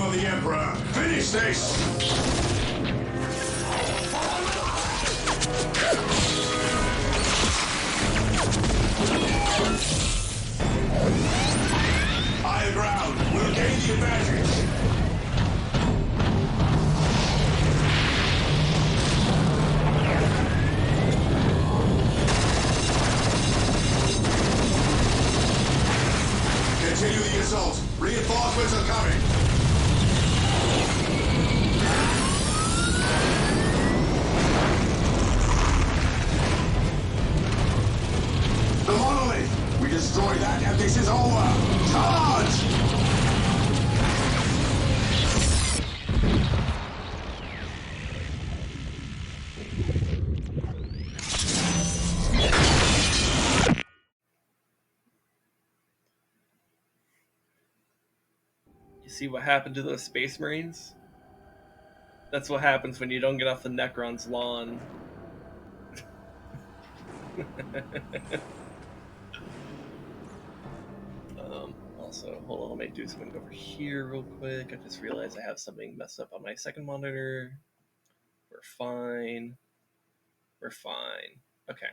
name of the Emperor, finish this! Higher ground, we'll gain the advantage! Continue the assault. Reinforcements are coming. The monolith! We destroy that and this is over! Charge! See what happened to those Space Marines? That's what happens when you don't get off the Necron's lawn. Also, hold on, let me do something over here real quick. I just realized I have something messed up on my second monitor. We're fine. We're fine. Okay.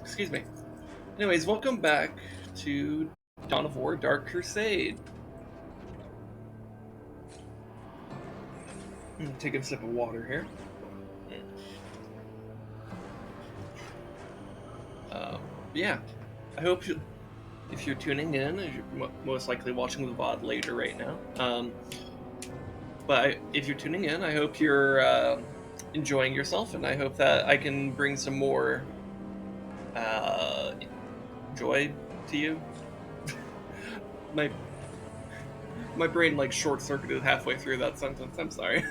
Excuse me. Anyways, welcome back to Dawn of War Dark Crusade. Take a sip of water here. Yeah, I hope you, if you're tuning in, you're most likely watching the VOD later right now. But if you're tuning in, I hope you're enjoying yourself, and I hope that I can bring some more joy to you. My brain like short-circuited halfway through that sentence. I'm sorry.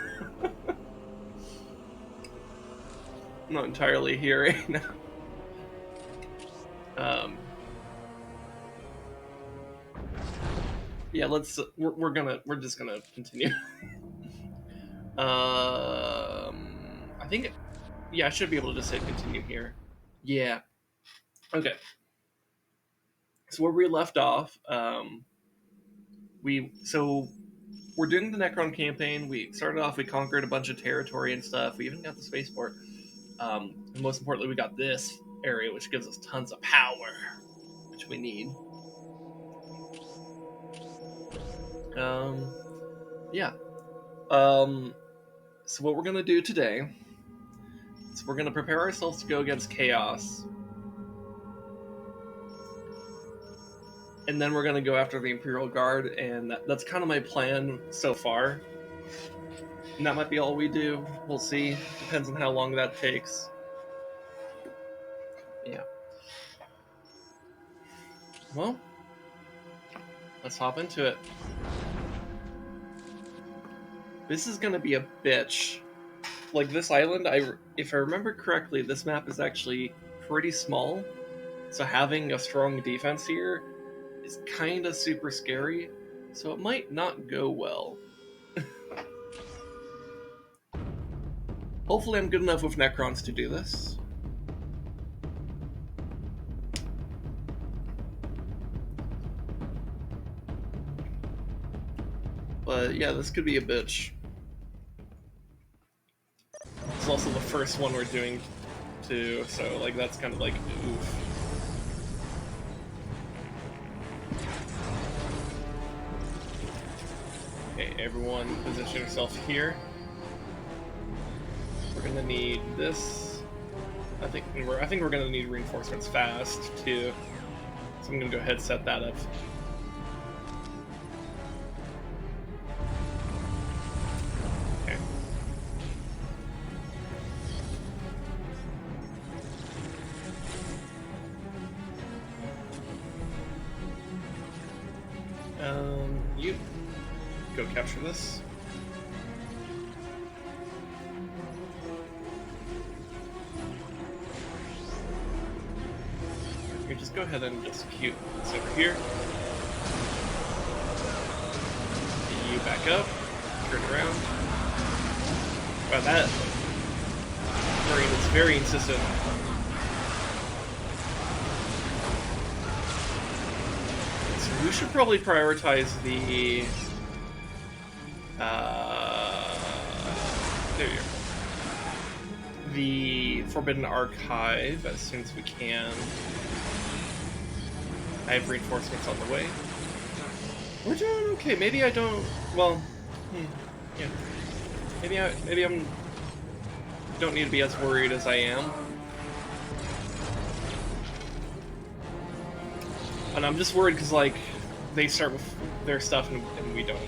I'm not entirely here right now. Yeah, we're just gonna continue. I think, yeah, I should be able to just hit continue here. Yeah. Okay. So where we left off, we're doing the Necron campaign. We started off, we conquered a bunch of territory and stuff. We even got the spaceport. And most importantly, we got this area, which gives us tons of power, which we need. Yeah. So what we're gonna do today is we're gonna prepare ourselves to go against Chaos. And then we're going to go after the Imperial Guard, and that's kind of my plan so far. And that might be all we do. We'll see. Depends on how long that takes. Yeah. Well, let's hop into it. This is going to be a bitch. Like, this island, if I remember correctly, this map is actually pretty small. So having a strong defense here is kind of super scary, so it might not go well. Hopefully I'm good enough with Necrons to do this. But yeah, this could be a bitch. It's also the first one we're doing too, so like that's kind of like oof. Okay, everyone position yourself here. We're gonna need this. I think we're gonna need reinforcements fast too. So I'm gonna go ahead and set that up. Okay. You go capture this. You just go ahead and just queue this over here. You back up, turn around. Wow, that Marine is very insistent. We should probably prioritize the... there you go. The Forbidden Archive as soon as we can. I have reinforcements on the way. We're doing okay. Maybe I don't... Well, yeah. Maybe I'm... Don't need to be as worried as I am. And I'm just worried because, like, they start with their stuff and we don't.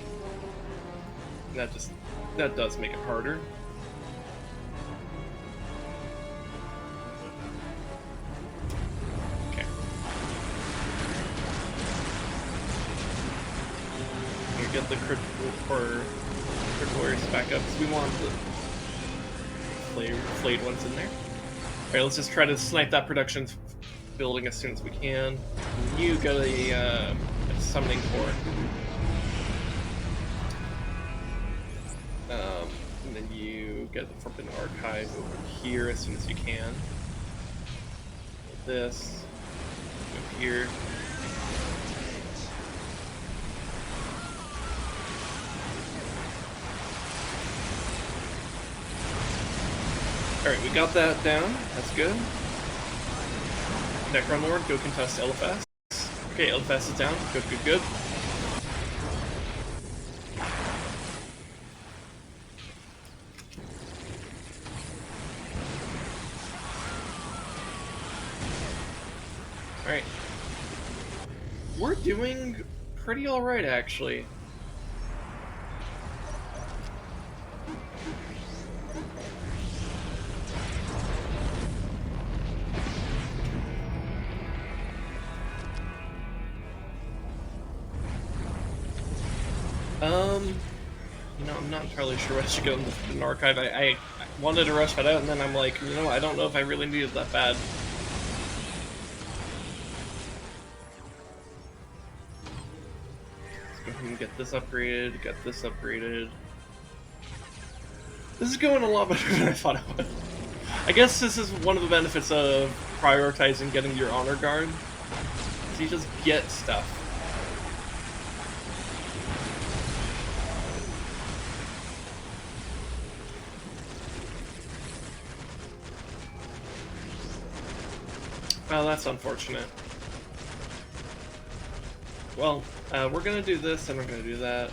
And that does make it harder. Okay. You get the critical warriors back up because we want the flayed ones in there. Alright, let's just try to snipe that production building as soon as we can. You got a summoning core. And then you get the Forbidden Archive over here as soon as you can. This. Go here. Alright, we got that down. That's good. Necron Lord, go contest Eliphas. Okay, Eliphas is down. Good, good, good. Alright. We're doing pretty alright, actually. You know, I'm not entirely sure I should go in the archive. I wanted to rush that out, and then I'm like, you know, I don't know if I really need it that bad. Let's go ahead and get this upgraded, get this upgraded. This is going a lot better than I thought it would. I guess this is one of the benefits of prioritizing getting your honor guard. So you just get stuff. Oh, that's unfortunate. Well, we're gonna do this and we're gonna do that.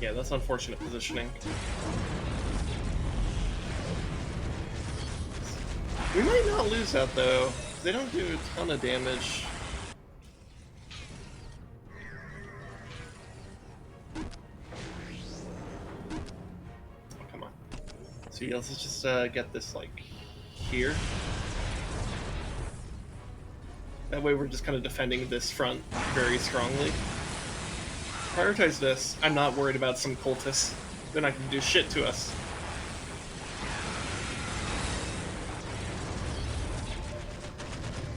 Yeah, that's unfortunate positioning. We might not lose that though. They don't do a ton of damage. Oh, come on. So yeah, let's just get this like here. That way we're just kind of defending this front very strongly. Prioritize this. I'm not worried about some cultists. They're not going to do shit to us.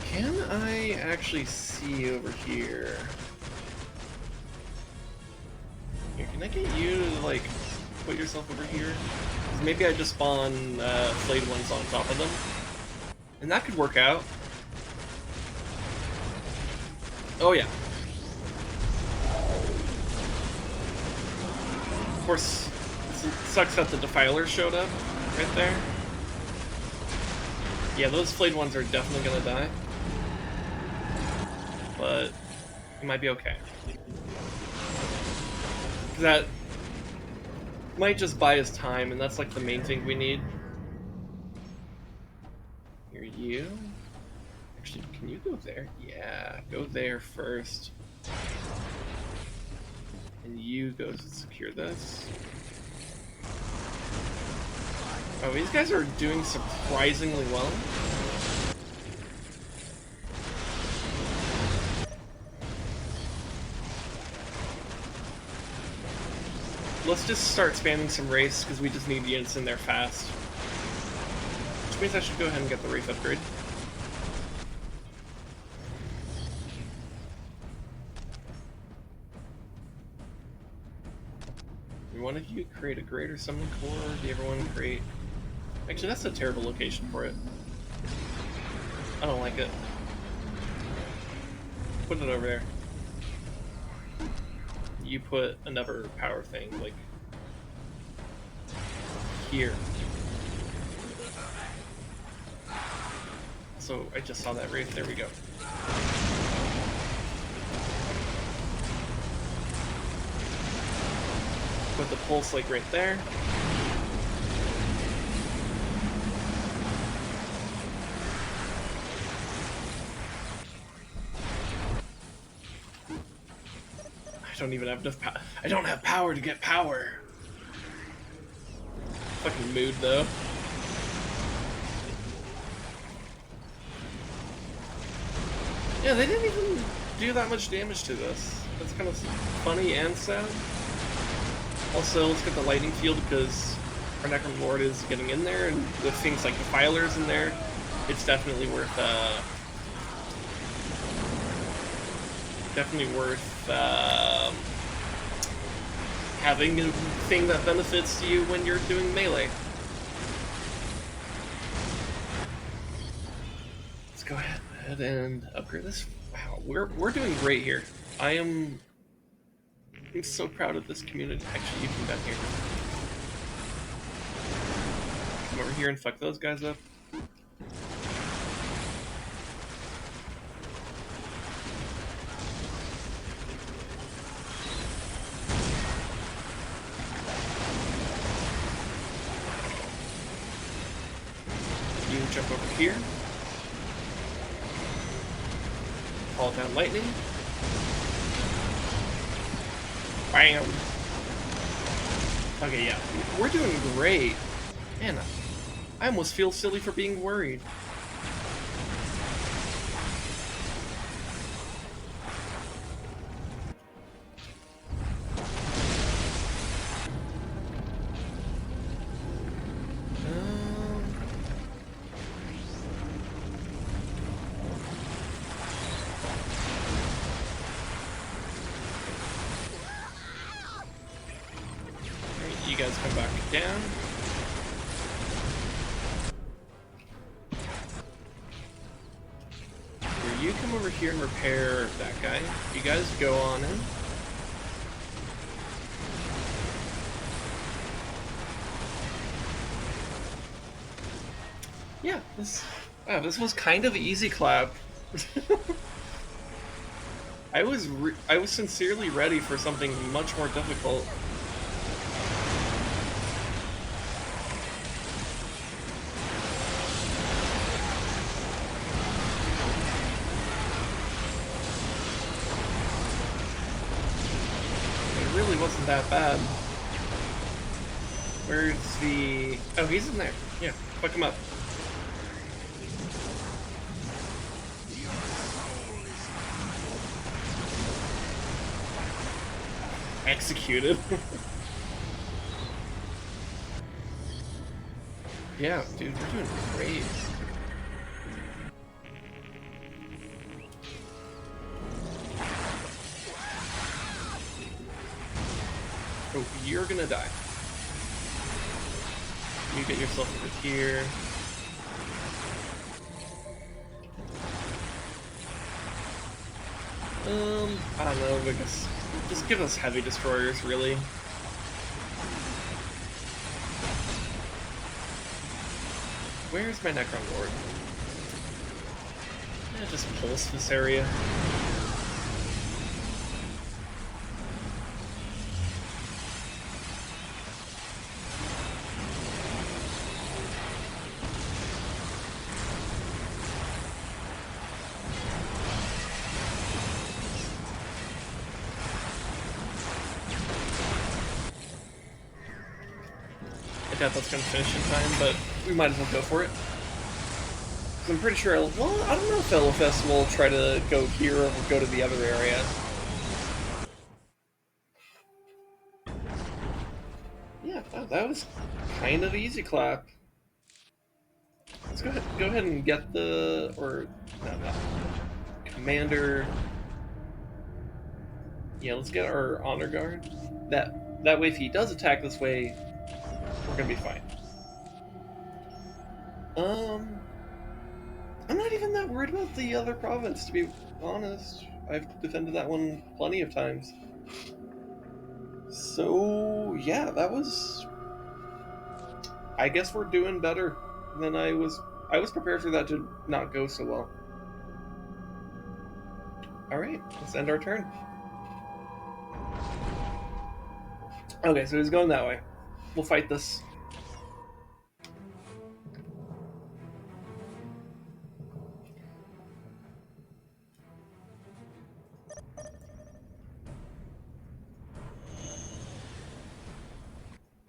Can I actually see over here? Here, can I get you to, like, put yourself over here? 'Cause maybe I just spawn flayed ones on top of them. And that could work out. Oh yeah. Of course, it sucks that the Defiler showed up right there. Yeah, those flayed ones are definitely gonna die. But it might be okay. That might just buy us time, and that's like the main thing we need. Here, you. Actually, can you go there? Yeah, go there first. And you go to secure this. Oh, these guys are doing surprisingly well. Let's just start spamming some Wraiths, because we just need units in there fast. Which means I should go ahead and get the Wraith upgrade. One of you create a greater summoning core, the other one create... Actually, that's a terrible location for it. I don't like it. Put it over there. You put another power thing, like, here. So I just saw that right there. We go. Put the pulse like right there. I don't even have enough power. I don't have power to get power. Fucking mood though. Yeah, they didn't even do that much damage to this. That's kind of funny and sad. Also, let's get the lightning field because our Necron Lord is getting in there, and with things like defilers in there, it's definitely worth having a thing that benefits you when you're doing melee. Let's go ahead and upgrade this. Wow, we're doing great here. I'm so proud of this community. Actually, you come down here. Come over here and fuck those guys up. You jump over here. Call down lightning. Bam! Okay, yeah. We're doing great. Man, I almost feel silly for being worried. You guys come back down. You come over here and repair that guy. You guys go on in. Yeah, this was kind of easy clap. I was sincerely ready for something much more difficult. Really wasn't that bad. Where's the... Oh, he's in there. Yeah, fuck him up. Executed. Yeah, dude, we're doing great. Oh, you're gonna die. You get yourself over here. I don't know, I guess just give us heavy destroyers, really. Where's my Necron Lord? Yeah, just pulse this area. I doubt that's gonna finish in time, but we might as well go for it. I'm pretty sure, well, I don't know if LFS will try to go here or go to the other area. Yeah, that was kind of easy clap. Let's go ahead and get the, or, no, Commander. Yeah, let's get our Honor Guard. That way if he does attack this way, we're gonna be fine. I'm not even that worried about the other province, to be honest. I've defended that one plenty of times. So yeah, that was. I guess we're doing better than I was. I was prepared for that to not go so well. All right, let's end our turn. Okay, so he's going that way. We'll fight this.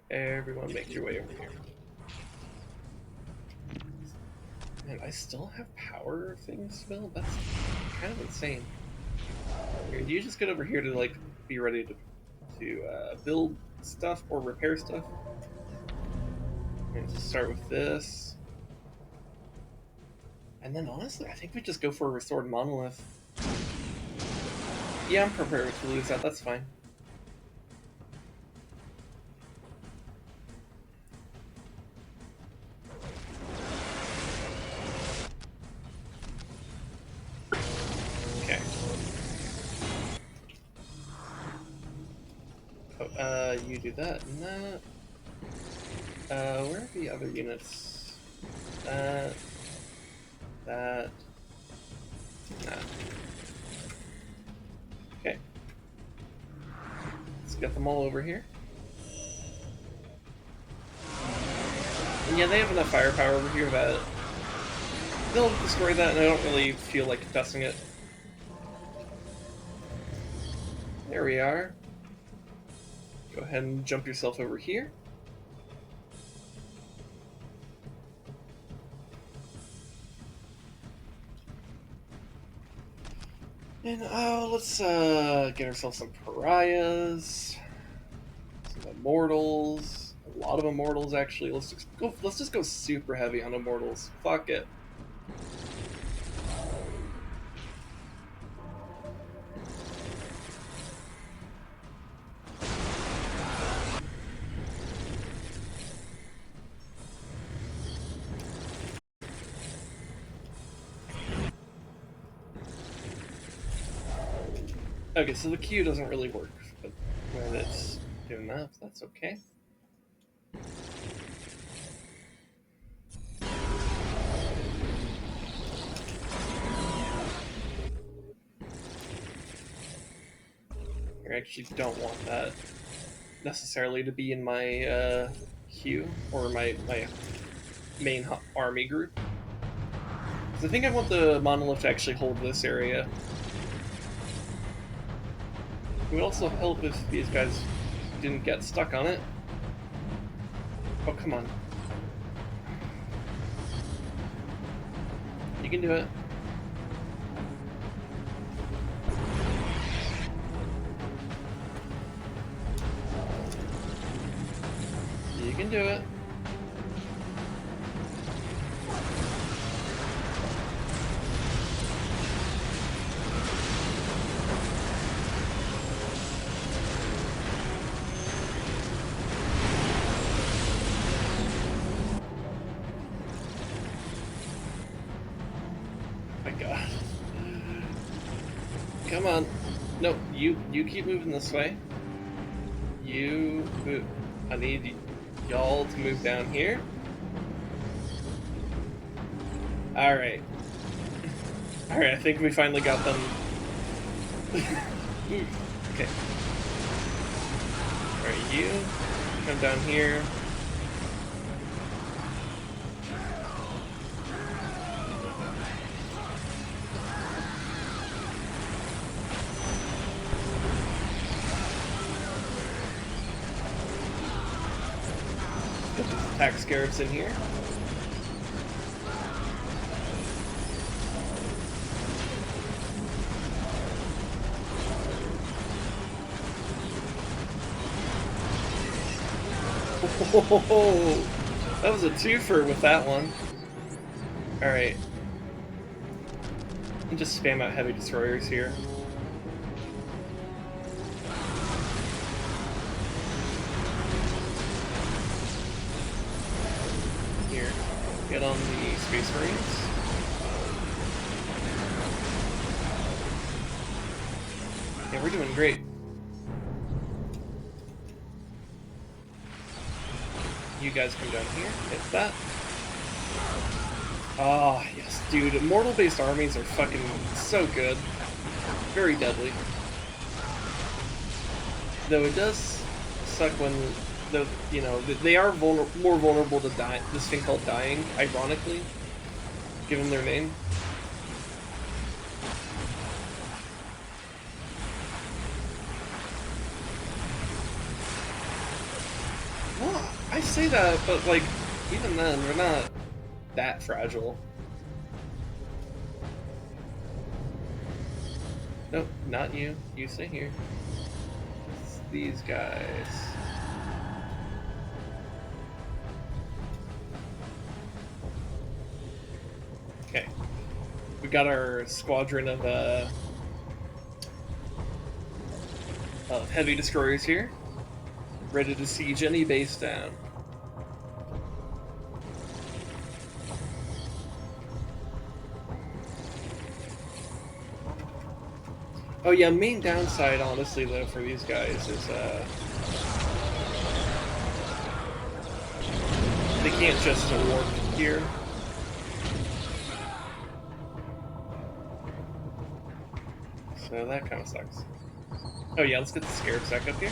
Everyone make your way over here. Man, I still have power things to build? That's kind of insane. Here, do you just get over here to, like, be ready to build stuff or repair stuff? And just start with this. And then, honestly, I think we just go for a restored monolith. Yeah, I'm prepared to lose that. That's fine. Okay. Oh, you do that and that. Where are the other units? That. Nah. Okay. Let's get them all over here. And yeah, they have enough firepower over here that they'll destroy that, and I don't really feel like contesting it. There we are. Go ahead and jump yourself over here. And let's get ourselves some pariahs, some immortals, a lot of immortals actually. Let's just go super heavy on immortals. Fuck it. Okay, so the Q doesn't really work, but when it's doing that, that's okay. I actually don't want that necessarily to be in my queue or my main army group. Because I think I want the monolith to actually hold this area. It would also help if these guys didn't get stuck on it. Oh, come on. You can do it. You can do it. Come on. No, you keep moving this way. You move. I need y'all to move down here. Alright. Alright, I think we finally got them. Okay. Alright, you come down here. Attack scarabs in here. Oh, that was a twofer with that one. Alright. And just spam out heavy destroyers here. Get on the Space Marines. Yeah, we're doing great. You guys come down here, hit that. Ah, yes, dude. Mortal-based armies are fucking so good. Very deadly. Though it does suck when they are more vulnerable to die. This thing called dying, ironically, given their name. Well, I say that, but like, even then, we're not that fragile. Nope, not you. You stay here. It's these guys. Okay. We got our squadron of heavy destroyers here, ready to siege any base down. Oh yeah, main downside, honestly, though, for these guys is they can't just warp here. So that kind of sucks. Oh yeah, let's get the scarabs back up here.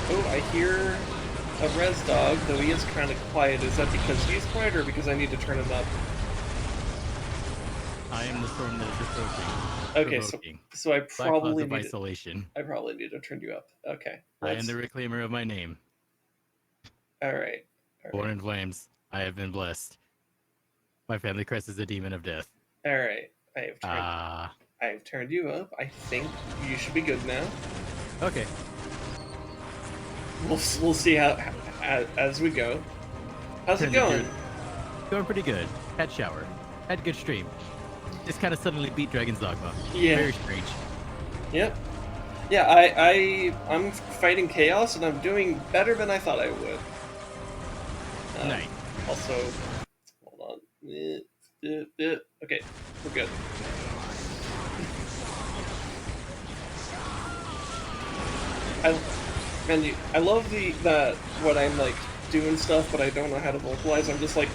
Oh, I hear a res dog, though he is kind of quiet. Is that because he's quiet or because I need to turn him up? I am the storm that is approaching. Okay, so I probably need isolation. I probably need to turn you up. Okay. I am the reclaimer of my name. All right. Born in flames, I have been blessed. My family crest is a demon of death. All right. I have turned you up. I think you should be good now. Okay. We'll see how as we go. How's it going? Going pretty good. Had shower. Had good stream. Just kind of suddenly beat Dragon's Dogma. Yeah. Very strange. Yep. Yeah, I'm fighting chaos and I'm doing better than I thought I would. Nice. Also, hold on. Okay, we're good. I love what I'm like doing stuff, but I don't know how to vocalize. I'm just like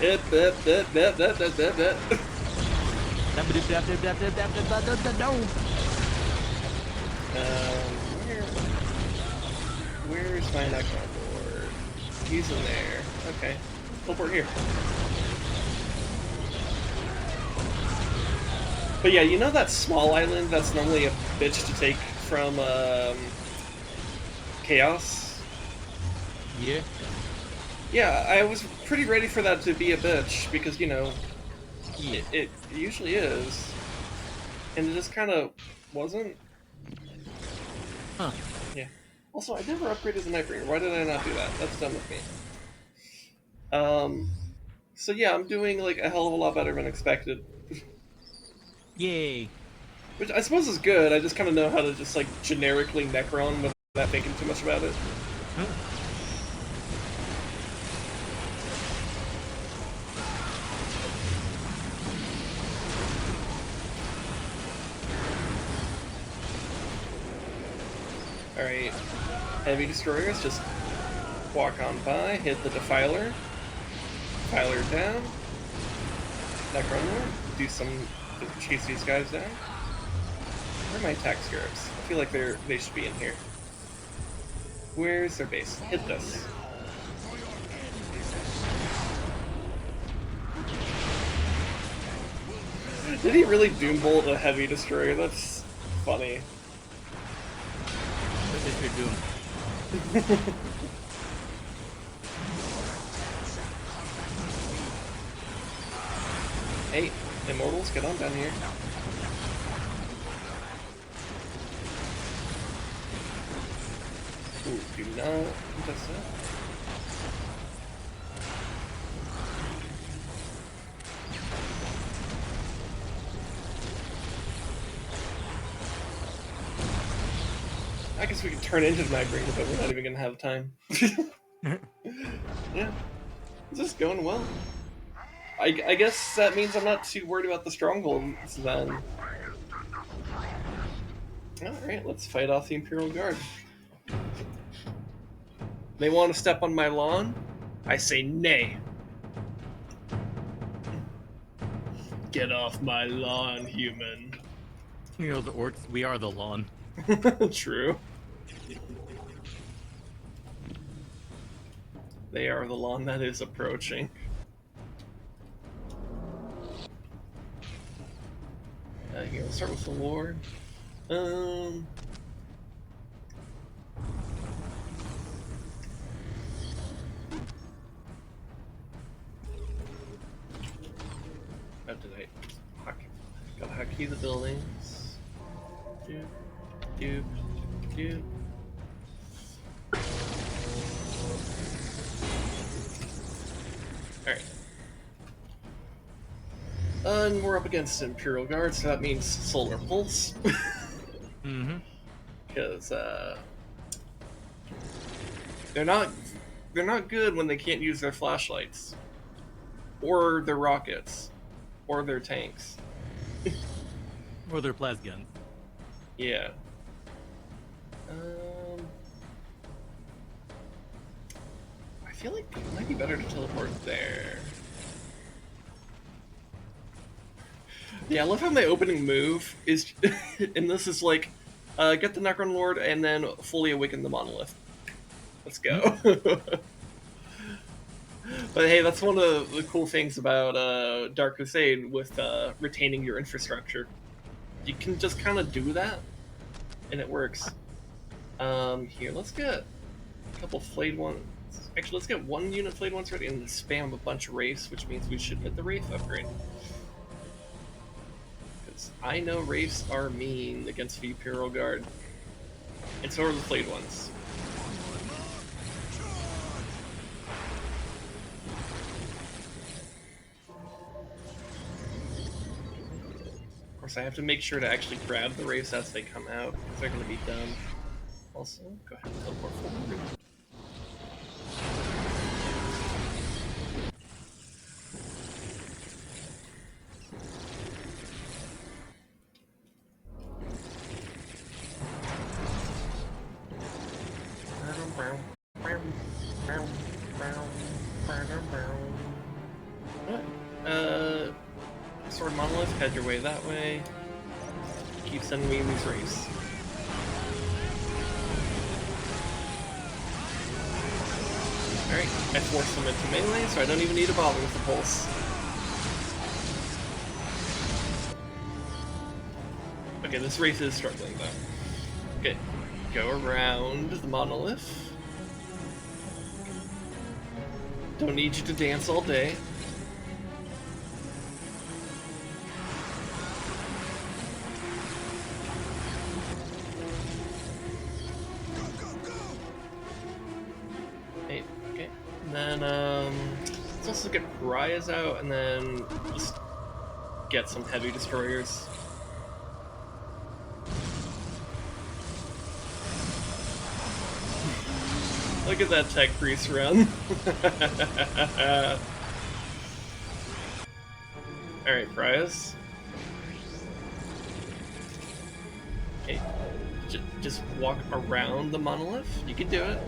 Where's my Necron board? He's in there. Okay, teleport here. But yeah, you know that small island that's normally a bitch to take from Chaos? Yeah. Yeah, I was pretty ready for that to be a bitch because, you know, it usually is. And it just kind of wasn't. Huh. Yeah. Also, I never upgraded the Nightbringer. Why did I not do that? That's dumb of me. So yeah, I'm doing like a hell of a lot better than expected. Yay. Which I suppose is good. I just kind of know how to just like generically Necron without thinking too much about it. Huh. Alright, heavy destroyers, just walk on by, hit the Defiler, Defiler down, Necron Lord, do some, chase these guys down. Where are my attack scarabs? I feel like they should be in here. Where's their base? Hit this. Did he really Doombolt a heavy destroyer? That's funny. What is your doom? Hey, Immortals, get on down here. Ooh, do not contest that. I guess we could turn into the Nightbringer, but we're not even gonna have time. Yeah. Is this going well? I guess that means I'm not too worried about the strongholds then. Alright, let's fight off the Imperial Guard. They want to step on my lawn? I say nay. Get off my lawn, human. You know, the orcs, we are the lawn. True. They are the lawn that is approaching. Here, let's start with the Lord. How did I gotta hotkey the buildings? Doop, doop, doop. Alright. And we're up against Imperial Guard, so that means Solar Pulse. Mm-hmm. Because they're not good when they can't use their flashlights, or their rockets, or their tanks. Or their plas guns. Yeah. I feel like it might be better to teleport there. Yeah, I love how my opening move is, and this is like, get the Necron Lord and then fully awaken the monolith. Let's go. But hey, that's one of the cool things about Dark Crusade with retaining your infrastructure. You can just kind of do that, and it works. Here, let's get a couple flayed ones. Actually, let's get one unit flayed ones ready and spam a bunch of wraiths, which means we should get the wraith upgrade. Because I know wraiths are mean against the Imperial Guard, and so are the flayed ones. Of course, I have to make sure to actually grab the wraiths as they come out, because they're going to be dumb. Also, go ahead and teleport forward. Sword Monolith, head your way that way. Keep sending me these wraiths. Alright, I forced them into melee, so I don't even need to bother with the pulse. Okay, this wraith is struggling though. Okay, go around the monolith. Don't need you to dance all day. Okay, and then let's also get pariahs out, and then just get some heavy destroyers. Look at that tech priest run. Alright, pariahs. Okay, just walk around the monolith. You can do it.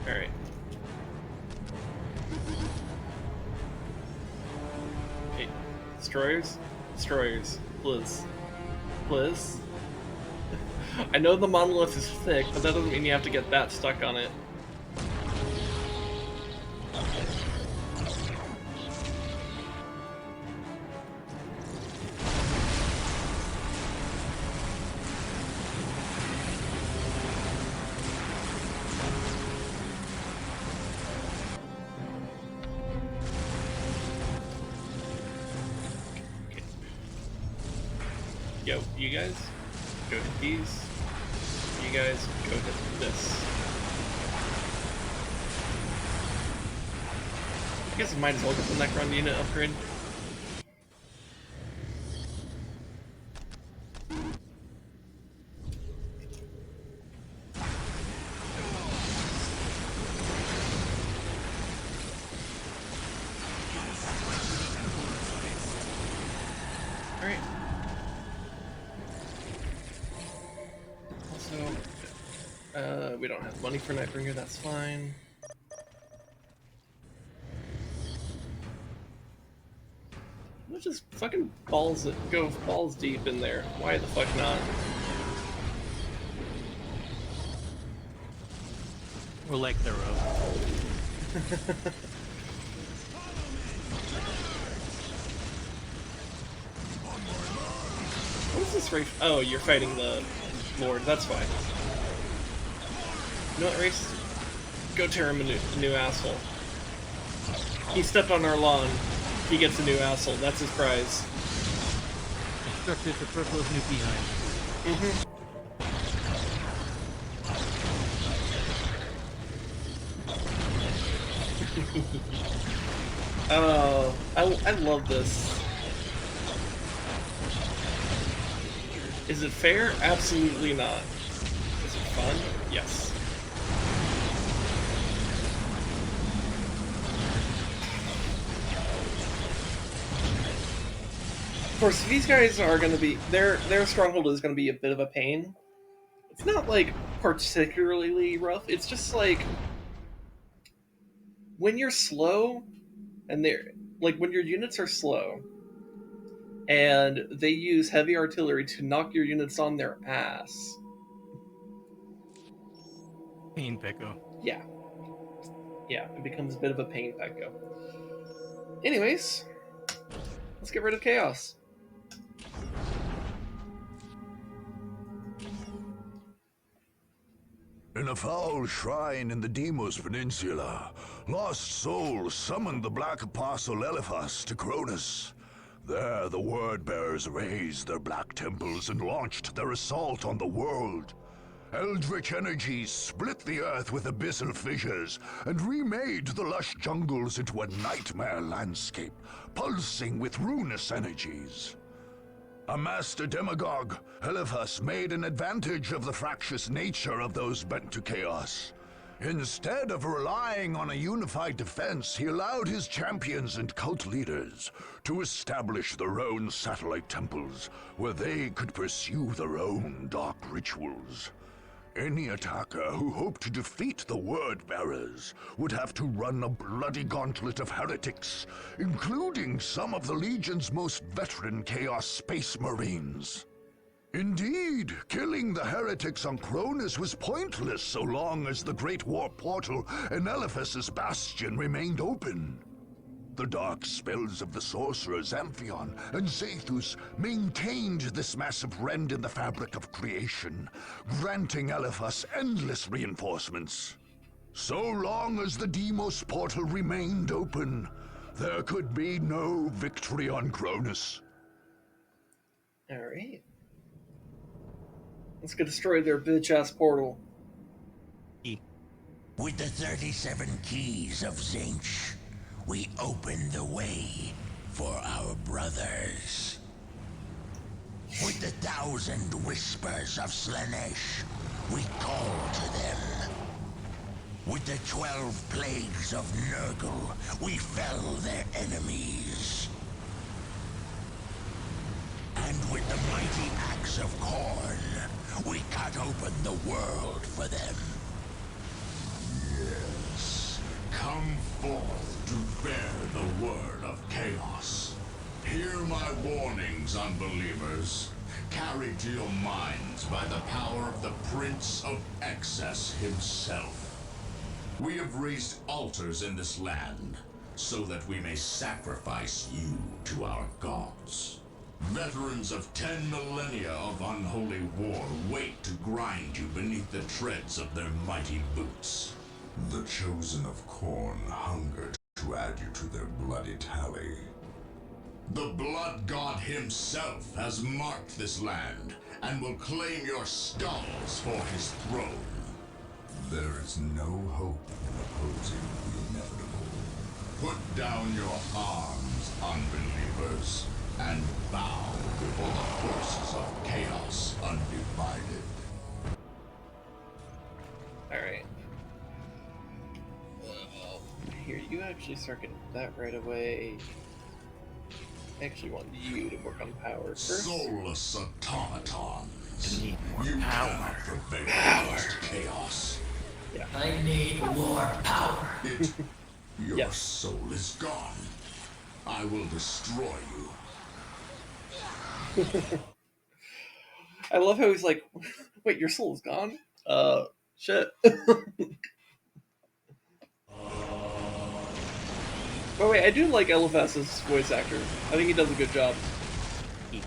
Alright. Okay, destroyers? Destroyers. Please. Please? I know the monolith is thick, but that doesn't mean you have to get that stuck on it. Yo, you guys, go hit these. You guys, go hit this. I guess I might as well get the Necron unit upgrade. we don't have money for Nightbringer, that's fine. Let's just fucking go balls deep in there. Why the fuck not? We'll like the rope. What is this race? Oh, you're fighting the Lord. That's fine. You know what, race? Go tear him a new asshole. He stepped on our lawn. He gets a new asshole. That's his prize. Constructed superfluous new behind. Oh, I love this. Is it fair? Absolutely not. Is it fun? Yes. Of course, these guys are going to be... Their stronghold is going to be a bit of a pain. It's not, like, particularly rough. It's just, like... When you're slow, and they're... Like, when your units are slow, and they use heavy artillery to knock your units on their ass. Pain Pecco. Yeah. Yeah, it becomes a bit of a pain Pecco. Anyways, let's get rid of chaos. In a foul shrine in the Deimos Peninsula, lost souls summoned the Black Apostle Eliphas to Cronus. There, the Word-Bearers raised their black temples and launched their assault on the world. Eldritch energies split the earth with abyssal fissures and remade the lush jungles into a nightmare landscape, pulsing with ruinous energies. A master demagogue, Eliphas made an advantage of the fractious nature of those bent to chaos. Instead of relying on a unified defense, he allowed his champions and cult leaders to establish their own satellite temples, where they could pursue their own dark rituals. Any attacker who hoped to defeat the Word-Bearers would have to run a bloody gauntlet of heretics, including some of the Legion's most veteran Chaos Space Marines. Indeed, killing the heretics on Cronus was pointless so long as the Great War Portal in Eliphas's Bastion remained open. The dark spells of the sorcerers Amphion and Zethus maintained this massive rend in the fabric of creation, granting Eliphas endless reinforcements. So long as the Deimos portal remained open, there could be no victory on Cronus. Alright. Let's go destroy their bitch-ass portal. With the 37 keys of Zinch, we open the way for our brothers. With the 1,000 whispers of Slanesh, we call to them. With the 12 plagues of Nurgle, we fell their enemies. And with the mighty axe of Khorne, we cut open the world for them. Yes. Come forth to bear the word of chaos. Hear my warnings, unbelievers, carried to your minds by the power of the Prince of Excess himself. We have raised altars in this land, so that we may sacrifice you to our gods. Veterans of 10 millennia of unholy war wait to grind you beneath the treads of their mighty boots. The chosen of Khorne hunger to add you to their bloody tally. The Blood God himself has marked this land and will claim your skulls for his throne. There is no hope in opposing the inevitable. Put down your arms, unbelievers, and bow before the forces of chaos undivided. Alright. Here, you actually start getting that right away. I actually want you to work on power first. Soulless automatons. Need more You power. cannot prevail against chaos. I need more power. Your Yes. soul is gone. I will destroy you. I love how he's like, wait, your soul's gone? Shit. Oh wait, I do like LFS's voice actor. I think he does a good job. He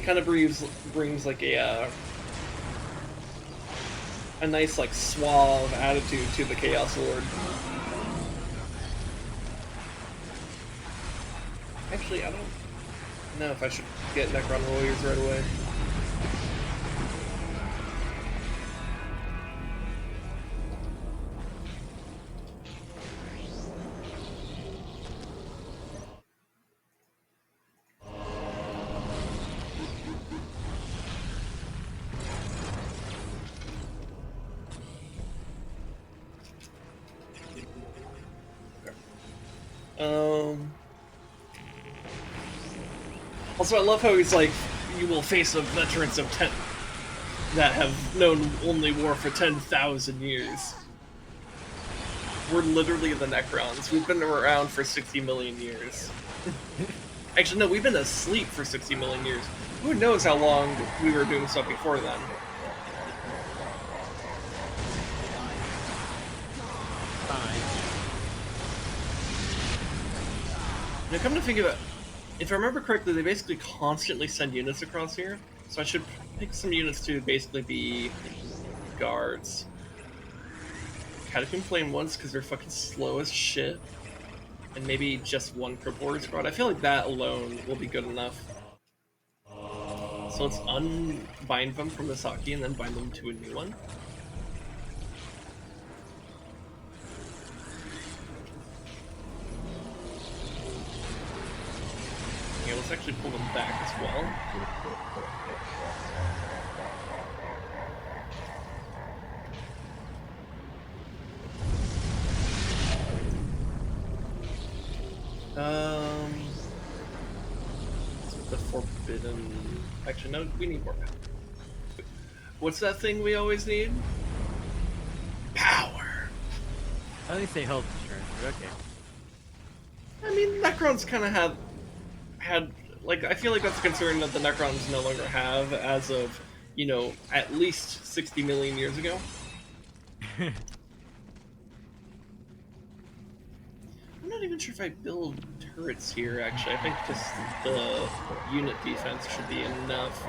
kind of brings like a nice like suave attitude to the Chaos Lord. Actually, I don't know if I should get Necron Warriors right away. Also, I love how he's like, you will face the veterans of 10 that have known only war for 10,000 years. We're literally the Necrons. We've been around for 60 million years. Actually, no, we've been asleep for 60 million years. Who knows how long we were doing stuff before then? Now, come to think of it, if I remember correctly, they basically constantly send units across here, so I should pick some units to basically be guards. Catacomb Flame once, because they're fucking slow as shit, and maybe just one Crip Warrior squad. I feel like that alone will be good enough. So let's unbind them from the Saki and then bind them to a new one. Okay, let's actually pull them back as well. The forbidden... Actually, no, we need more power. What's that thing we always need? Power! I only say health insurance, but okay. I mean, Necrons kind of had, like, I feel like that's a concern that the Necrons no longer have as of, you know, at least 60 million years ago. I'm not even sure if I build turrets here, actually. I think just the unit defense should be enough.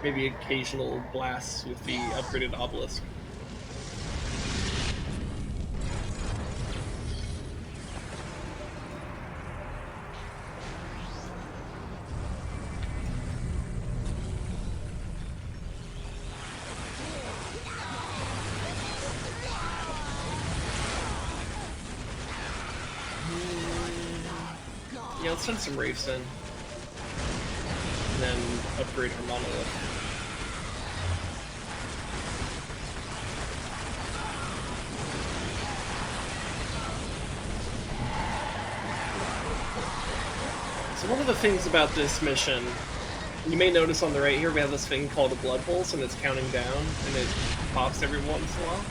Maybe occasional blasts with the upgraded obelisk. Yeah, let's send some Wraiths in. And then upgrade her monolith. So one of the things about this mission, you may notice on the right here, we have this thing called a blood pulse, and it's counting down, and it pops every once in a while.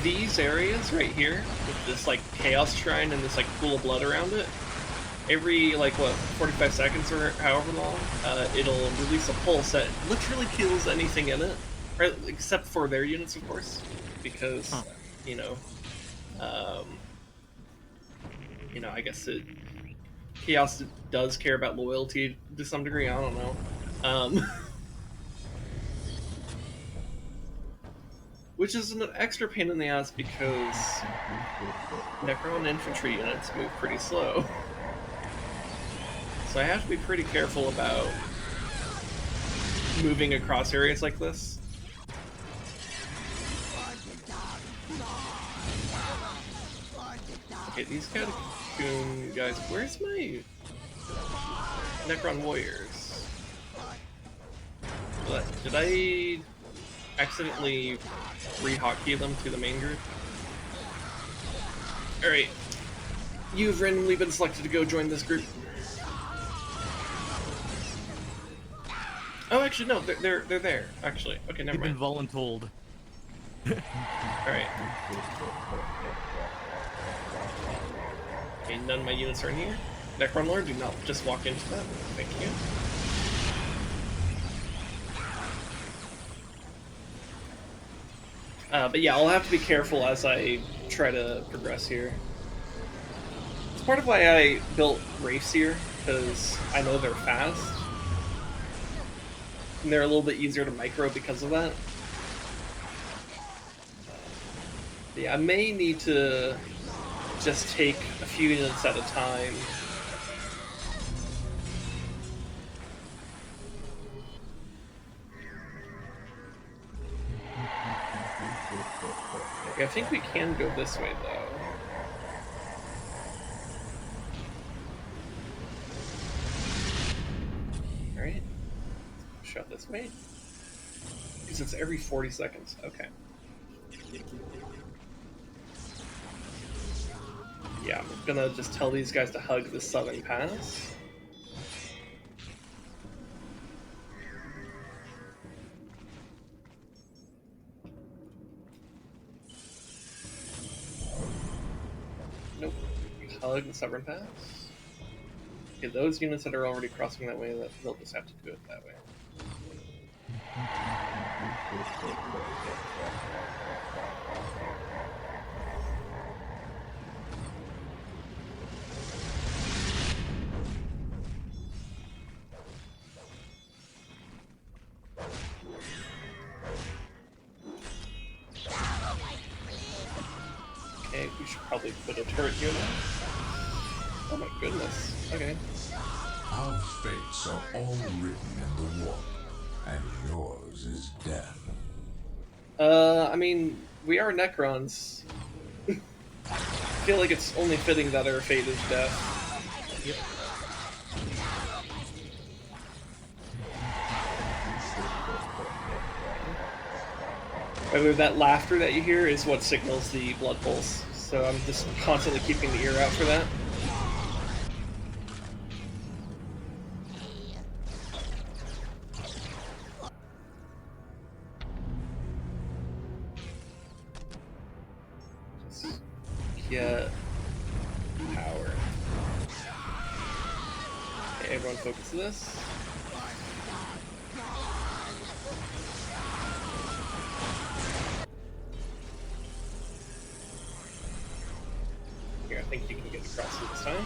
These areas right here, with this like chaos shrine and this like pool of blood around it, every like what 45 seconds or however long, it'll release a pulse that literally kills anything in it, right? Except for their units, of course, because you know, I guess chaos does care about loyalty to some degree. I don't know. Which is an extra pain in the ass because Necron infantry units move pretty slow. So I have to be pretty careful about moving across areas like this. Okay, these Catacomb guys, where's my Necron warriors? Did I accidentally re-hotkey them to the main group? Alright. You've randomly been selected to go join this group. Oh, actually, no, they're there. Actually, okay, never You've been mind. voluntold. All right. Okay, none of my units are in here. Necron Lord, do not just walk into that. Thank you. But yeah, I'll have to be careful as I try to progress here. It's part of why I built Wraiths here, because I know they're fast. And they're a little bit easier to micro because of that. But yeah, I may need to just take a few units at a time. Okay, I think we can go this way, though. Alright. Shot this way. Because it's every 40 seconds. Okay. Yeah, I'm gonna just tell these guys to hug the southern pass. Nope. Hug the southern pass. Okay, those units that are already crossing that way, they'll just have to do it that way. Okay, we should probably put a turret unit. Oh my goodness. Okay. Our fates are all written in the warp, and yours is death. I mean, we are Necrons. I feel like it's only fitting that our fate is death. Yep. By the way, that laughter that you hear is what signals the blood pulse. So I'm just constantly keeping the ear out for that. Just get power. Okay, everyone focus on this. Here, I think you can get across it this time.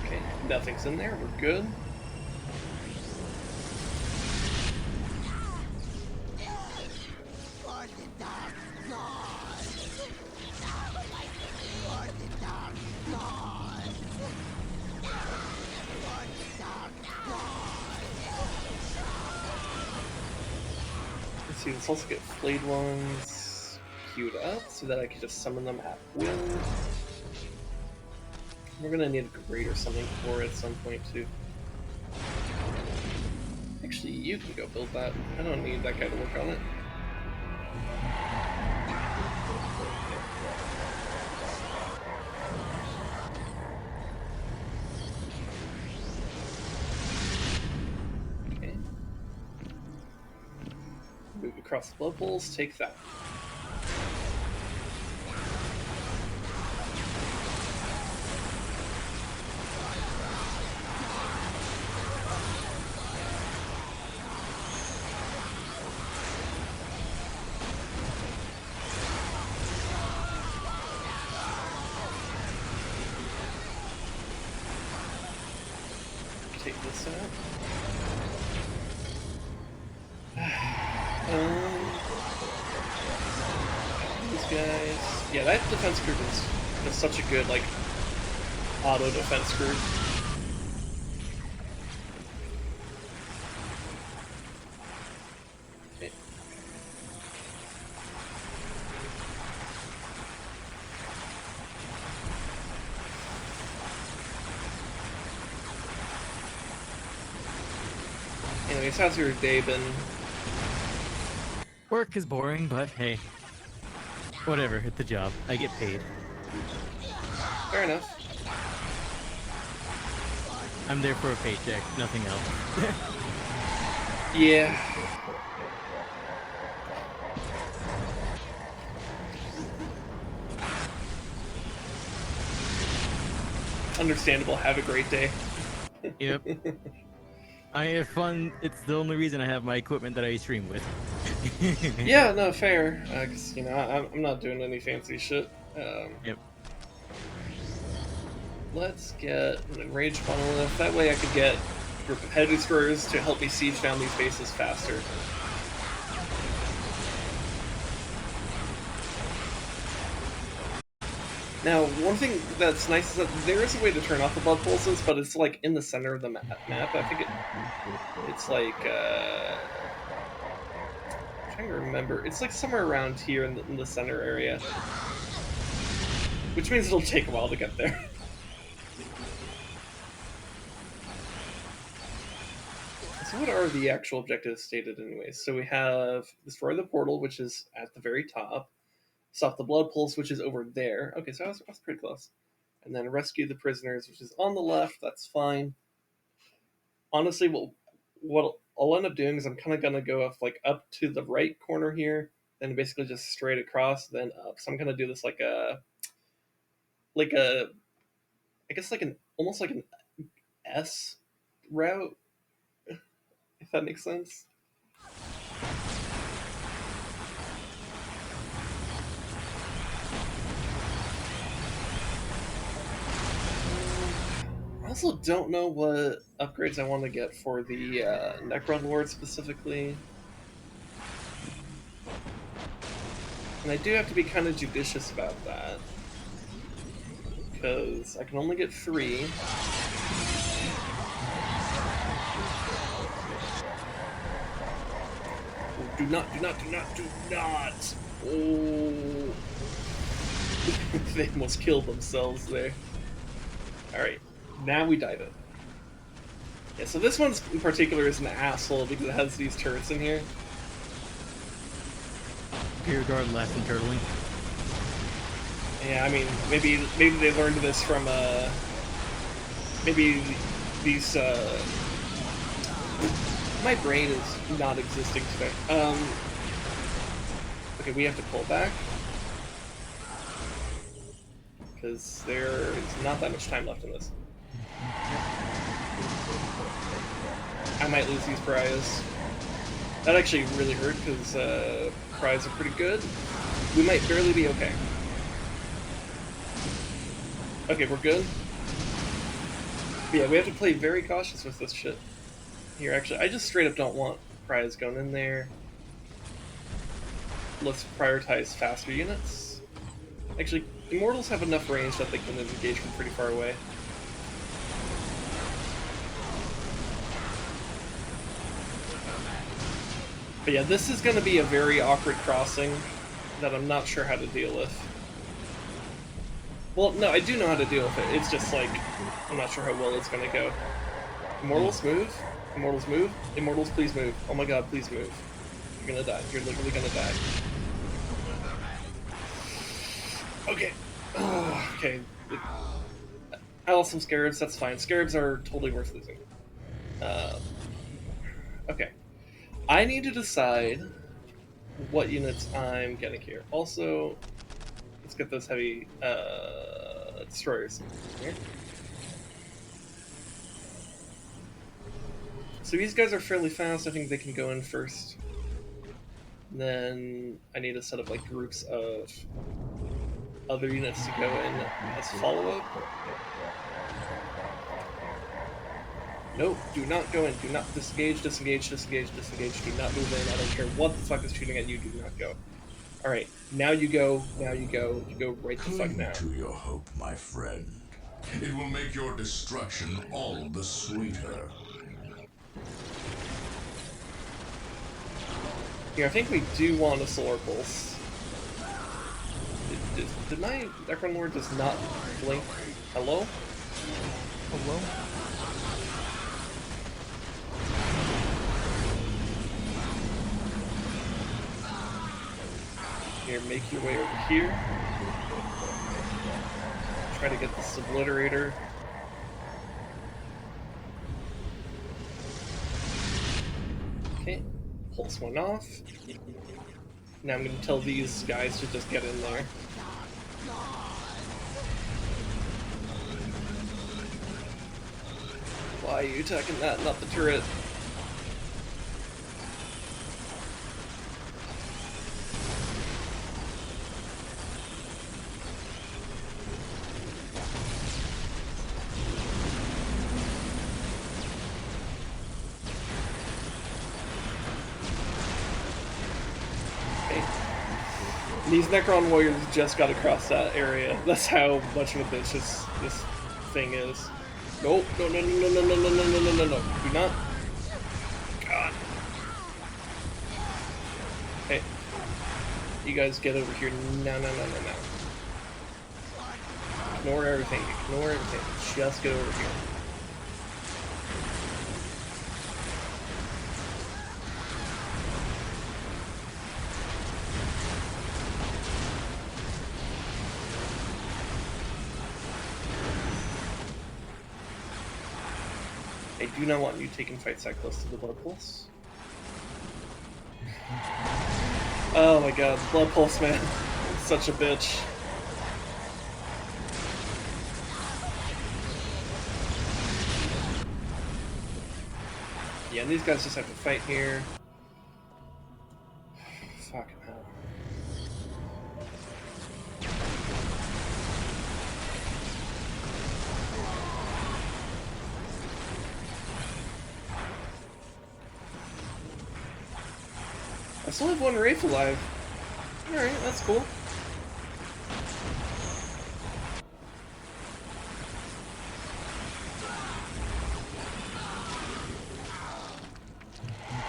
Okay, nothing's in there, we're good. Let's see, let's also get flayed ones queued up so that I can just summon them at will. We're gonna need a grate or something for it at some point too. Actually, you can go build that. I don't need that guy to work on it. Okay. Move across the blood pools, take that. Take this out. These guys. Yeah, that defense group is such a good, like, auto defense group. Okay. Anyways, how's your day been? Work is boring, but hey. Whatever, it's a job. I get paid. Fair enough. I'm there for a paycheck, nothing else. Yeah. Understandable. Have a great day. Yep. I have fun. It's the only reason I have my equipment that I stream with. Yeah, no, fair. Because, you know, I'm not doing any fancy shit. Yep. Let's get an enraged monolith. That way I could get a group of heavy destroyers to help me siege down these bases faster. Now, one thing that's nice is that there is a way to turn off the blood pulses, but it's like in the center of the map. I think it's like I'm trying to remember. It's like somewhere around here in the center area, which means it'll take a while to get there. So what are the actual objectives stated anyways? So we have destroy the portal, which is at the very top. Stop the blood pulse, which is over there. Okay, so I was pretty close. And then rescue the prisoners, which is on the left. That's fine. Honestly, what I'll end up doing is I'm kind of going to go up to the right corner here, then basically just straight across, then up. So I'm going to do this like a, I guess almost like an S route, if that makes sense. I also don't know what upgrades I want to get for the Necron Lord specifically. And I do have to be kind of judicious about that. Because I can only get 3. Oh, do not! Oh. They almost killed themselves there. Alright. Now we dive in. Yeah, so this one in particular is an asshole because it has these turrets in here. Imperial Guard left and turtling. Yeah, I mean, maybe they learned this from maybe these my brain is not existing today. Okay, we have to pull back because there is not that much time left in this. I might lose these pariahs. That actually really hurt because pariahs are pretty good. We might barely be okay. Okay, we're good. But yeah, we have to play very cautious with this shit. Here, actually, I just straight up don't want pariahs going in there. Let's prioritize faster units. Actually, Immortals have enough range that they can engage from pretty far away. But yeah, this is going to be a very awkward crossing that I'm not sure how to deal with. Well, no, I do know how to deal with it. It's just like, I'm not sure how well it's going to go. Immortals, move. Immortals, move. Immortals, please move. Oh my god, please move. You're going to die. You're literally going to die. Okay. Okay. I lost some scarabs, that's fine. Scarabs are totally worth losing. Okay. I need to decide what units I'm getting here. Also, let's get those heavy destroyers here. So these guys are fairly fast. I think they can go in first. Then I need to set up like groups of other units to go in as follow-up. Nope, do not go in. Do not disengage, disengage, disengage, disengage. Do not move in. I don't care what the fuck is shooting at you. Do not go. Alright, now you go. Now you go. You go right the fuck now. Cling to your hope, my friend. It will make your destruction all the sweeter. Here, I think we do want a solar pulse. Did my Necron Lord does not blink? Hello? Hello? Here, make your way over here. Try to get this obliterator. Okay, pulse one off. Now I'm going to tell these guys to just get in there. Why are you attacking that, not the turret? These Necron warriors just got across that area. That's how much of a bitch this thing is. Nope. No. Do not. God. Hey. You guys get over here. No. Ignore everything. Just get over here. I do not want you taking fights that close to the blood pulse. Oh my god, blood pulse, man. It's such a bitch. Yeah, and these guys just have to fight here. Fucking hell. I still have one Wraith alive. Alright, that's cool.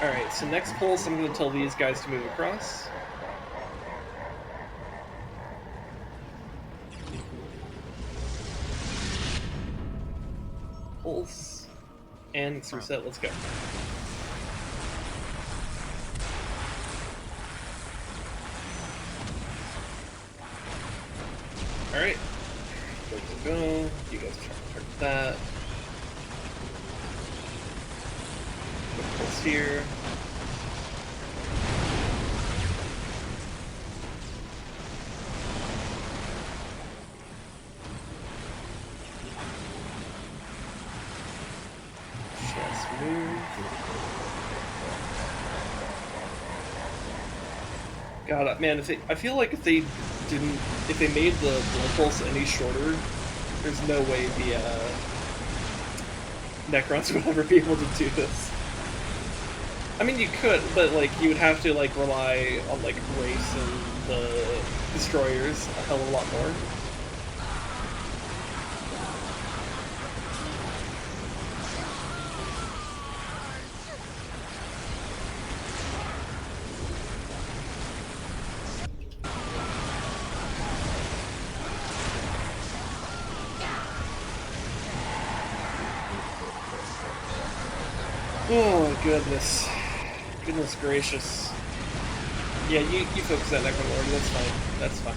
Alright, so next pulse I'm going to tell these guys to move across. Pulse. And it's reset, let's go. Alright, go. You guys try to target that. Quick pulse here. Just move. God, man, I feel like if they made the blood pulse any shorter, there's no way the Necrons would ever be able to do this. I mean, you could, but like you would have to like rely on like Wraiths and the destroyers a hell of a lot more. Oh, goodness. Goodness gracious. Yeah, you focus that Necron Lord, that's fine. That's fine.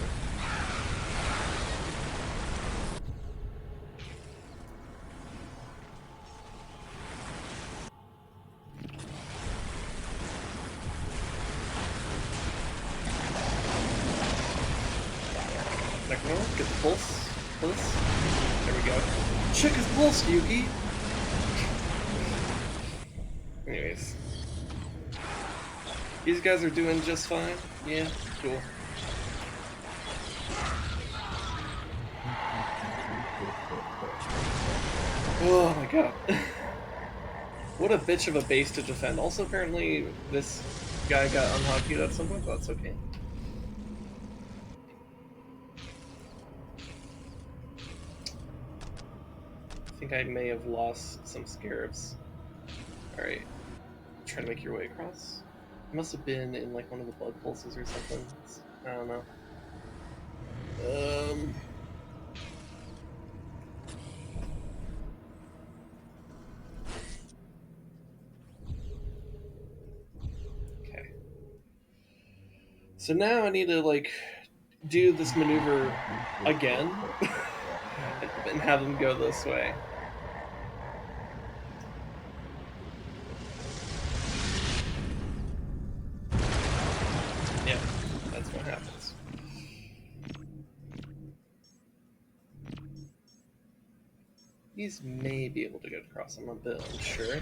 Necron Lord, get the pulse. Pulse. There we go. Check his pulse, Yugi! Anyways. These guys are doing just fine. Yeah, cool. Oh my god. What a bitch of a base to defend. Also, apparently, this guy got unhockeyed at some point, but that's okay. I think I may have lost some scarabs. Alright. Try to make your way across. It must have been in like one of the blood pulses or something. I don't know. Okay. So now I need to like do this maneuver again. and have them go this way. Yeah, that's what happens. These may be able to get across. I'm a bit unsure.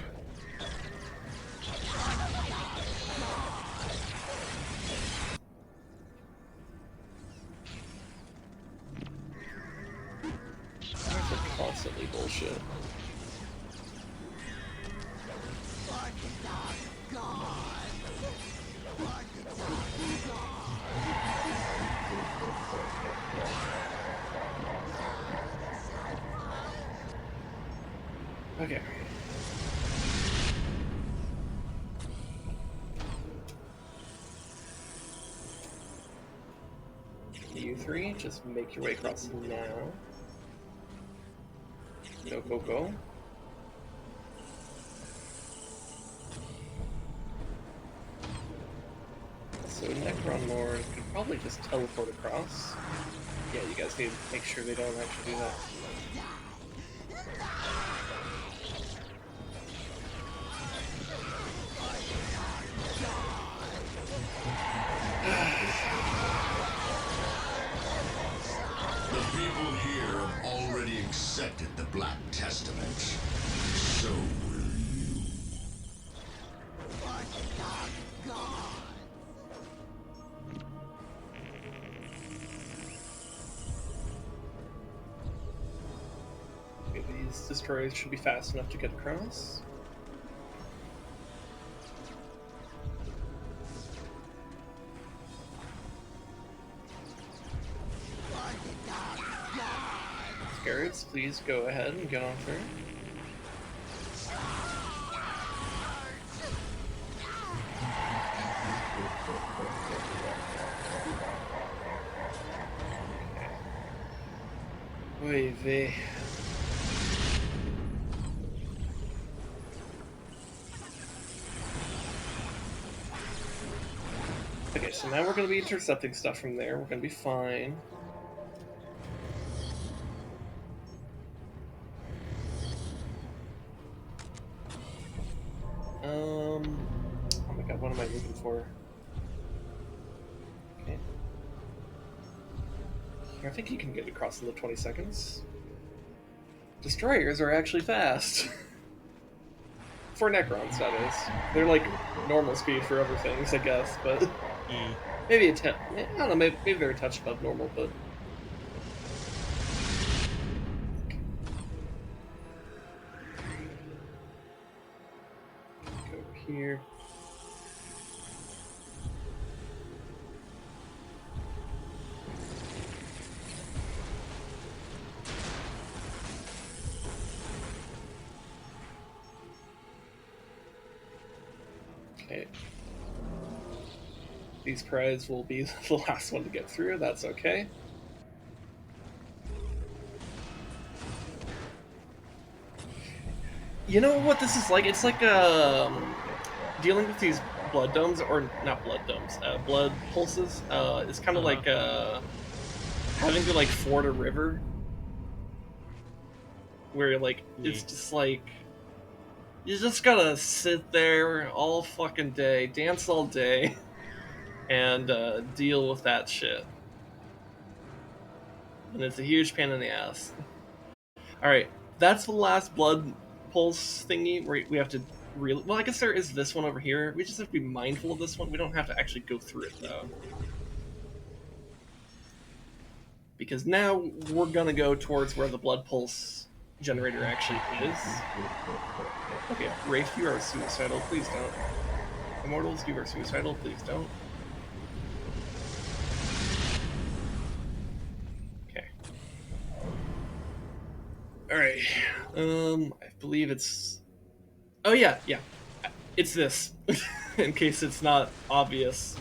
They're constantly bullshit. Okay. You three, just make your way across now. Go, go, go. So Necron Lord could probably just teleport across. Yeah, you guys need to make sure they don't actually do that. The people here have already accepted the Black Testament. So will you. Okay, these destroyers should be fast enough to get across. Scarabs, please go ahead and get on through. Oy vey. Okay, so now we're going to be intercepting stuff from there. We're going to be fine. Oh my god, what am I looking for? Okay. I think you can get across in the 20 seconds. Destroyers are actually fast. For Necrons, that is. They're like normal speed for other things, I guess, but... Maybe I don't know, maybe they're a touch above normal, but... Go here. Okay. These prize will be the last one to get through, that's okay. You know what this is like? It's like dealing with these blood domes, or not blood domes, blood pulses. It's kind of like having to like ford a river, where like it's just like you just gotta sit there all fucking day, dance all day, and deal with that shit. And it's a huge pain in the ass. Alright, that's the last blood pulse thingy where we have to really... Well, I guess there is this one over here. We just have to be mindful of this one. We don't have to actually go through it, though. Because now we're gonna go towards where the blood pulse generator actually is. Okay, Wraith, you are suicidal. Please don't. Immortals, you are suicidal. Please don't. Okay. Alright. I believe it's... Oh, yeah. It's this. In case it's not obvious.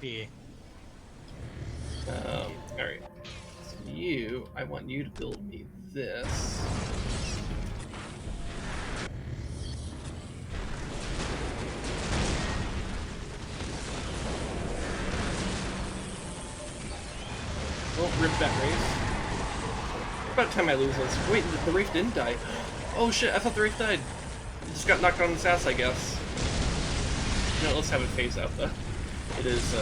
Yeah. Alright. So I want you to build me this. Well, rip that Wraith. About time I lose this. Wait, the Wraith didn't die. Oh shit, I thought the Wraith died. It just got knocked on its ass, I guess. No, let's have it phase out though. It is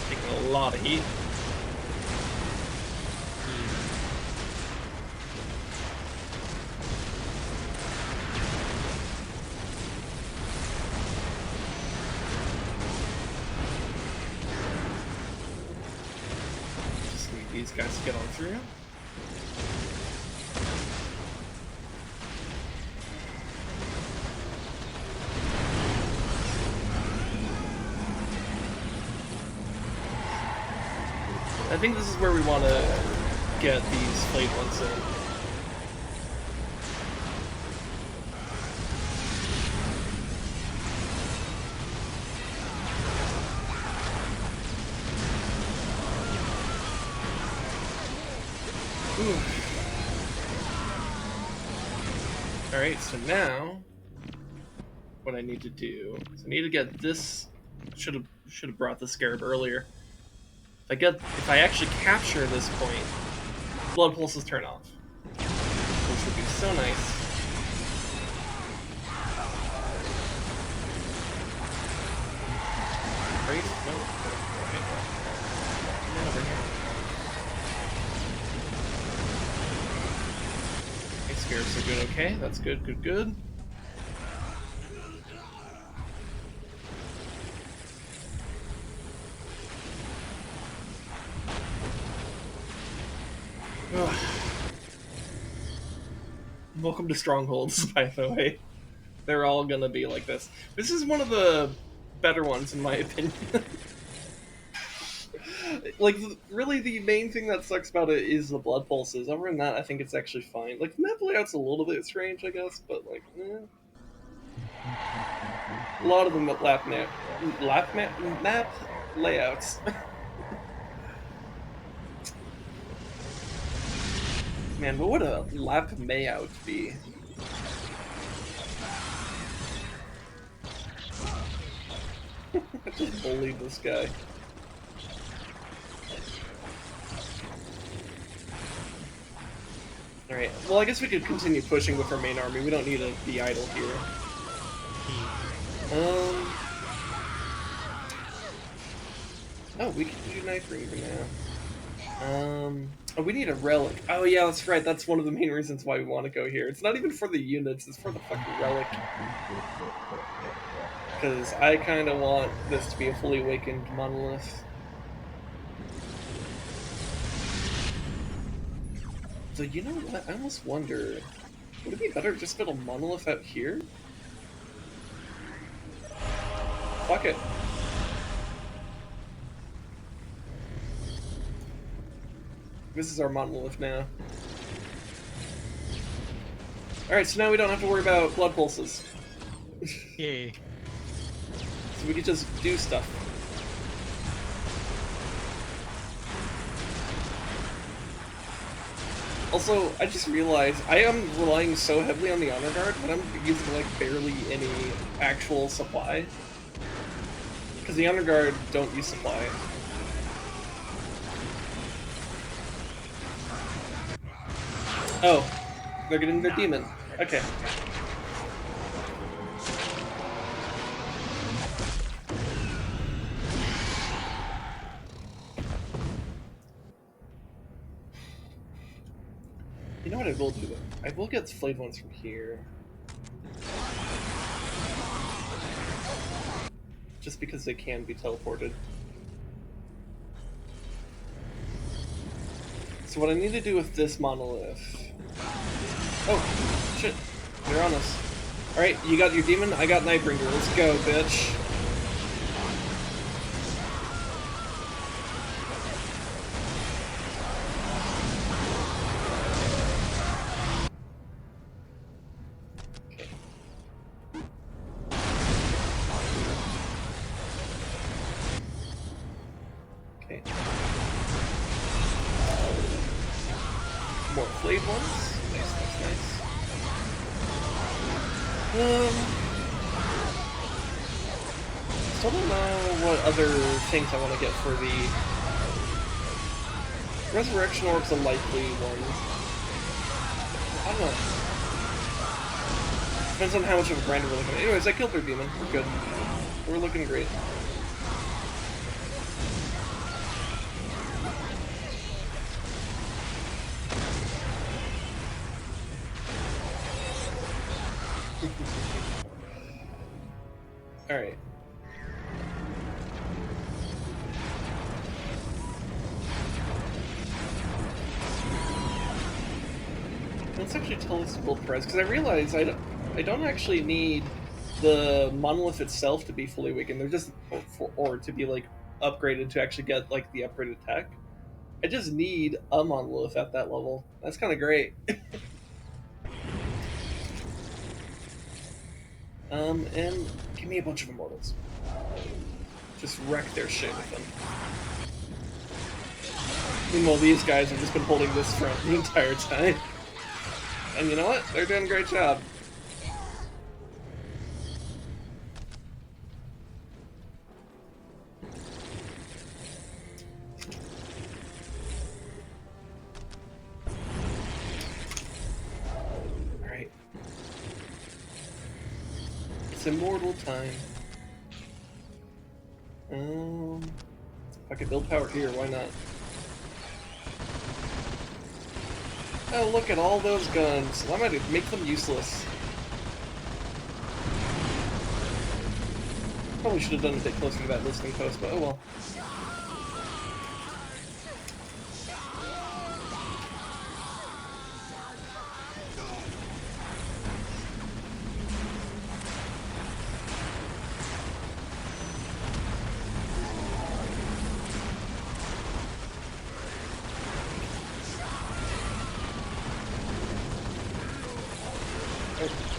taking a lot of heat. Just need these guys to get on through. I think this is where we want to get these flayed ones in. Alright, so now what I need to do is I need to get this. Should have brought the scarab earlier. If I actually capture this point, blood pulses turn off, which would be so nice. Right? No. Get over here. Okay, scarabs are doing okay. That's good, good, good. Welcome to Strongholds, by the way. They're all gonna be like this. This is one of the better ones, in my opinion. Like, really, the main thing that sucks about it is the blood pulses. Other than that, I think it's actually fine. Like, the map layout's a little bit strange, I guess, but, like, a lot of the map layouts. Man, what would a lap mayout be? I just bullied this guy. Alright, well I guess we could continue pushing with our main army. We don't need to be idle here. Oh, we can do Knife Ringer now. Oh, we need a relic. Oh yeah, that's right. That's one of the main reasons why we want to go here. It's not even for the units, it's for the fucking relic. Because I kind of want this to be a fully awakened monolith. So you know what? I almost wonder, would it be better to just build a monolith out here? Fuck it. This is our monolith now. Alright, so now we don't have to worry about blood pulses. Yay. So we can just do stuff. Also, I just realized I am relying so heavily on the Honor Guard, but I'm using like barely any actual supply. Because the Honor Guard don't use supply. Oh, they're getting their demon. Okay. You know what I will do though? I will get flayed ones from here. Just because they can be teleported. So what I need to do with this monolith... Oh, shit. They're on us. Alright, you got your demon, I got Nightbringer. Let's go, bitch. Okay. More flayed ones. Nice, nice, nice. Still don't know what other things I want to get for the Resurrection Orb's a likely one. I don't know. Depends on how much of a grinder we're looking at. Anyways, I killed their demon. We're good. We're looking great. Alright. Let's actually tell this build price, because I realize I don't actually need the monolith itself to be fully awakened. They're just or to be like upgraded to actually get like the upgraded tech. I just need a monolith at that level. That's kind of great. And give me a bunch of immortals. Just wreck their shit with them. Meanwhile, these guys have just been holding this front the entire time. And you know what? They're doing a great job. Alright. It's immortal time. If I could build power here, why not? Oh, look at all those guns. Why am I to make them useless? Probably should have done a bit closer to that listening post, but oh well.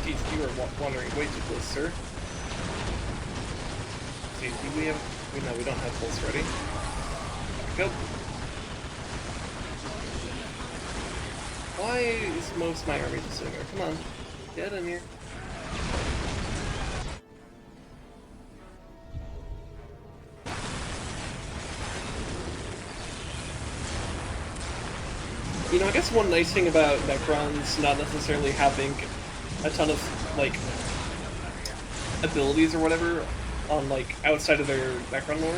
Geez, you are wandering way too close, sir. See, do we have... No, we don't have pulse ready. Go. Why is most of my army just sitting there? Come on. Get in here. You know, I guess one nice thing about Necrons not necessarily having a ton of, like, abilities or whatever on, like, outside of their Necron lore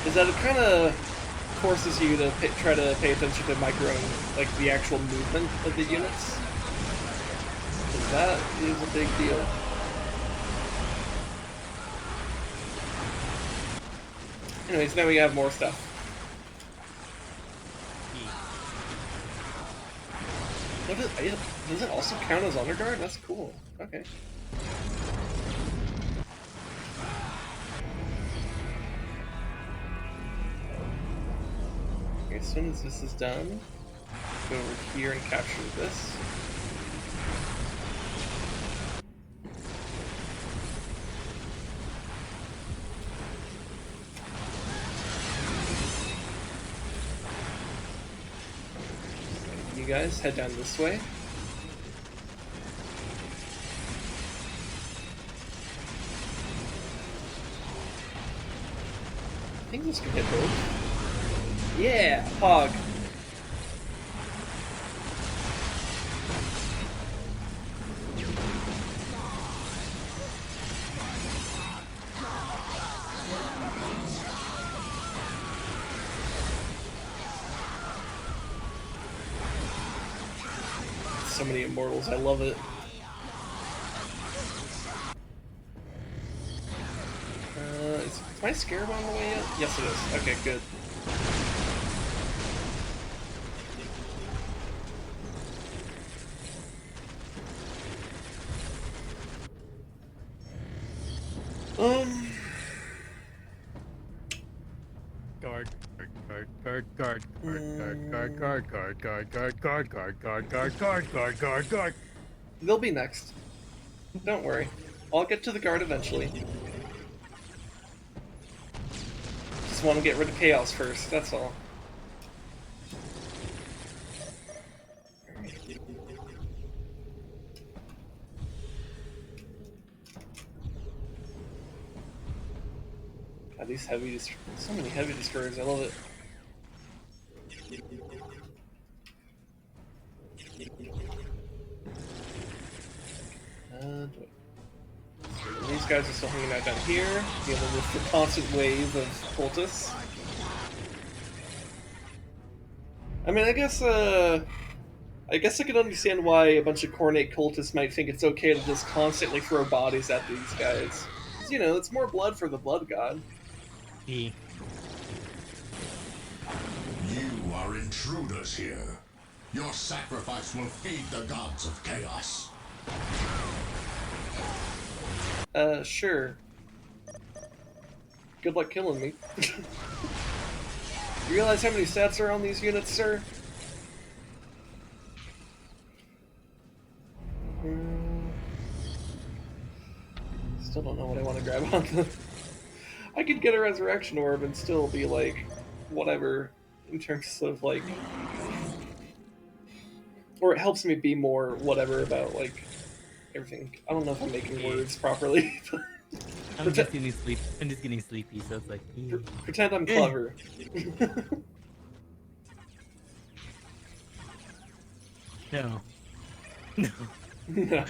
is that it kind of forces you to try to pay attention to micro and, like, the actual movement of the units. Because that is a big deal. Anyways, now we have more stuff. Does it also count as Honor Guard? That's cool. Okay. Okay, as soon as this is done, go over here and capture this. You guys head down this way. I think this can hit both. Yeah, hog. So many immortals, I love it. Is my scarab on the way yet? Yes, it is. Okay, good. Guard, guard, guard, guard, guard, guard, guard, guard, guard, guard, guard, guard, guard, guard, guard, guard. They'll be next. Don't worry. I'll get to the guard eventually. Just want to get rid of chaos first, that's all. God, these heavy so many heavy destroyers, I love it. These guys are still hanging out down here, dealing with the constant wave of cultists. I mean, I guess I can understand why a bunch of Khornate cultists might think it's okay to just constantly throw bodies at these guys. 'Cause, you know, it's more blood for the blood god. E. You are intruders here. Your sacrifice will feed the gods of chaos. Sure. Good luck killing me. You realize how many stats are on these units, sir? Still don't know what I want to grab on them. I could get a resurrection orb and still be like, whatever, in terms of like, or it helps me be more whatever about like everything. I don't know if I'm making words properly. I'm just getting sleepy, so it's like. Pretend I'm clever. No. No. No.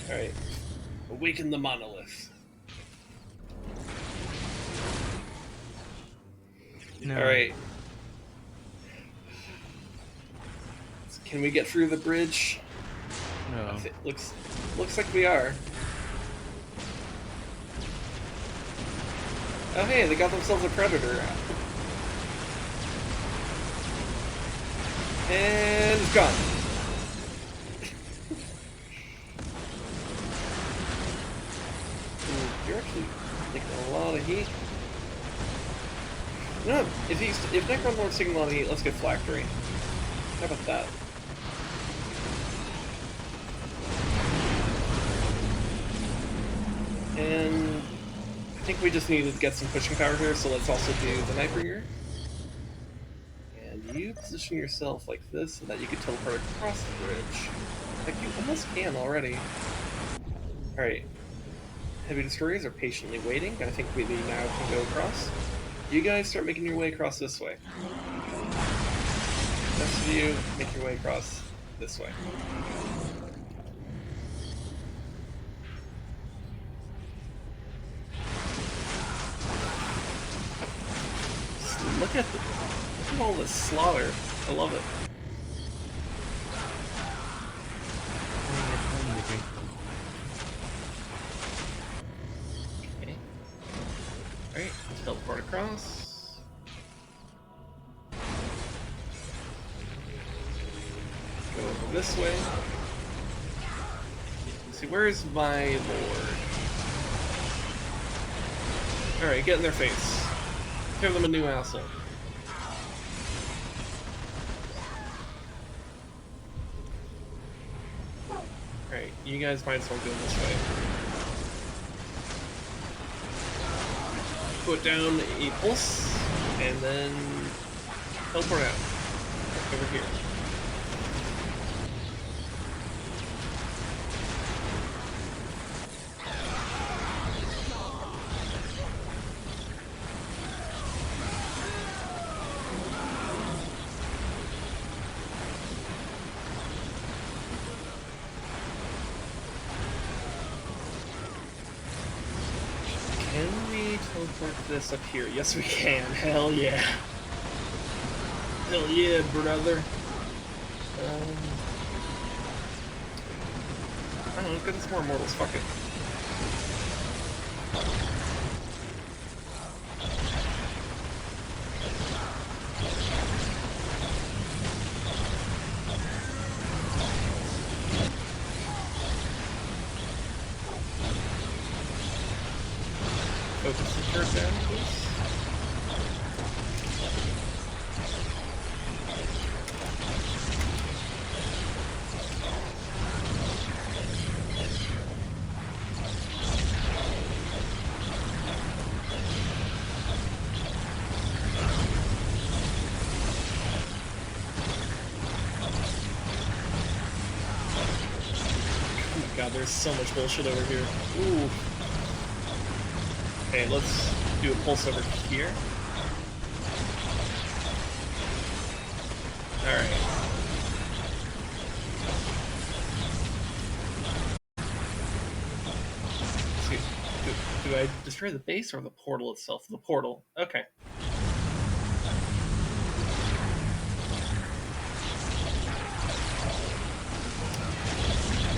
Alright. Awaken the monolith. No. Alright. Can we get through the bridge? No. Looks like we are. Oh hey, they got themselves a predator. And it's gone. Ooh, you're actually taking a lot of heat. No, if Necron Lord's taking a lot of heat, let's get Phylactery. How about that? And I think we just needed to get some pushing power here, so let's also do the Nightbringer. And you position yourself like this so that you can teleport across the bridge. Like you almost can already. Alright. Heavy destroyers are patiently waiting. I think we now can go across. You guys start making your way across this way. Rest of you, make your way across this way. Look at all this slaughter. I love it. Okay. Alright, teleport across. Go over this way. Let's see, where is my lord? Alright, get in their face. Give them a new asshole. Alright, you guys might as well go this way. Put down a pulse, and then teleport out. Over here. Can we teleport this up here? Yes, we can. Hell yeah. Hell yeah, brother. I don't know, let's get some more mortals. Fuck it. Focus the turret down, please. Oh my god, there's so much bullshit over here. Ooh. Okay, let's do a pulse over here. Alright. do I destroy the base or the portal itself? The portal. Okay.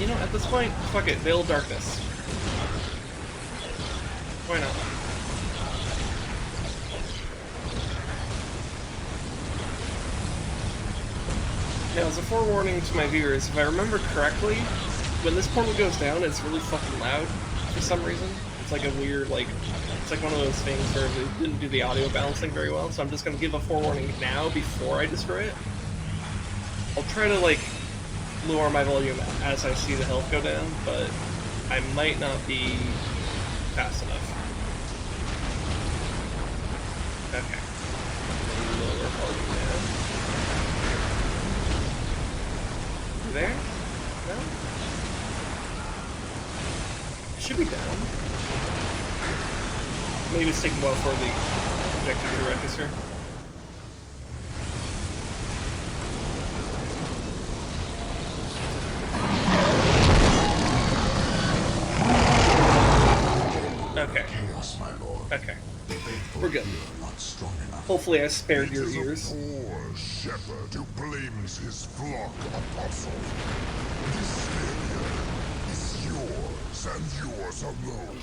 You know, at this point, fuck it, Veil of Darkness. Why not? Now, as a forewarning to my viewers, if I remember correctly, when this portal goes down, it's really fucking loud for some reason. It's like a weird, like, it's like one of those things where they didn't do the audio balancing very well, so I'm just gonna give a forewarning now before I destroy it. I'll try to, like, lower my volume as I see the health go down, but I might not be fast enough. Okay. Lower volume now. You there? No? It should be down. Maybe it's taking a while for the objective to register. Okay. Chaos, my lord. Okay. Faithful We're good. here, not strong enough. Hopefully I spared your It is a ears. poor shepherd who blames his flock apostle. This failure is yours and yours alone.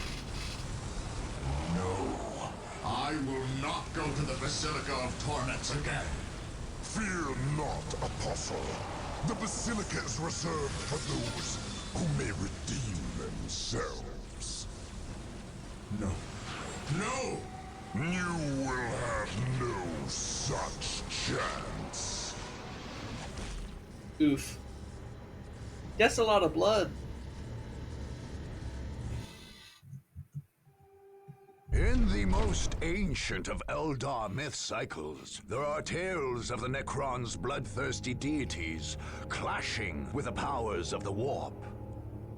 No. I will not go to the Basilica of Torments again. Fear not, apostle. The basilica is reserved for those who may redeem themselves. No. No! You will have no such chance. Oof. That's a lot of blood. In the most ancient of Eldar myth cycles, there are tales of the Necrons' bloodthirsty deities clashing with the powers of the Warp.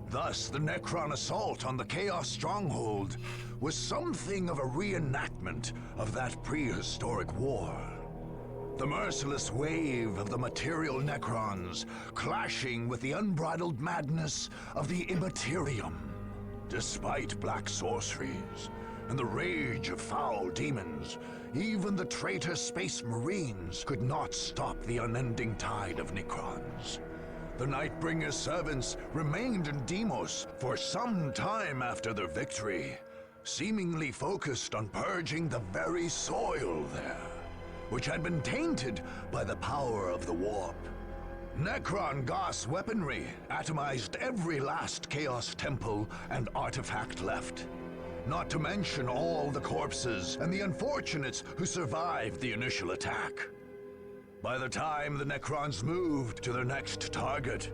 Thus, the Necron assault on the Chaos Stronghold was something of a reenactment of that prehistoric war. The merciless wave of the material Necrons clashing with the unbridled madness of the Immaterium. Despite black sorceries and the rage of foul demons, even the traitor Space Marines could not stop the unending tide of Necrons. The Nightbringer's servants remained in Deimos for some time after their victory, seemingly focused on purging the very soil there, which had been tainted by the power of the Warp. Necron Goss weaponry atomized every last Chaos Temple and artifact left. Not to mention all the corpses and the unfortunates who survived the initial attack. By the time the Necrons moved to their next target,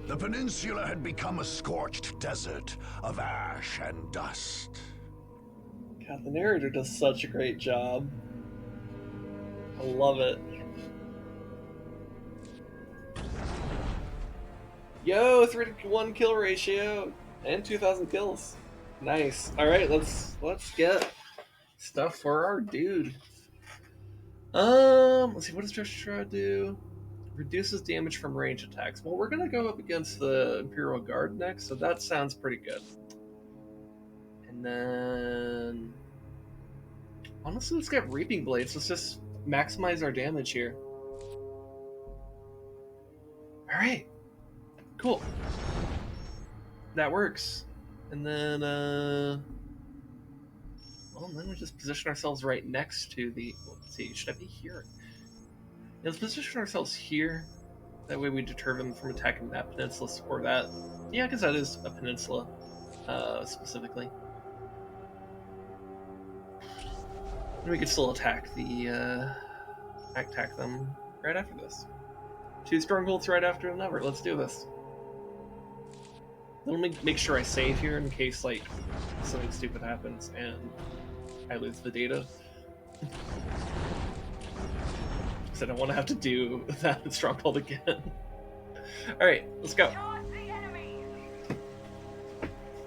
the peninsula had become a scorched desert of ash and dust. God, the narrator does such a great job. I love it. Yo, 3-to-1 kill ratio and 2,000 kills. Nice. All right, let's get stuff for our dude. Let's see. What does Treasure do? Reduces damage from range attacks. Well, we're gonna go up against the Imperial Guard next, so that sounds pretty good. And then, honestly, let's get Reaping Blades. Let's just maximize our damage here. All right. Cool. That works. And then, well, then we just position ourselves right next to the. Let's see, should I be here? Yeah, let's position ourselves here. That way we deter them from attacking that peninsula or that. Yeah, because that is a peninsula, specifically. And we could still attack the, attack them right after this. 2 strongholds right after another. Let's do this. Let me make sure I save here in case, like, something stupid happens and I lose the data. Because I don't want to have to do that stronghold again. Alright, let's go. Charge the enemy!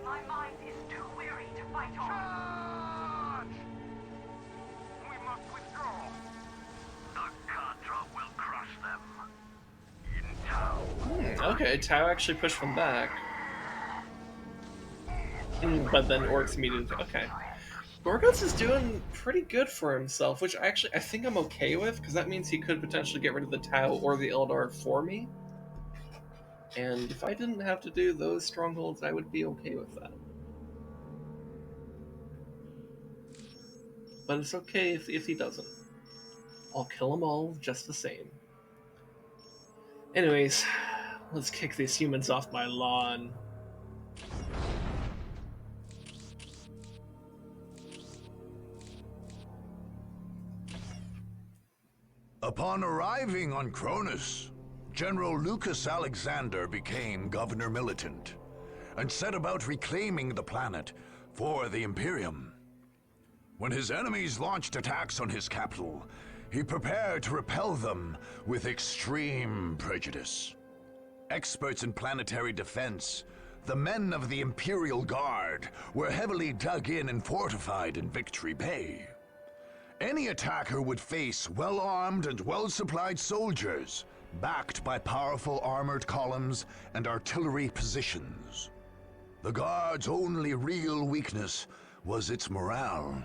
My mind is too weary to fight on. Charge! We must withdraw. The Contra will crush them. In Tau. Okay, Tau actually pushed them back. But then orcs immediately. Okay. Gorgos is doing pretty good for himself, which I think I'm okay with, because that means he could potentially get rid of the Tau or the Eldar for me. And if I didn't have to do those strongholds, I would be okay with that. But it's okay if he doesn't. I'll kill them all just the same. Anyways, let's kick these humans off my lawn. Upon arriving on Cronus, General Lucas Alexander became Governor Militant and set about reclaiming the planet for the Imperium. When his enemies launched attacks on his capital, he prepared to repel them with extreme prejudice. Experts in planetary defense, the men of the Imperial Guard were heavily dug in and fortified in Victory Bay. Any attacker would face well-armed and well-supplied soldiers, backed by powerful armored columns and artillery positions. The Guard's only real weakness was its morale.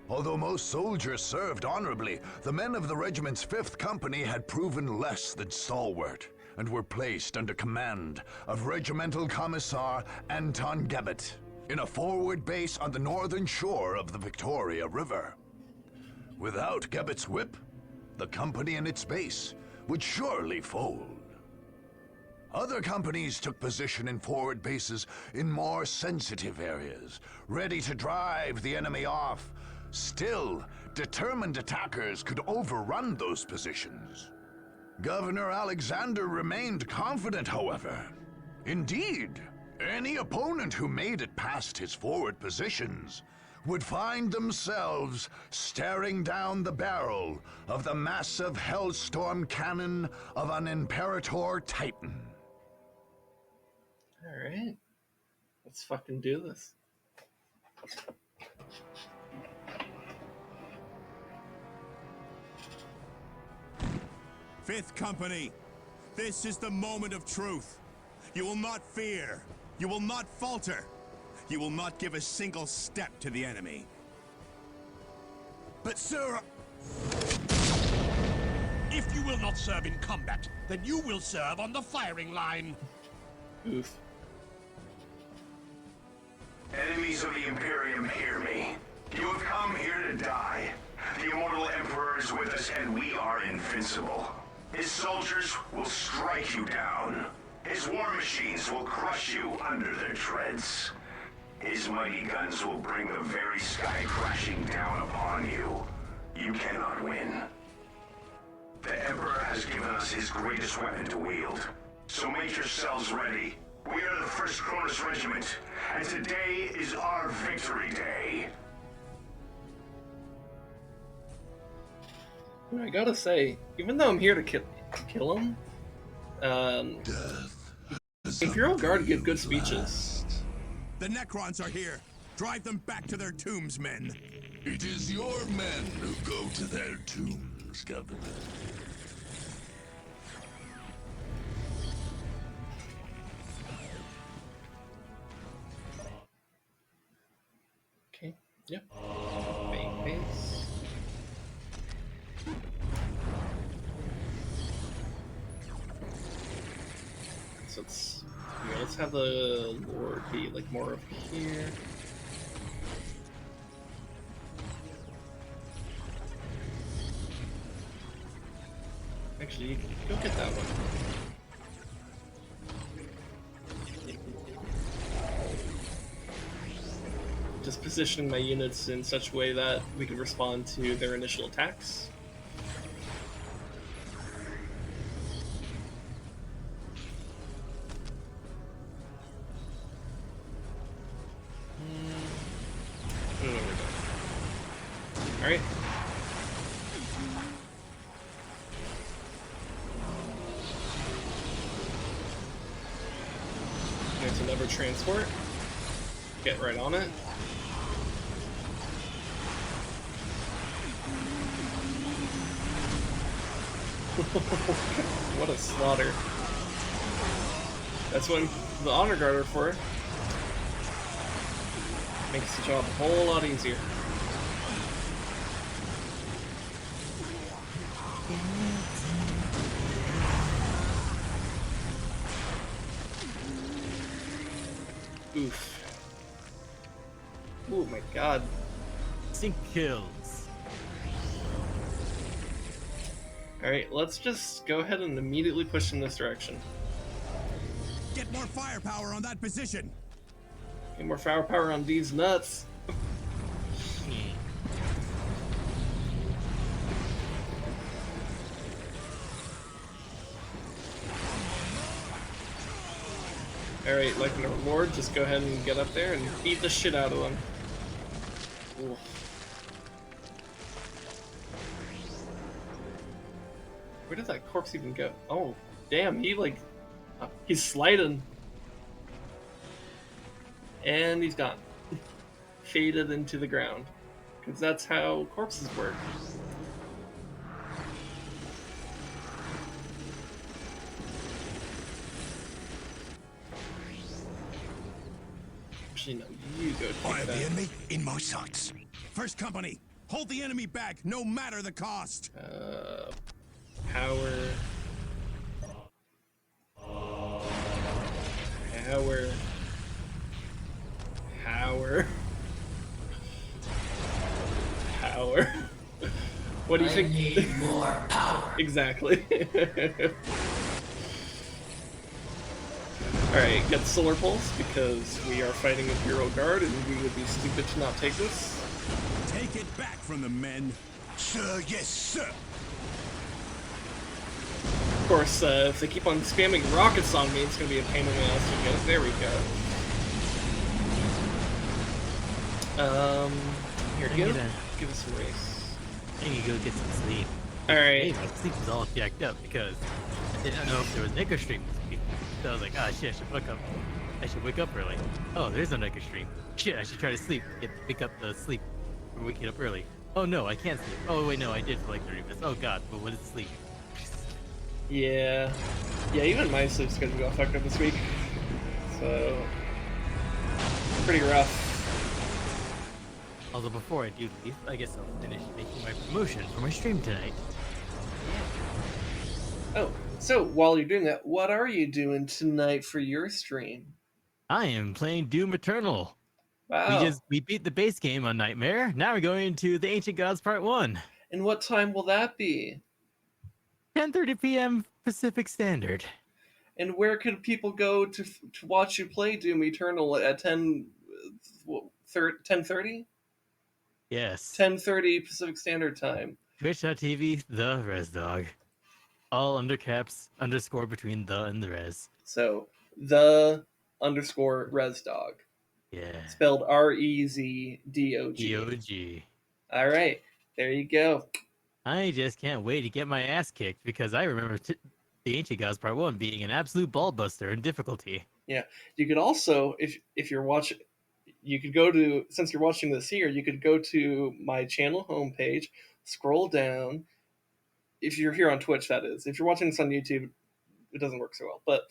Although most soldiers served honorably, the men of the regiment's 5th Company had proven less than stalwart and were placed under command of Regimental Commissar Anton Gebbet in a forward base on the northern shore of the Victoria River. Without Gebbet's whip, the company and its base would surely fold. Other companies took position in forward bases in more sensitive areas, ready to drive the enemy off. Still, determined attackers could overrun those positions. Governor Alexander remained confident, however. Indeed, any opponent who made it past his forward positions would find themselves staring down the barrel of the massive Hellstorm cannon of an Imperator Titan. Alright. Let's fucking do this. Fifth Company, this is the moment of truth. You will not fear. You will not falter. You will not give a single step to the enemy. But sir, If you will not serve in combat, then you will serve on the firing line. Oof. Enemies of the Imperium, hear me. You have come here to die. The immortal Emperor is with us, and we are invincible. His soldiers will strike you down. His war machines will crush you under their treads. His mighty guns will bring the very sky crashing down upon you. You cannot win. The Emperor has given us his greatest weapon to wield. So make yourselves ready. We are the 1st Cronus Regiment, and today is our victory day. I gotta say, even though I'm here to kill him, Imperial Guard give good speeches. The Necrons are here. Drive them back to their tombs, men. It is your men who go to their tombs, Governor. Okay, yep. Main base. So let's have the Lord be like more of here. Actually, you can go get that one. Just positioning my units in such a way that we can respond to their initial attacks. Alright. There's another transport. Get right on it. What a slaughter. That's what the Honor Guard are for. Makes the job a whole lot easier. Oof. Oh my god. Sync kills. Alright, let's just go ahead and immediately push in this direction. Get more firepower on that position. Get more firepower on these nuts. Alright, like an Lord, just go ahead and get up there and beat the shit out of them. Ooh. Where did that corpse even go? Oh, damn, he's sliding. And he's gone. Faded into the ground. Because that's how corpses work. Actually, no, you go take Fire the that. enemy in my sights. First company, hold the enemy back, no matter the cost. Power. What do you think? Need more power. Exactly. Alright, get Solar Pulse because we are fighting Imperial Guard and we would be stupid to not take this. Take it back from the men. Sir, yes, sir. Of course, if they keep on spamming rockets on me, it's going to be a pain in the ass to get. There we go. Here, give us a race. I need to go get some sleep. Alright. Hey, my sleep was all jacked up because I didn't know if there was Necro stream this week. So I was like, ah, shit, I should wake up early. Oh, there's no Necro stream. Shit, I should try to pick up the sleep from waking up early. Oh no, I can't sleep. Oh wait, no, I did for like 30 minutes. Oh god, but what is sleep? Yeah. Yeah, even my sleep schedule got fucked up this week. So, pretty rough. Although before I do leave, I guess I'll finish making my promotion for my stream tonight. Oh, so while you're doing that, what are you doing tonight for your stream? I am playing Doom Eternal. Wow. We beat the base game on Nightmare. Now we're going to the Ancient Gods Part 1. And what time will that be? 10:30 p.m. Pacific Standard. And where could people go to watch you play Doom Eternal at 10:30? Yes. 10:30 Pacific Standard Time. Twitch.tv, the Res Dog. All under caps, underscore between the and the res. So, the _ Res Dog. Yeah. Spelled REZDOG. DOG. Alright, there you go. I just can't wait to get my ass kicked because I remember the Ancient Gods Part 1 being an absolute ballbuster in difficulty. Yeah. You could also, if you're watching, you could go to, since you're watching this here, you could go to my channel homepage, scroll down. If you're here on Twitch, that is. If you're watching this on YouTube, it doesn't work so well, but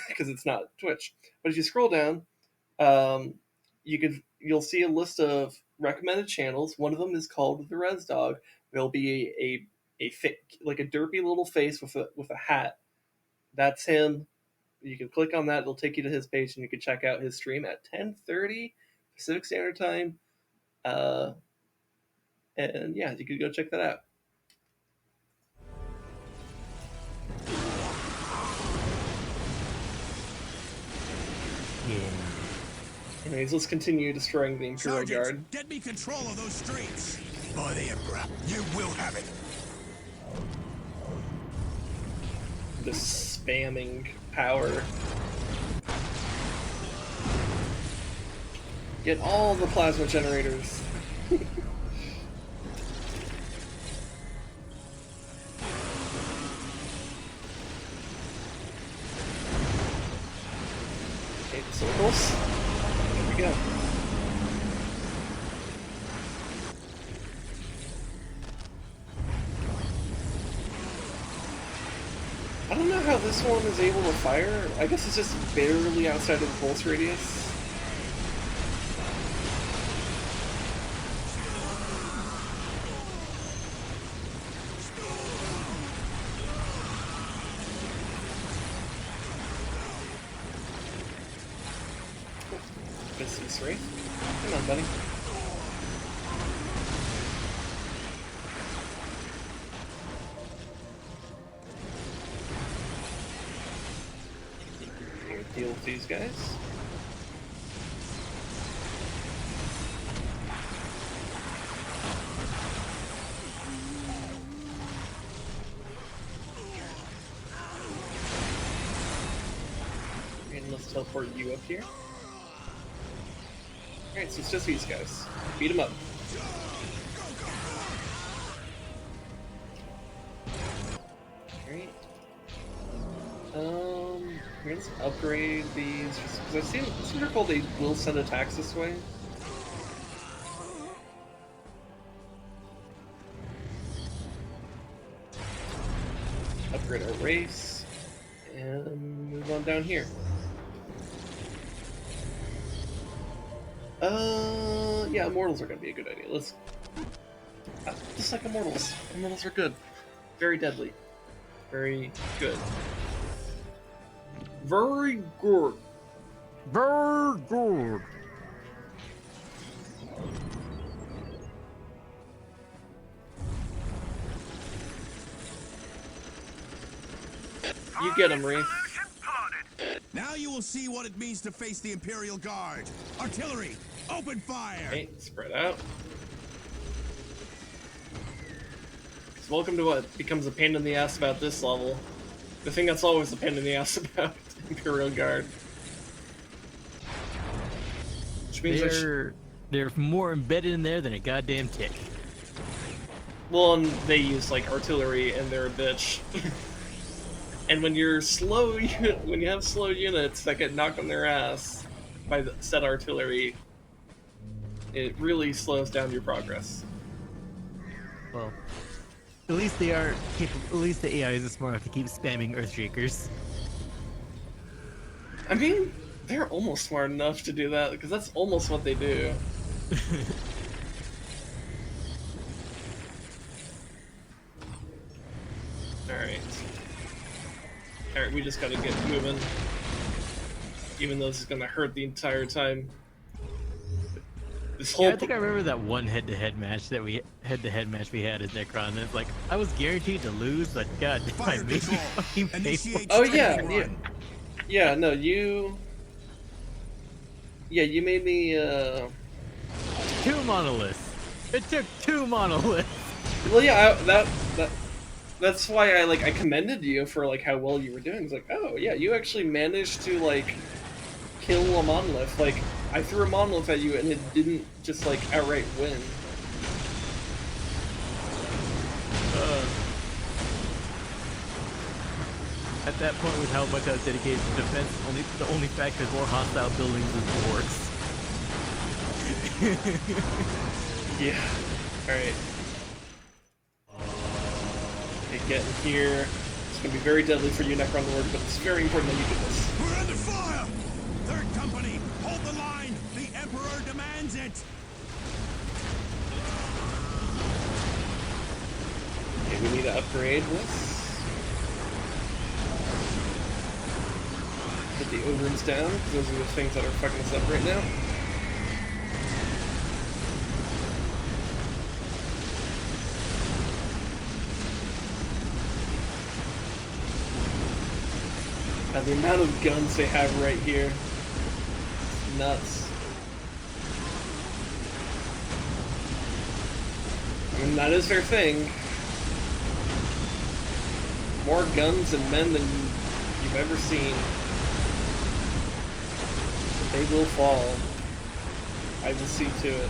because it's not Twitch. But if you scroll down, you'll see a list of recommended channels. One of them is called the Res Dog. There'll be like a derpy little face with a hat. That's him. You can click on that. It'll take you to his page, and you can check out his stream at 10:30 Pacific Standard Time. And yeah, you could go check that out. Yeah. Anyways, let's continue destroying the Imperial Sergeant, Guard. get me control of those streets. By the Emperor, you will have it. This spamming power. Get all the plasma generators. Okay, the circles. Here we go. I don't know how this one is able to fire. I guess it's just barely outside of the pulse radius. Business Wraith. Come on, buddy. Here, deal with these guys. And let's teleport you up here. Alright, so it's just these guys. Beat them up. Alright. We're gonna upgrade these because I've seen they're called they will send attacks this way. Upgrade our race and move on down here. Yeah, Immortals are gonna be a good idea. Let's just like Immortals. Immortals are good. Very deadly. Very good. Very good. Very good. You get him, Wraith. Now you will see what it means to face the Imperial Guard. Artillery, open fire! Okay, spread out. So welcome to what becomes a pain in the ass about this level. The thing that's always a pain in the ass about Imperial Guard. Which means they're more embedded in there than a goddamn tick. well, and they use like artillery and they're a bitch. And when you're slow, when you have slow units that get knocked on their ass by the set artillery, it really slows down your progress. Well, at least they are capable. At least the AI isn't smart enough to keep spamming Earthshakers. I mean, they're almost smart enough to do that because that's almost what they do. Alright, we just gotta get moving. Even though this is gonna hurt the entire time. This whole I think I remember that one head-to-head match that we had as Necron. And it's like I was guaranteed to lose, but God, I made me fucking pay for it. Oh yeah, yeah, yeah. No, you. Yeah, you made me. 2 monoliths. It took 2 monoliths. Well, yeah, that's why I commended you for like how well you were doing. It's like, oh yeah, you actually managed to like kill a monolith. Like I threw a monolith at you and it didn't just like outright win. At that point, with how much I was dedicated to defense, the only factor is more hostile buildings is orcs. Yeah. All right. Okay, get in here. It's gonna be very deadly for you, Necron Lord, but it's very important that you do this. We're under fire! Third Company, hold the line! The Emperor demands it! Okay, we need to upgrade this. Put the Ogrins down, because those are the things that are fucking us up right now. The amount of guns they have right here, it's nuts. I mean, that is their thing. More guns and men than you've ever seen. But they will fall. I will see to it.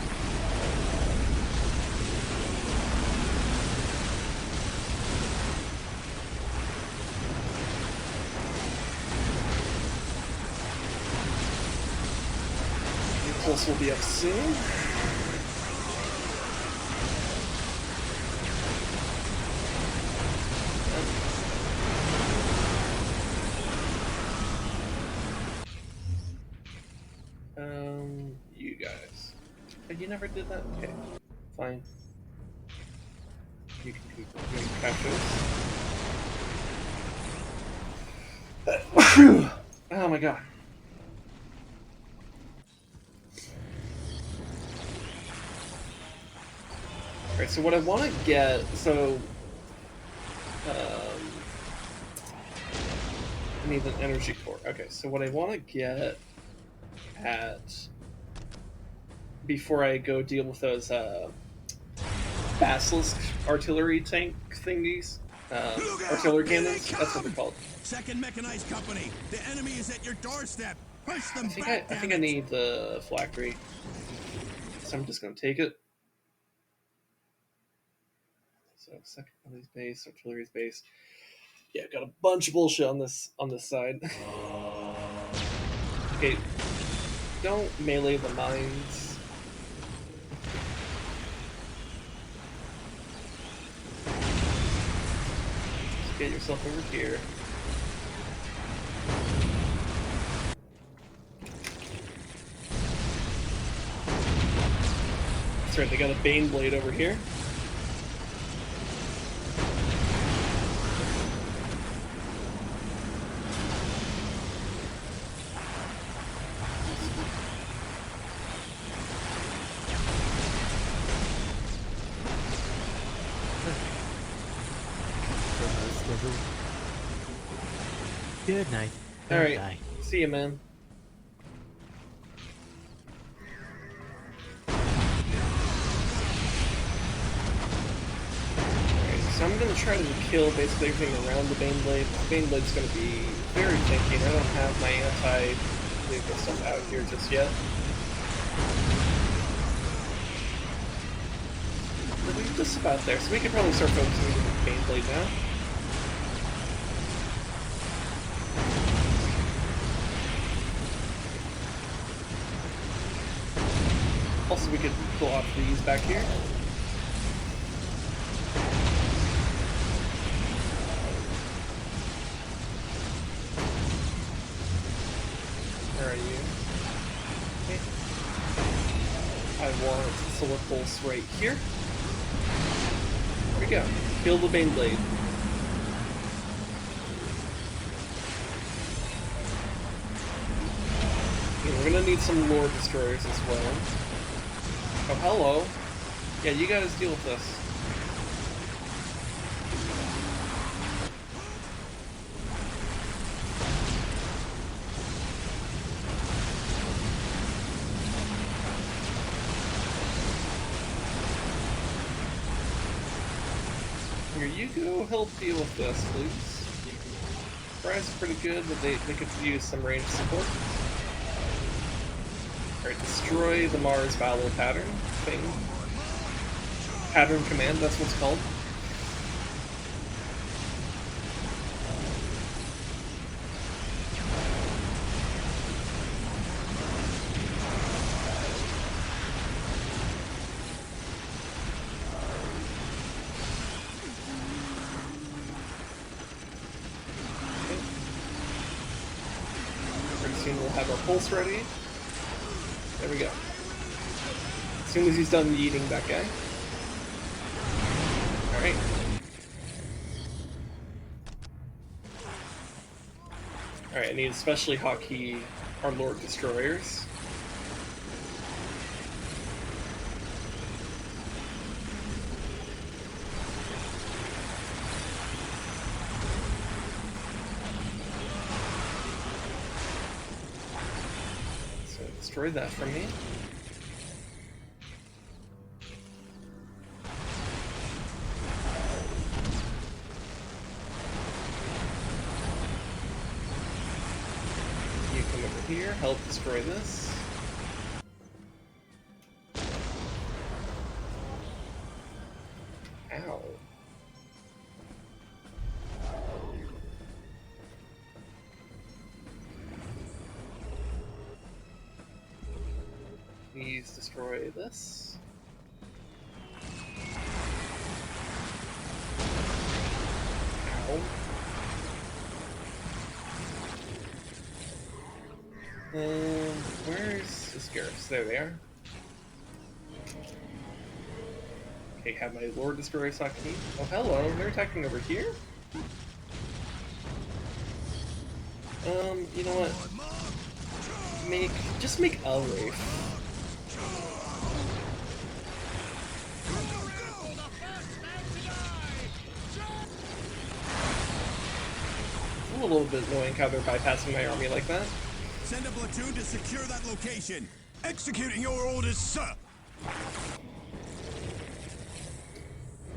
Pulse will be up soon. You guys. Oh, you never did that? Okay, fine. You can capture this. Oh my god. Alright, so what I want to get, so I need an energy core. Okay, so what I want to get at before I go deal with those basilisk artillery tank thingies, artillery cannons. That's what they're called. Second Mechanized Company, the enemy is at your doorstep. Push them I think I need the phylactery, so I'm just gonna take it. So second company's base, artillery's base. Yeah, got a bunch of bullshit on this side. Okay, don't melee the mines. Just get yourself over here. That's right, they got a Bane Blade over here. Good night. Alright, Bye. see you, man. So I'm going to try to kill basically everything around the Bane Blade. The Bane Blade's going to be very tanky, and I don't have my anti-lethal stuff out here just yet. But we're just about there, so we could probably start focusing on the Bane Blade now. Also, we could pull off these back here. Where are you? Okay. I want Solar Pulse right here. There we go. Kill the Bane Blade. Okay, we're gonna need some Lord Destroyers as well. Oh, hello. Yeah, you guys deal with this. Here you go, help deal with this, please. Price is pretty good, but they could use some range support. Alright, destroy the Mars Battle Pattern thing. Pattern Command, that's what's called. Pretty soon we'll have our pulse ready. There we go. As soon as he's done yeeting that guy. Alright. Alright, I need especially hotkey our Lord Destroyers. So destroy that for me. Here, help destroy this. Ow. Please destroy this. Ow. Where's the Scarabs? There they are. Okay, have my Lord Destroyer Sakini. Oh, hello, they're attacking over here? You know what? Just make a Wraith. little bit annoying how they're bypassing my army like that. Send a platoon to secure that location. Executing your orders, sir.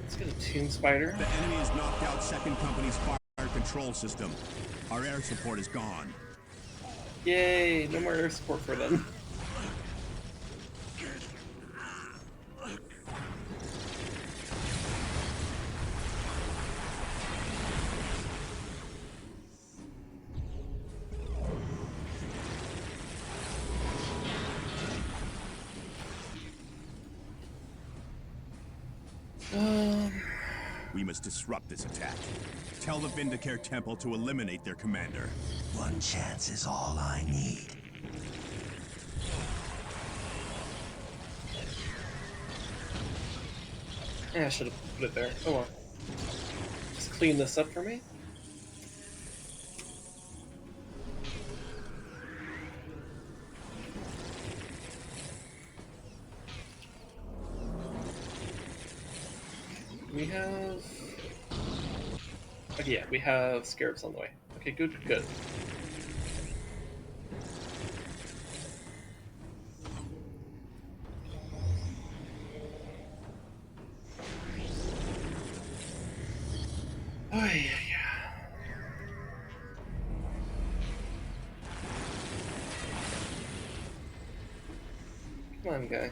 Let's get a Tomb Spider. The enemy has knocked out 2nd Company's fire control system. Our air support is gone. Yay, no more air support for them. We must disrupt this attack. Tell the Vindicare Temple to eliminate their commander. One chance is all I need. Yeah, I should have put it there. Oh well. Just clean this up for me. We have... Oh, yeah, we have scarabs on the way. Okay, good, good. Oh, yeah. Come on, guy.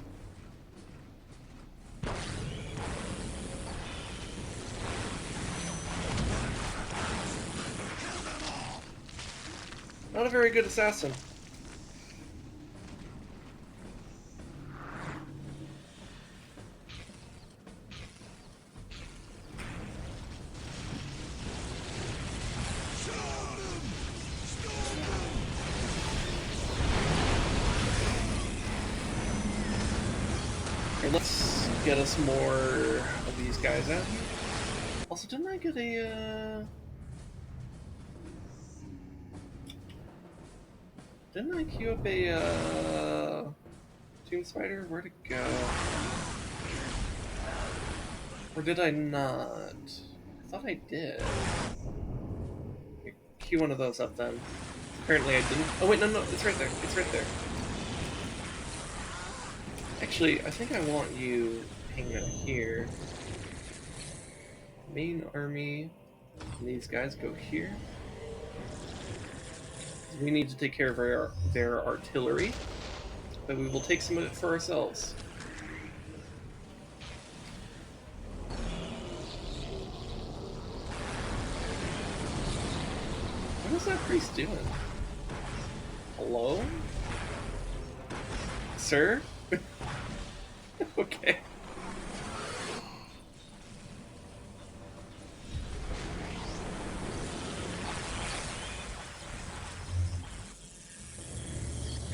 Not a very good assassin. Here, let's get us more of these guys out here. Also, didn't I get a, Didn't I queue up a, Tomb Spider? Where'd it go? Or did I not? I thought I did. Queue one of those up then. Apparently I didn't. Oh wait, no, it's right there. It's right there. Actually, I think I want you hanging out here. Main army. And these guys go here. We need to take care of their artillery, but we will take some of it for ourselves. What is that priest doing? Hello? Sir? Okay.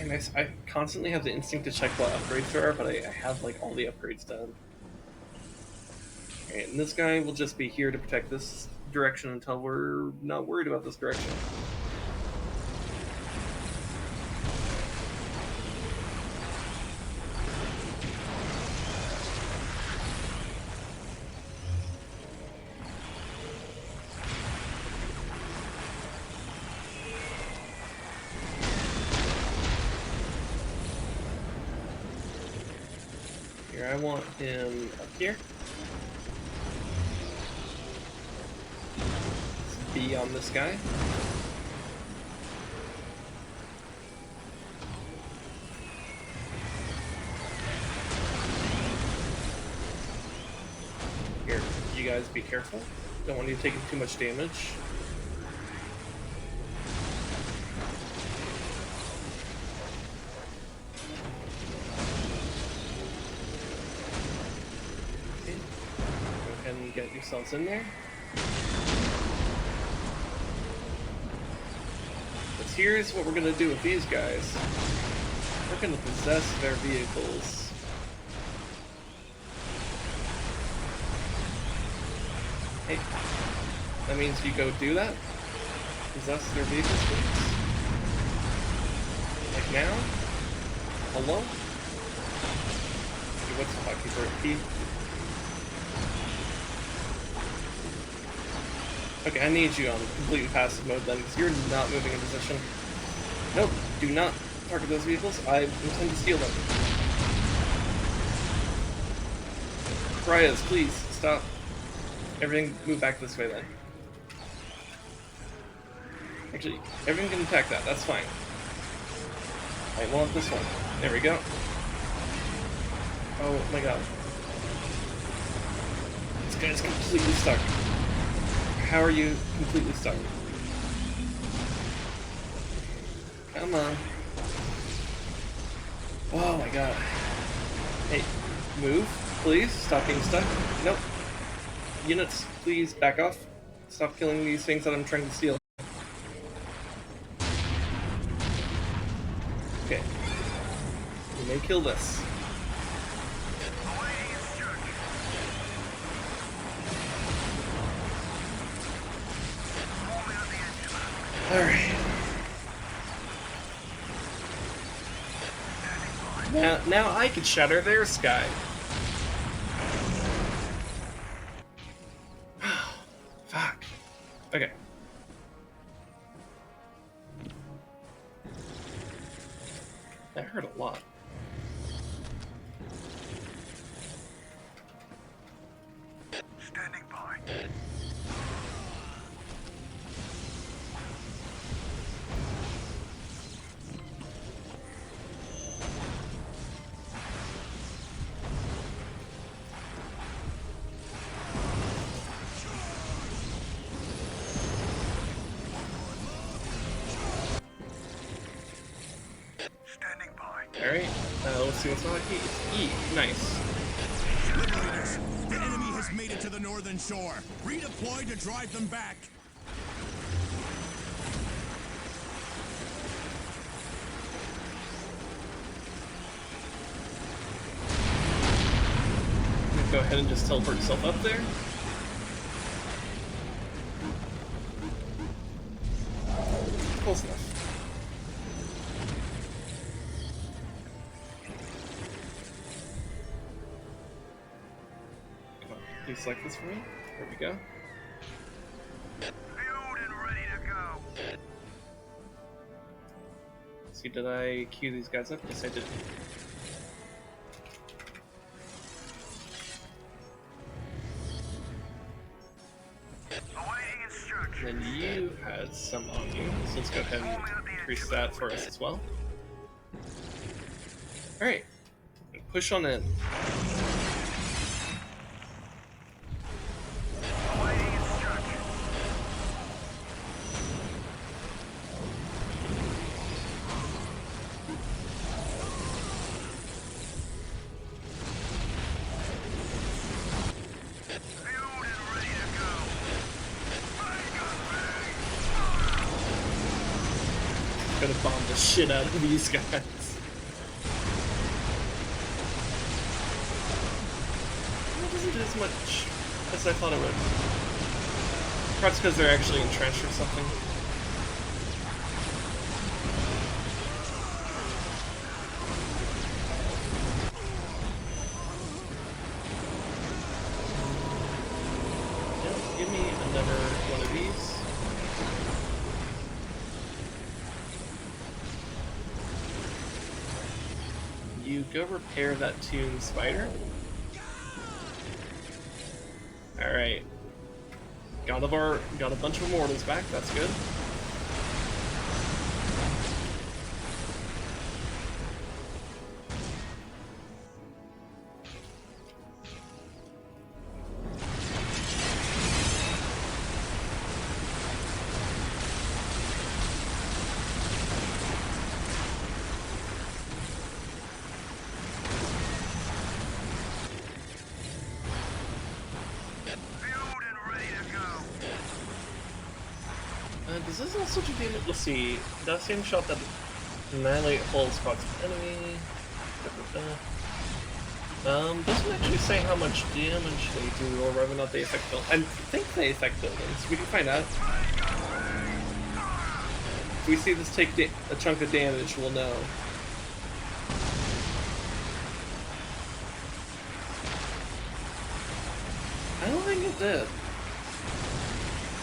And I constantly have the instinct to check what upgrades there are, but I have like all the upgrades done. Okay, and this guy will just be here to protect this direction until we're not worried about this direction. I want him up here. Let's B on this guy. Here, you guys be careful. Don't want you taking too much damage. And get yourselves in there. But here's what we're gonna do with these guys. We're gonna possess their vehicles. Hey, that means you go do that. Possess their vehicles, please. Like now? Hello? Okay, what's the hockey for? P? Okay, I need you on completely passive mode then, because you're not moving in position. Nope, do not target those vehicles. I intend to steal them. Pariahs, please, stop. Everything move back this way then. Actually, everyone can attack that, that's fine. I want this one. There we go. Oh my god. This guy's completely stuck. How are you completely stuck? Come on. Oh my god. Hey, move, please. Stop being stuck. Nope. Units, please back off. Stop killing these things that I'm trying to steal. Okay. You may kill this. Alright. Now I could shatter their sky. Fuck. Okay. That hurt a lot. Standing by. Standing by. Alright, let's see what's on E. Nice. Liberators, the enemy has made it to the northern shore. Redeploy to drive them back. I'm gonna go ahead and just teleport yourself up there. Close enough. Please select this for me. There we go. Viewed and ready to go. See, did I queue these guys up? Yes, I did. Awaiting instruction. And then you had some on you, so let's go ahead and increase that for us as well. Alright, push on in. Awaiting instruction. Viewed and ready to go. Gonna bomb the shit out of these guys. That doesn't do as much as I thought it would. Perhaps because they're actually entrenched or something. Yeah, give me another one of these. You go repair that tomb spider. Alright. Got a bunch of immortals back, that's good. Viewed and ready to go. Does this also do damage? Let's see. That same shot that annihilate whole squads of enemy. Doesn't actually say how much damage they do or whether or not they affect buildings. I think they affect buildings. We can find out. If we see this take a chunk of damage, we'll know. I don't think it did.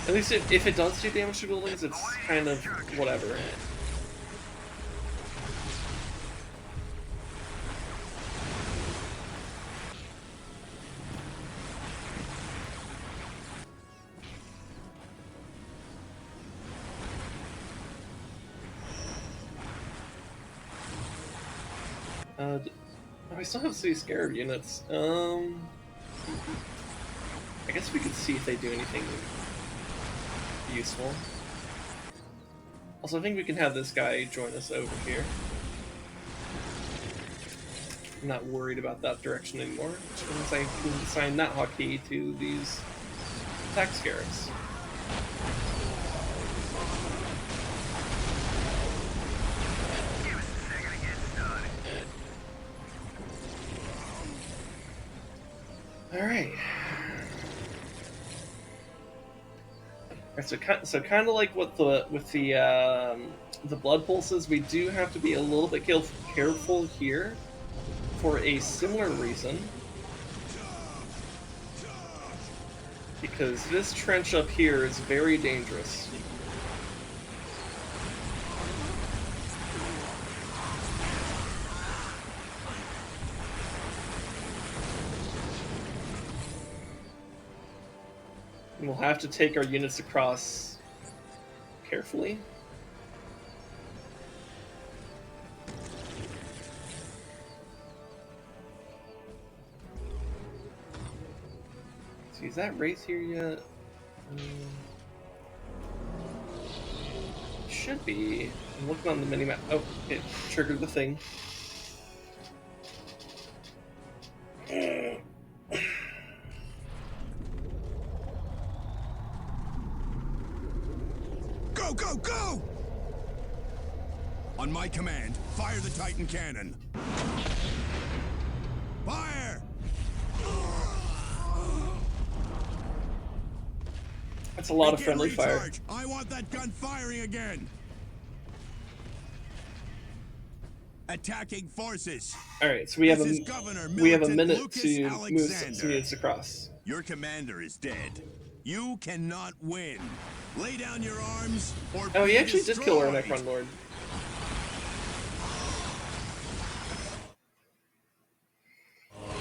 At least if it does do damage to buildings, it's kind of whatever. I still have Sea Scarab units. I guess we could see if they do anything useful. Also, I think we can have this guy join us over here. I'm not worried about that direction anymore. Once I can assign that hotkey to these attack scarabs. Alright. So kind of like with the blood pulses, we do have to be a little bit careful here for a similar reason. Because this trench up here is very dangerous. We'll have to take our units across carefully. See, is that race here yet? Should be. I'm looking on the minimap. Oh, it triggered the thing. Go, go, go! On my command, fire the Titan cannon. Fire! That's a lot of Begin friendly fire. recharge. I want that gun firing again. Attacking forces. All right, so we have This a is Governor minute Militant to Lucas move Alexander. some units across. Your commander is dead. You cannot win. Lay down your arms or Oh, he be actually did kill our destroyed. Necron Lord.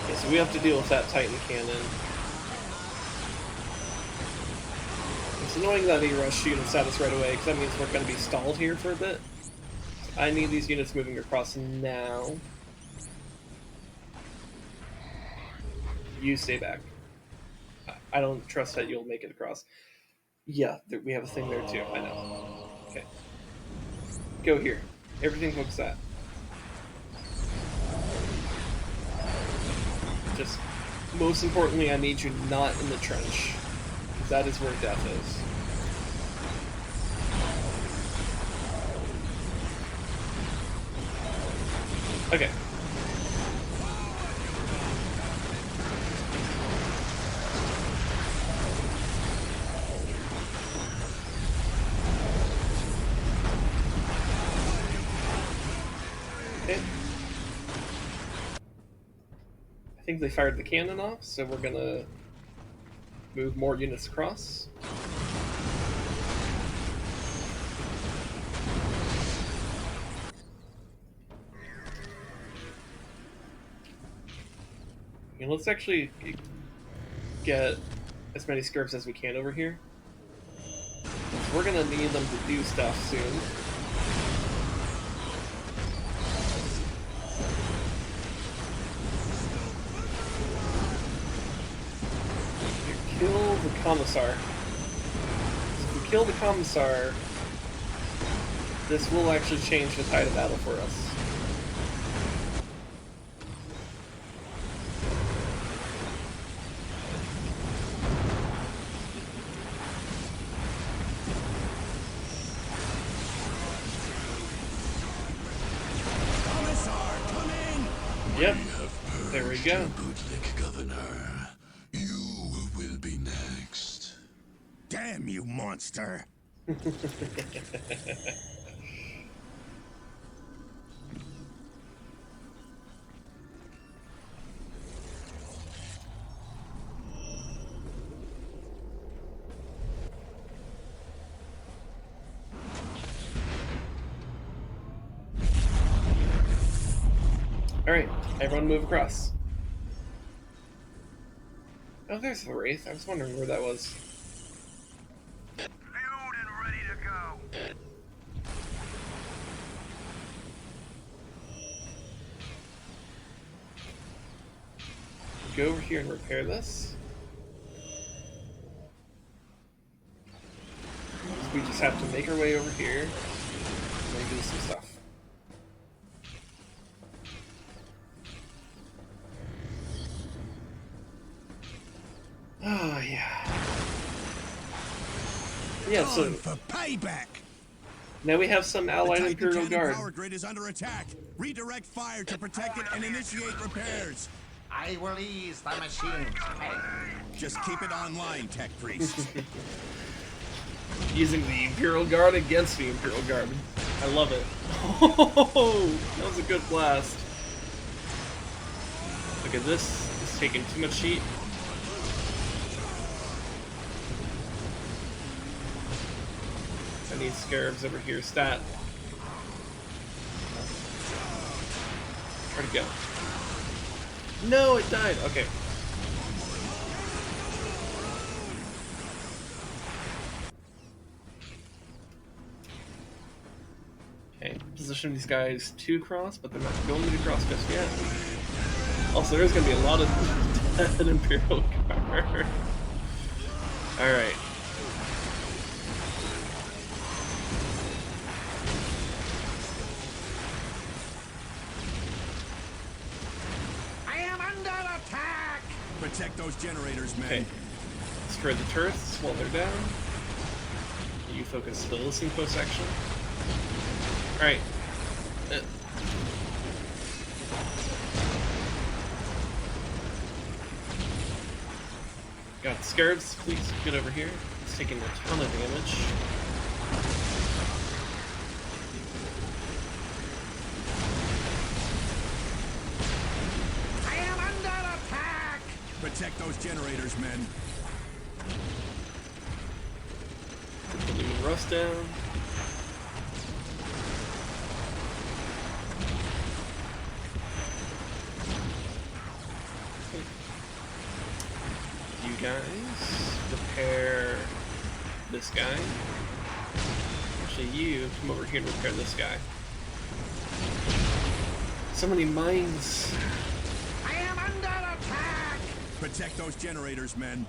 Okay, so we have to deal with that Titan cannon. It's annoying that he rushed units at us right away, because that means we're going to be stalled here for a bit. I need these units moving across now. You stay back. I don't trust that you'll make it across. Yeah, we have a thing there too. I know. Okay. Go here. Everything hooks that. Just, most importantly, I need you not in the trench. That is where death is. Okay. Okay. I think they fired the cannon off, so we're gonna move more units across. And let's actually get as many scarabs as we can over here. We're gonna need them to do stuff soon. Kill the Commissar. If we kill the Commissar, this will actually change the tide of battle for us. Commissar, come in! Yep, there we go. Bootlick, Governor. You will be next. Damn you, monster! Alright, everyone move across. Oh, there's the Wraith. I was wondering where that was. Fueled and ready to go. Go over here and repair this. We just have to make our way over here and then do some stuff. Oh, yeah. Yeah, so Time for payback. now we have some allied The Titan Imperial cannon Guard. power grid is under attack. Redirect fire to protect it and initiate repairs. I will ease the machine's pain. Just keep it online, Tech Priest. Using the Imperial Guard against the Imperial Guard. I love it. Oh, that was a good blast. Look at this. It's taking too much heat. I need scarabs over here. Stat. Where'd it go? No, it died. Okay. Okay, position these guys to cross, but they're not going to cross just yet. Also, there's going to be a lot of dead Imperial Guard. Alright. I am under attack. Protect those generators, man. Okay. Destroy the turrets while they're down. You focus the listening post action. Alright. Got the scarabs, please get over here. It's taking a ton of damage. I am under attack. Protect those generators, men. Putting rust down. You guys repair this guy. Actually, you come over here and repair this guy. So many mines. I am under attack. Protect those generators, men.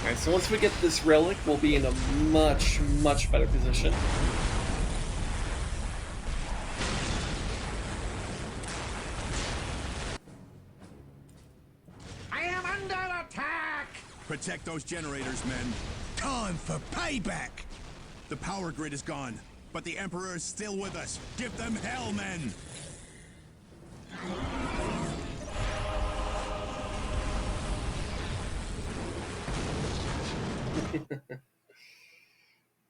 Alright, so once we get this relic, we'll be in a much, much better position. I am under attack. Protect those generators, men. Time for payback. The power grid is gone, but the Emperor is still with us. Give them hell, men.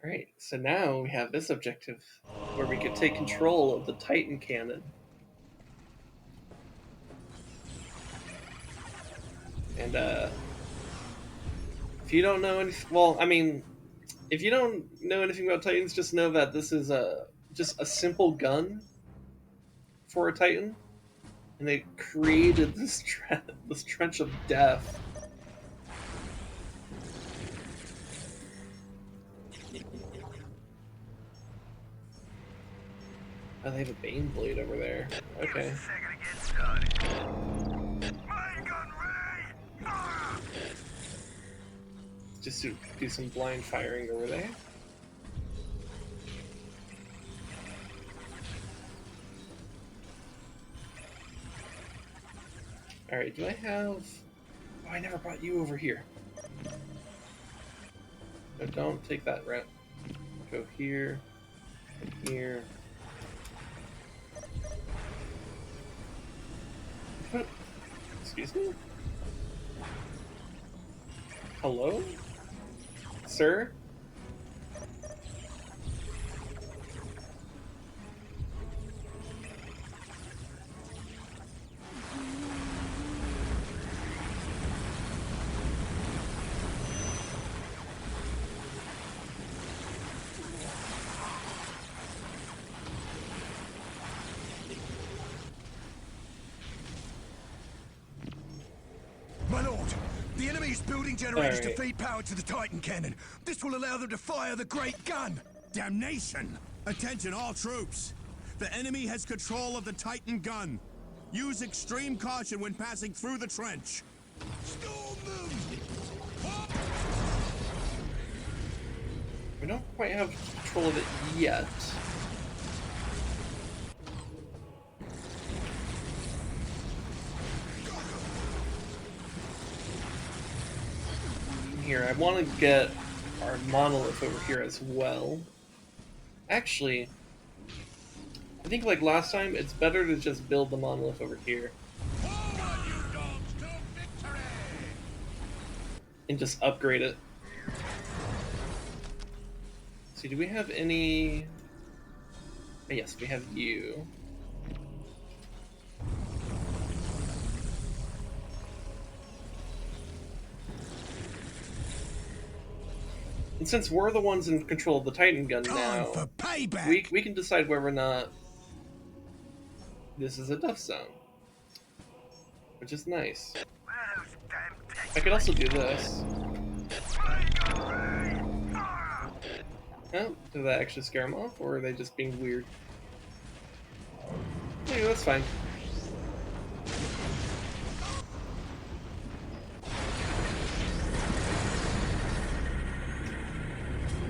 Alright, so now we have this objective where we could take control of the Titan cannon. And if you don't know anything, well, I mean, if you don't know anything about Titans, just know that this is just a simple gun for a Titan, and they created this this trench of death. Oh, they have a Bane Blade over there. Okay. Second to get started. Mine gun ready! Ah! Just to do some blind firing over there. Alright, do I have... Oh, I never brought you over here. No, don't take that route. Go here, and here. What? Excuse me? Hello? Sir? building generators to Alright. feed power to the Titan cannon. This will allow them to fire the great gun. Damnation! Attention all troops. The enemy has control of the Titan gun. Use extreme caution when passing through the trench. Storm them! We don't quite have control of it yet. Here, I want to get our monolith over here as well. Actually, I think like last time, it's better to just build the monolith over here. Forward, you dogs, to victory! And just upgrade it. See, do we have any... Oh, yes, we have you. And since we're the ones in control of the Titan gun Time now, for payback! we can decide whether or not this is a death zone. Which is nice. I could also do this. Oh, did that actually scare them off, or are they just being weird? Yeah, that's fine.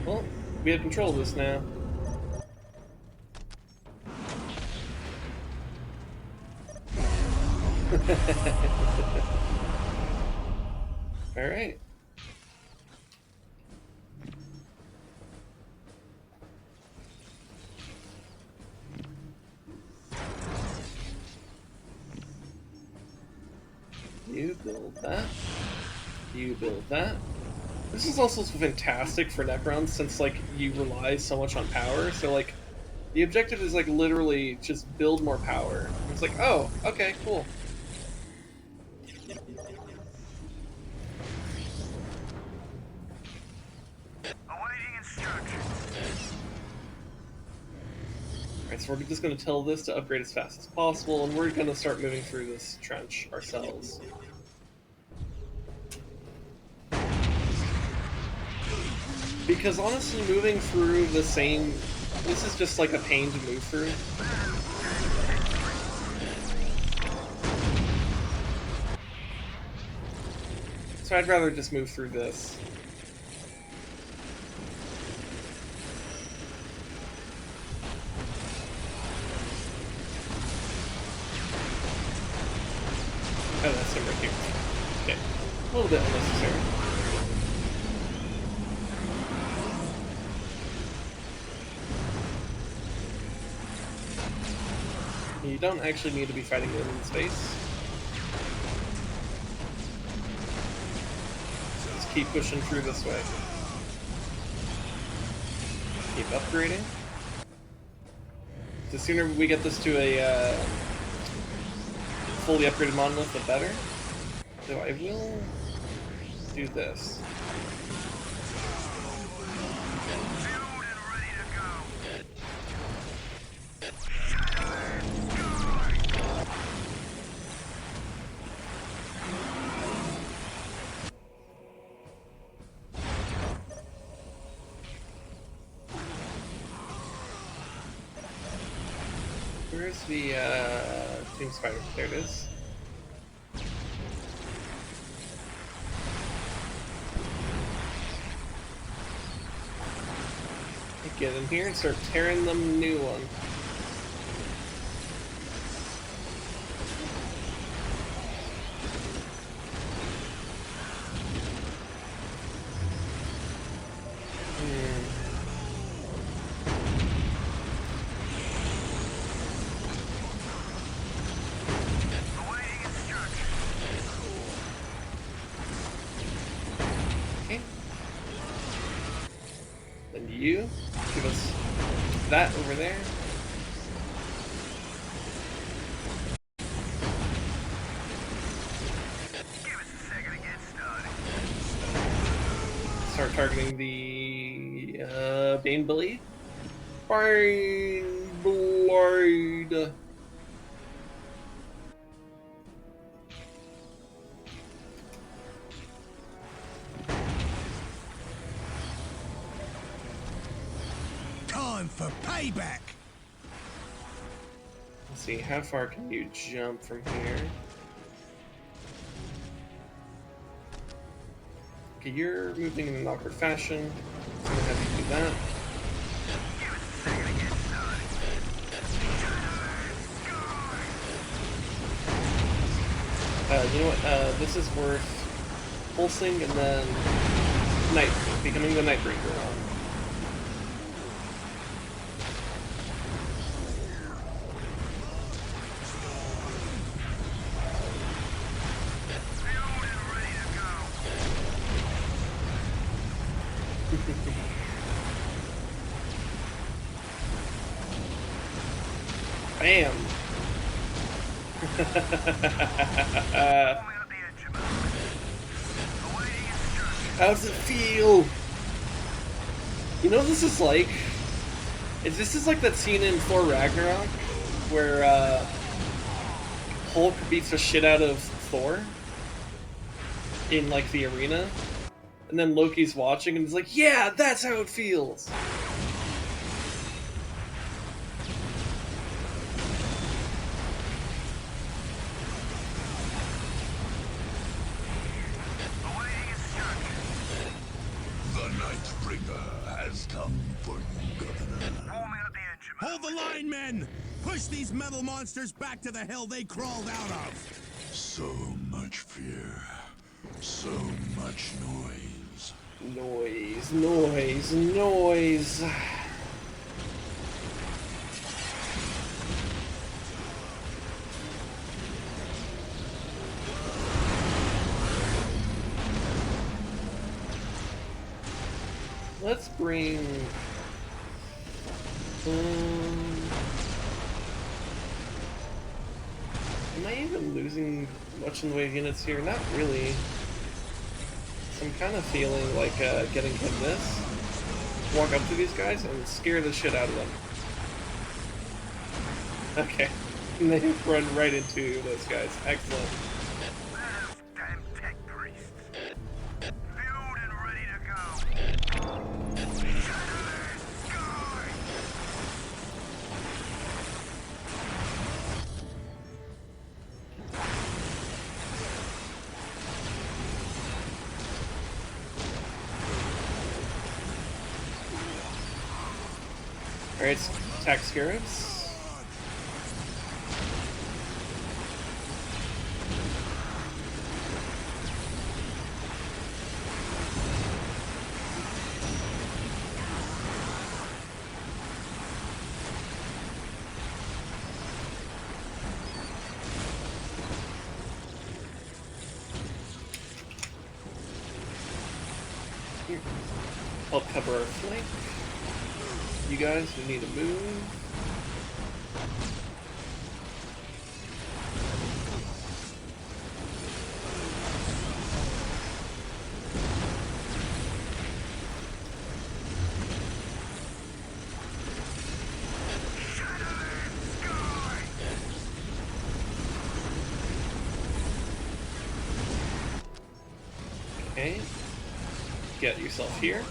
Well, we have control of this now. Alright. You build that. You build that. This is also fantastic for Necrons since, like, you rely so much on power. So, like, the objective is, like, literally just build more power. It's like, oh, okay, cool. Awaiting instructions. Alright, so we're just going to tell this to upgrade as fast as possible, and we're going to start moving through this trench ourselves. Because honestly, moving through the same... This is just like a pain to move through. So I'd rather just move through this. Oh, that's him right here. Okay. A little bit unnecessary. You don't actually need to be fighting them in space. So just keep pushing through this way. Keep upgrading. The sooner we get this to a fully upgraded monolith, the better. So I will do this. Where's the Tomb Spider? There it is. Get in here and start tearing them a new one. You give us that over there. Give us a second to get started. Start targeting the Bane Blade. Bane Blade. time for payback! Let's see, how far can you jump from here? Okay, you're moving in an awkward fashion. So I'm gonna have you do that. You know what? This is worth pulsing and then becoming the Nightbreaker on. Bam! How does it feel? You know what this is like? This is like that scene in Thor Ragnarok where Hulk beats the shit out of Thor in like the arena, and then Loki's watching and he's like, "Yeah, that's how it feels." Hold the line, men! Push these metal monsters back to the hell they crawled out of! So much fear. So much noise. Noise, noise, noise. Let's bring... am I even losing much in the way of units here? Not really. So I'm kind of feeling like getting hit this. Walk up to these guys and scare the shit out of them. Okay. And they run right into those guys. Excellent. Damn tech priests. Fueled and ready to go. Alright, attack Scarabs. Here. Help cover our flank. You guys, we need to move. Okay. Get yourself here.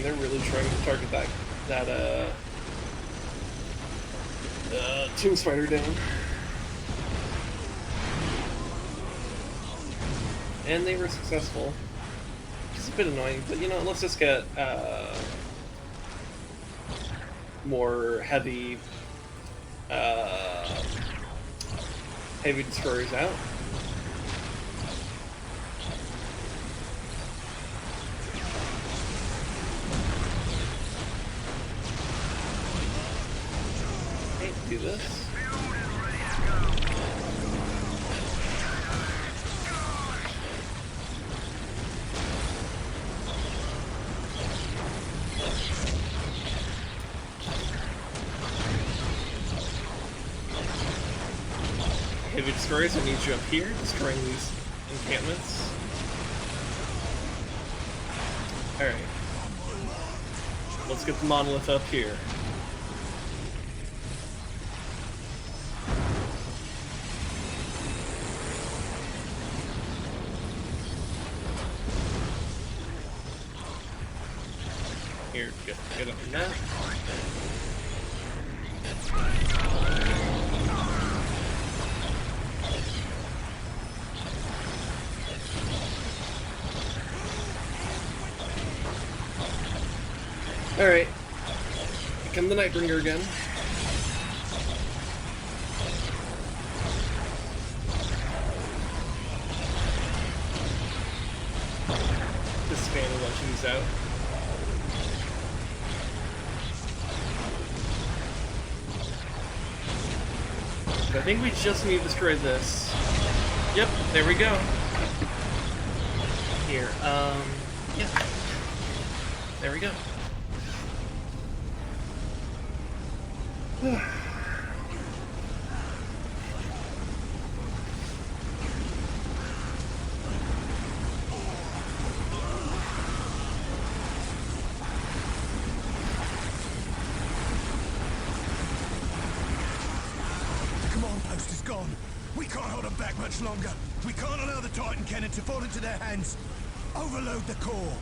They're really trying to target that Tomb Spider down. And they were successful. Which is a bit annoying, but you know, let's just get more heavy destroyers out. Do this. Heavy destroyers, I need you up here, destroying these encampments. Alright. let's get the monolith up here. Here, get up in that. Alright. Here come the Nightbringer again. This fan launching these out. But I think we just need to destroy this. Yep, there we go. Here, yeah. There we go. Command post is gone. We can't hold them back much longer. We can't allow the Titan cannon to fall into their hands. Overload the core.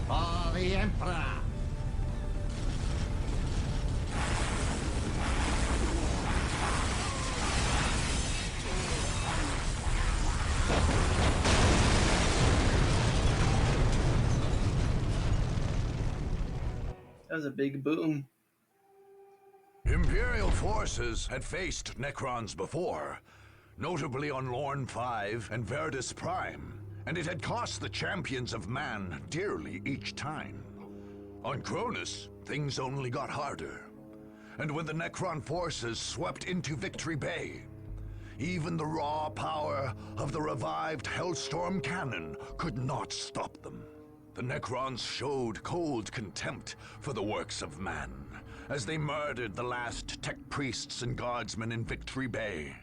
For the Emperor! That was a big boom. Imperial forces had faced Necrons before, notably on Lorne 5 and Verdus Prime, and it had cost the champions of man dearly each time. On Cronus, things only got harder. And when the Necron forces swept into Victory Bay, even the raw power of the revived Hellstorm cannon could not stop them. The Necrons showed cold contempt for the works of man, as they murdered the last tech priests and guardsmen in Victory Bay.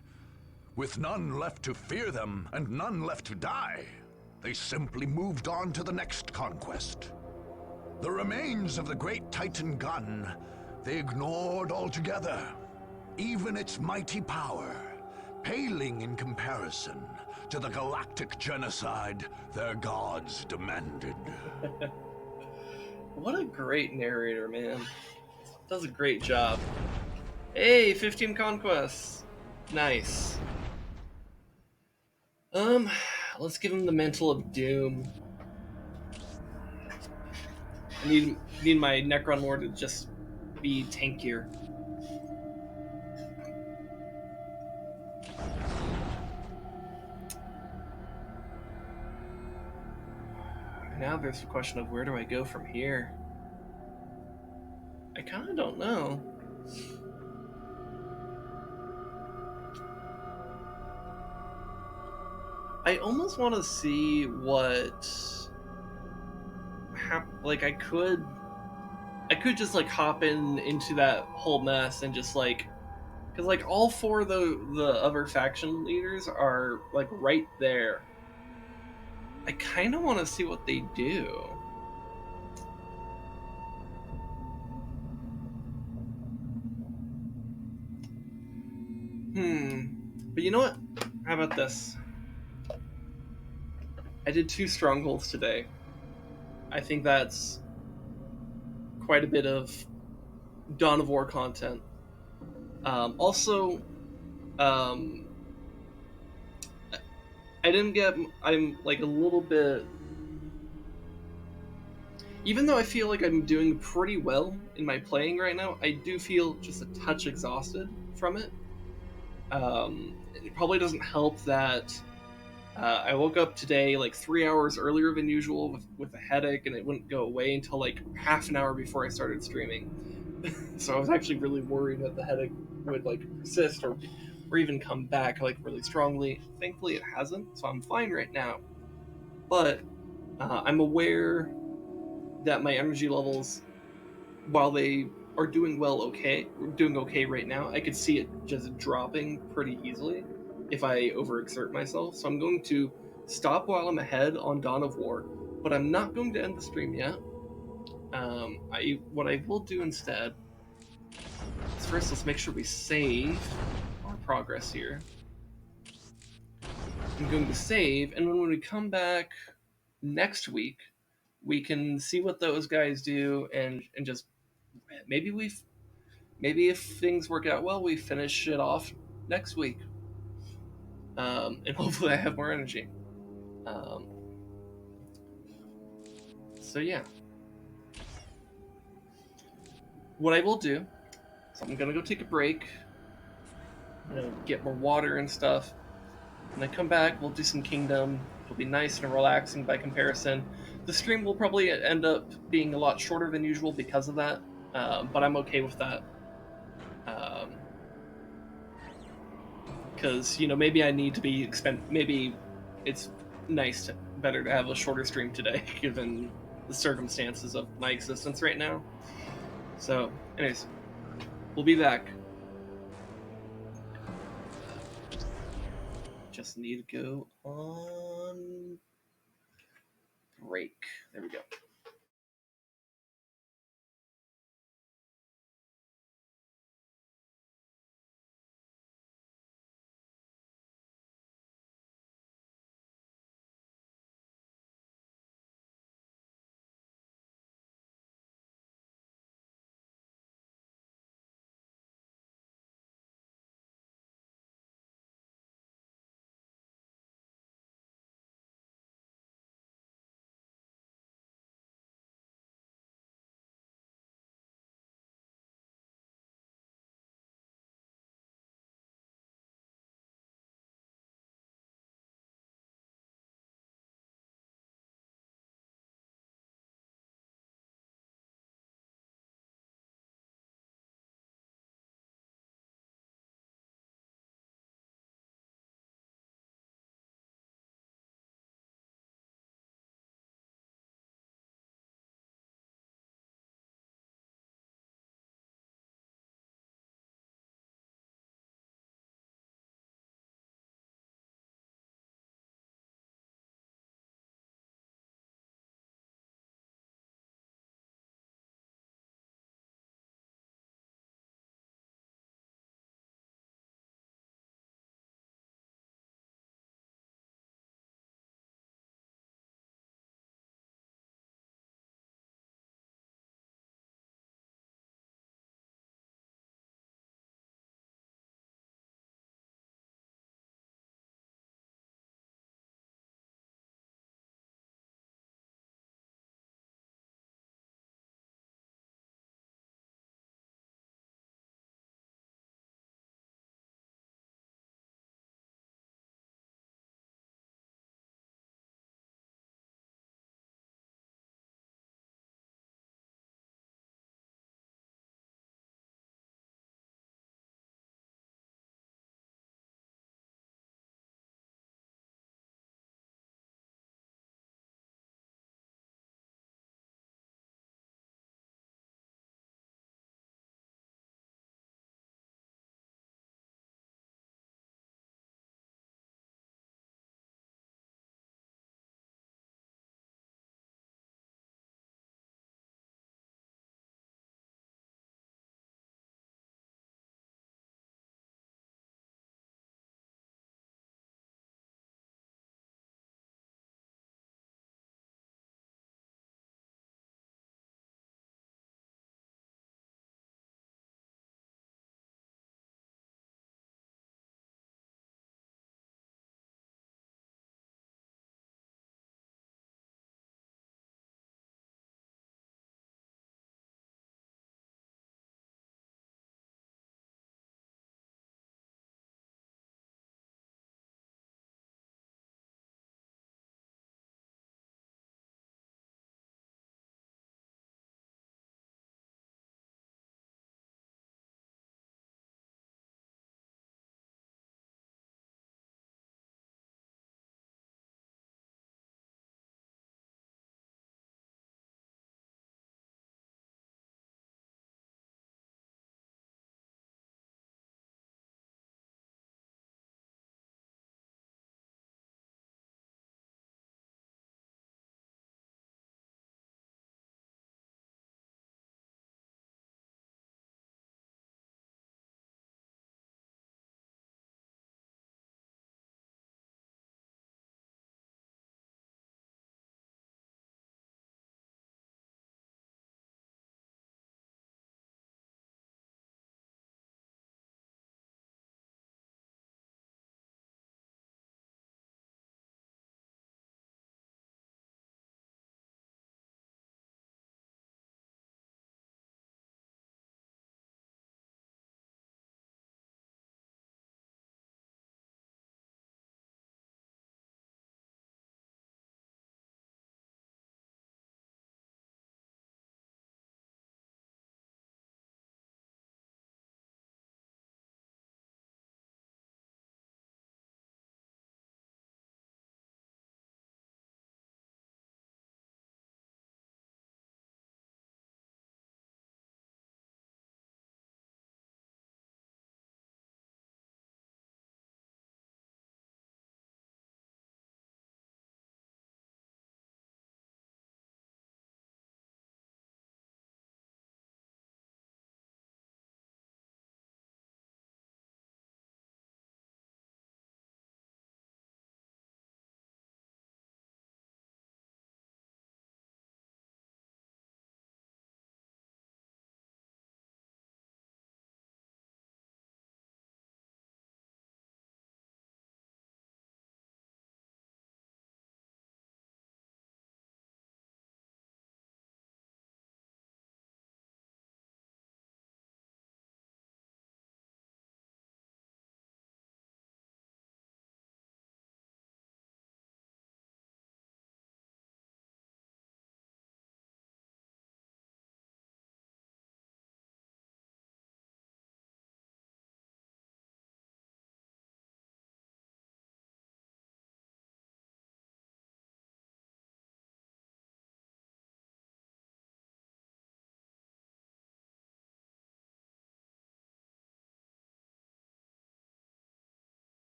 With none left to fear them and none left to die, they simply moved on to the next conquest. The remains of the great Titan gun, they ignored altogether. Even its mighty power, paling in comparison to the galactic genocide their gods demanded. What a great narrator, man. Does a great job. Hey, 15 conquests. Nice. Let's give him the Mantle of Doom. I need my Necron Lord to just be tankier. Now there's the question of where do I go from here? I kind of don't know. I almost want to see what like I could just like hop into that whole mess and just like, because like all four of the other faction leaders are like right there. I kind of want to see what they do. But you know what? How about this? I did 2 strongholds today. I think that's quite a bit of Dawn of War content. Also, I'm like a little bit, even though I feel like I'm doing pretty well in my playing right now, I do feel just a touch exhausted from it. It probably doesn't help that I woke up today like 3 hours earlier than usual with a headache, and it wouldn't go away until like half an hour before I started streaming. So I was actually really worried that the headache would like persist or even come back like really strongly. Thankfully it hasn't, so I'm fine right now. But I'm aware that my energy levels, while they are doing okay right now, I could see it just dropping pretty easily if I overexert myself. So I'm going to stop while I'm ahead on Dawn of War, but I'm not going to end the stream yet. What I will do instead is first let's make sure we save our progress here. I'm going to save, and when we come back next week, we can see what those guys do, and just maybe if things work out well, we finish it off next week, and hopefully I have more energy. So yeah, what I will do is I'm gonna go take a break, get more water and stuff, and then come back. We'll do some Kingdom. It'll be nice and relaxing by comparison. The stream will probably end up being a lot shorter than usual because of that, but I'm okay with that. Because maybe I need to be maybe it's better to have a shorter stream today given the circumstances of my existence right now. So anyways, we'll be back. Just need to go on break. There we go.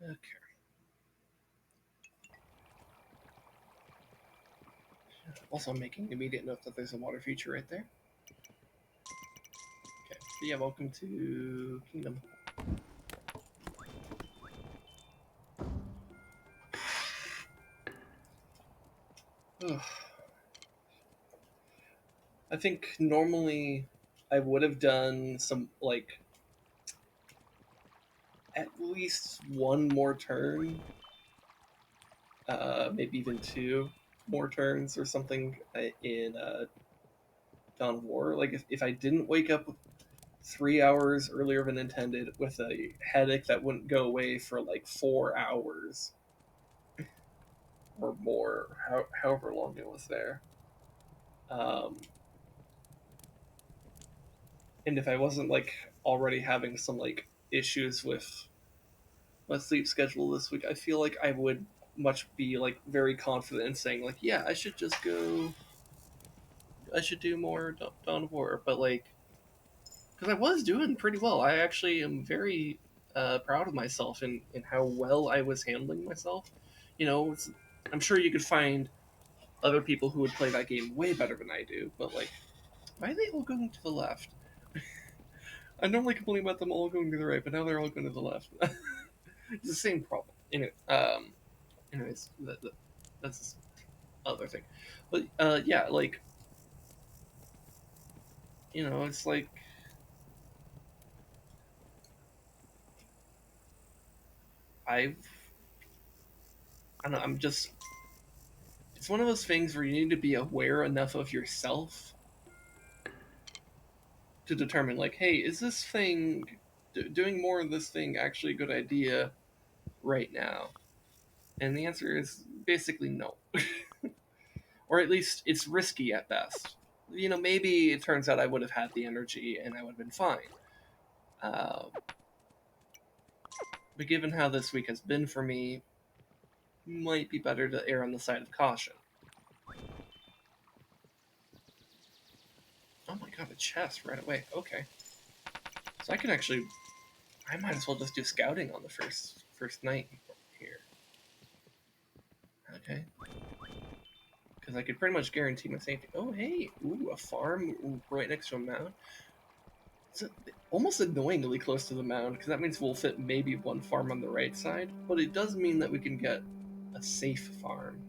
Okay. Also, I'm making immediate note that there's a water feature right there. Okay. So yeah, welcome to Kingdom. Ugh. I think normally I would have done some, like, at least one more turn, maybe even two more turns or something in Dawn of War. Like, if I didn't wake up 3 hours earlier than intended with a headache that wouldn't go away for like 4 hours or more, however long it was there. Um, and if I wasn't like already having some like issues with my sleep schedule this week, I feel like I would much be like very confident in saying like, yeah, I should just go. I should do more Dawn of War, but like, because I was doing pretty well. I actually am very proud of myself in how well I was handling myself. You know, I'm sure you could find other people who would play that game way better than I do, but like, why are they all going to the left? I normally complain about them all going to the right, but now they're all going to the left. It's the same problem. Anyway, anyways, that's this other thing. But yeah, like, you know, it's like I've, I don't know, I'm just. It's one of those things where you need to be aware enough of yourself to determine, like, hey, is this thing, doing more of this thing actually a good idea right now? And the answer is basically no. Or at least it's risky at best. You know, maybe it turns out I would have had the energy and I would have been fine. But given how this week has been for me, might be better to err on the side of caution. Oh my god, a chest right away. Okay. So I can actually... I might as well just do scouting on the first night here. Okay. Because I could pretty much guarantee my safety. Oh, hey! Ooh, a farm right next to a mound. It's almost annoyingly close to the mound, because that means we'll fit maybe one farm on the right side, but it does mean that we can get a safe farm.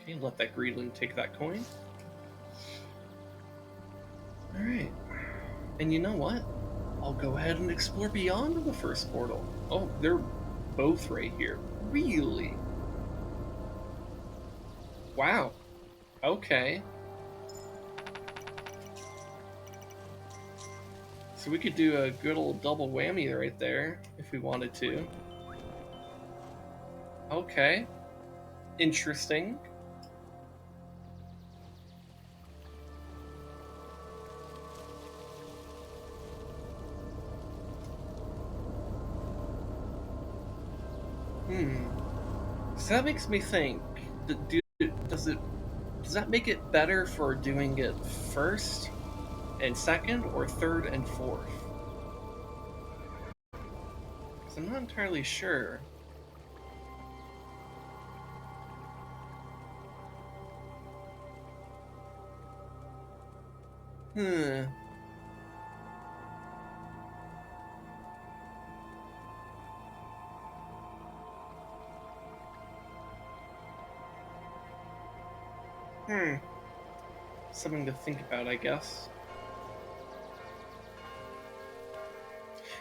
Okay, let that greedling take that coin. Alright. And you know what? I'll go ahead and explore beyond the first portal. Oh, they're both right here. Really? Wow. Okay. So we could do a good old double whammy right there, if we wanted to. Okay. Interesting. So that makes me think, does that make it better for doing it first and second, or third and fourth? Because I'm not entirely sure. Hmm. Something to think about, I guess.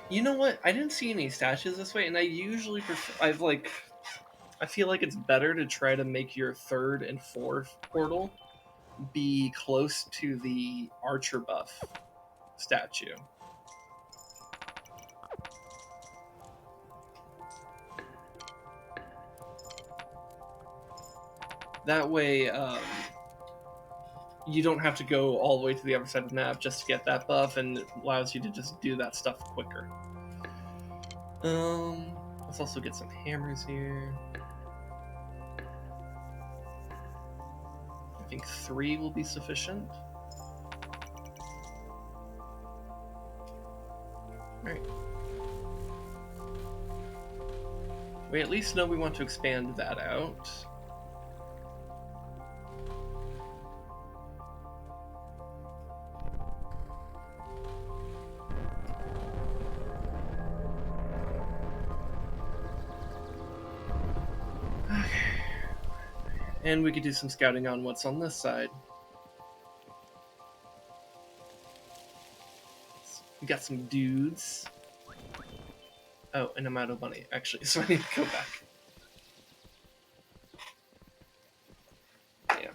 You know what? I didn't see any statues this way, and I usually prefer... I feel like it's better to try to make your third and fourth portal be close to the archer buff statue. That way, you don't have to go all the way to the other side of the map just to get that buff, and it allows you to just do that stuff quicker. Let's also get some hammers here. I think 3 will be sufficient. Alright. We at least know we want to expand that out. Okay. And we could do some scouting on what's on this side. We got some dudes. Oh, and I'm out of money, actually, so I need to go back. Yeah.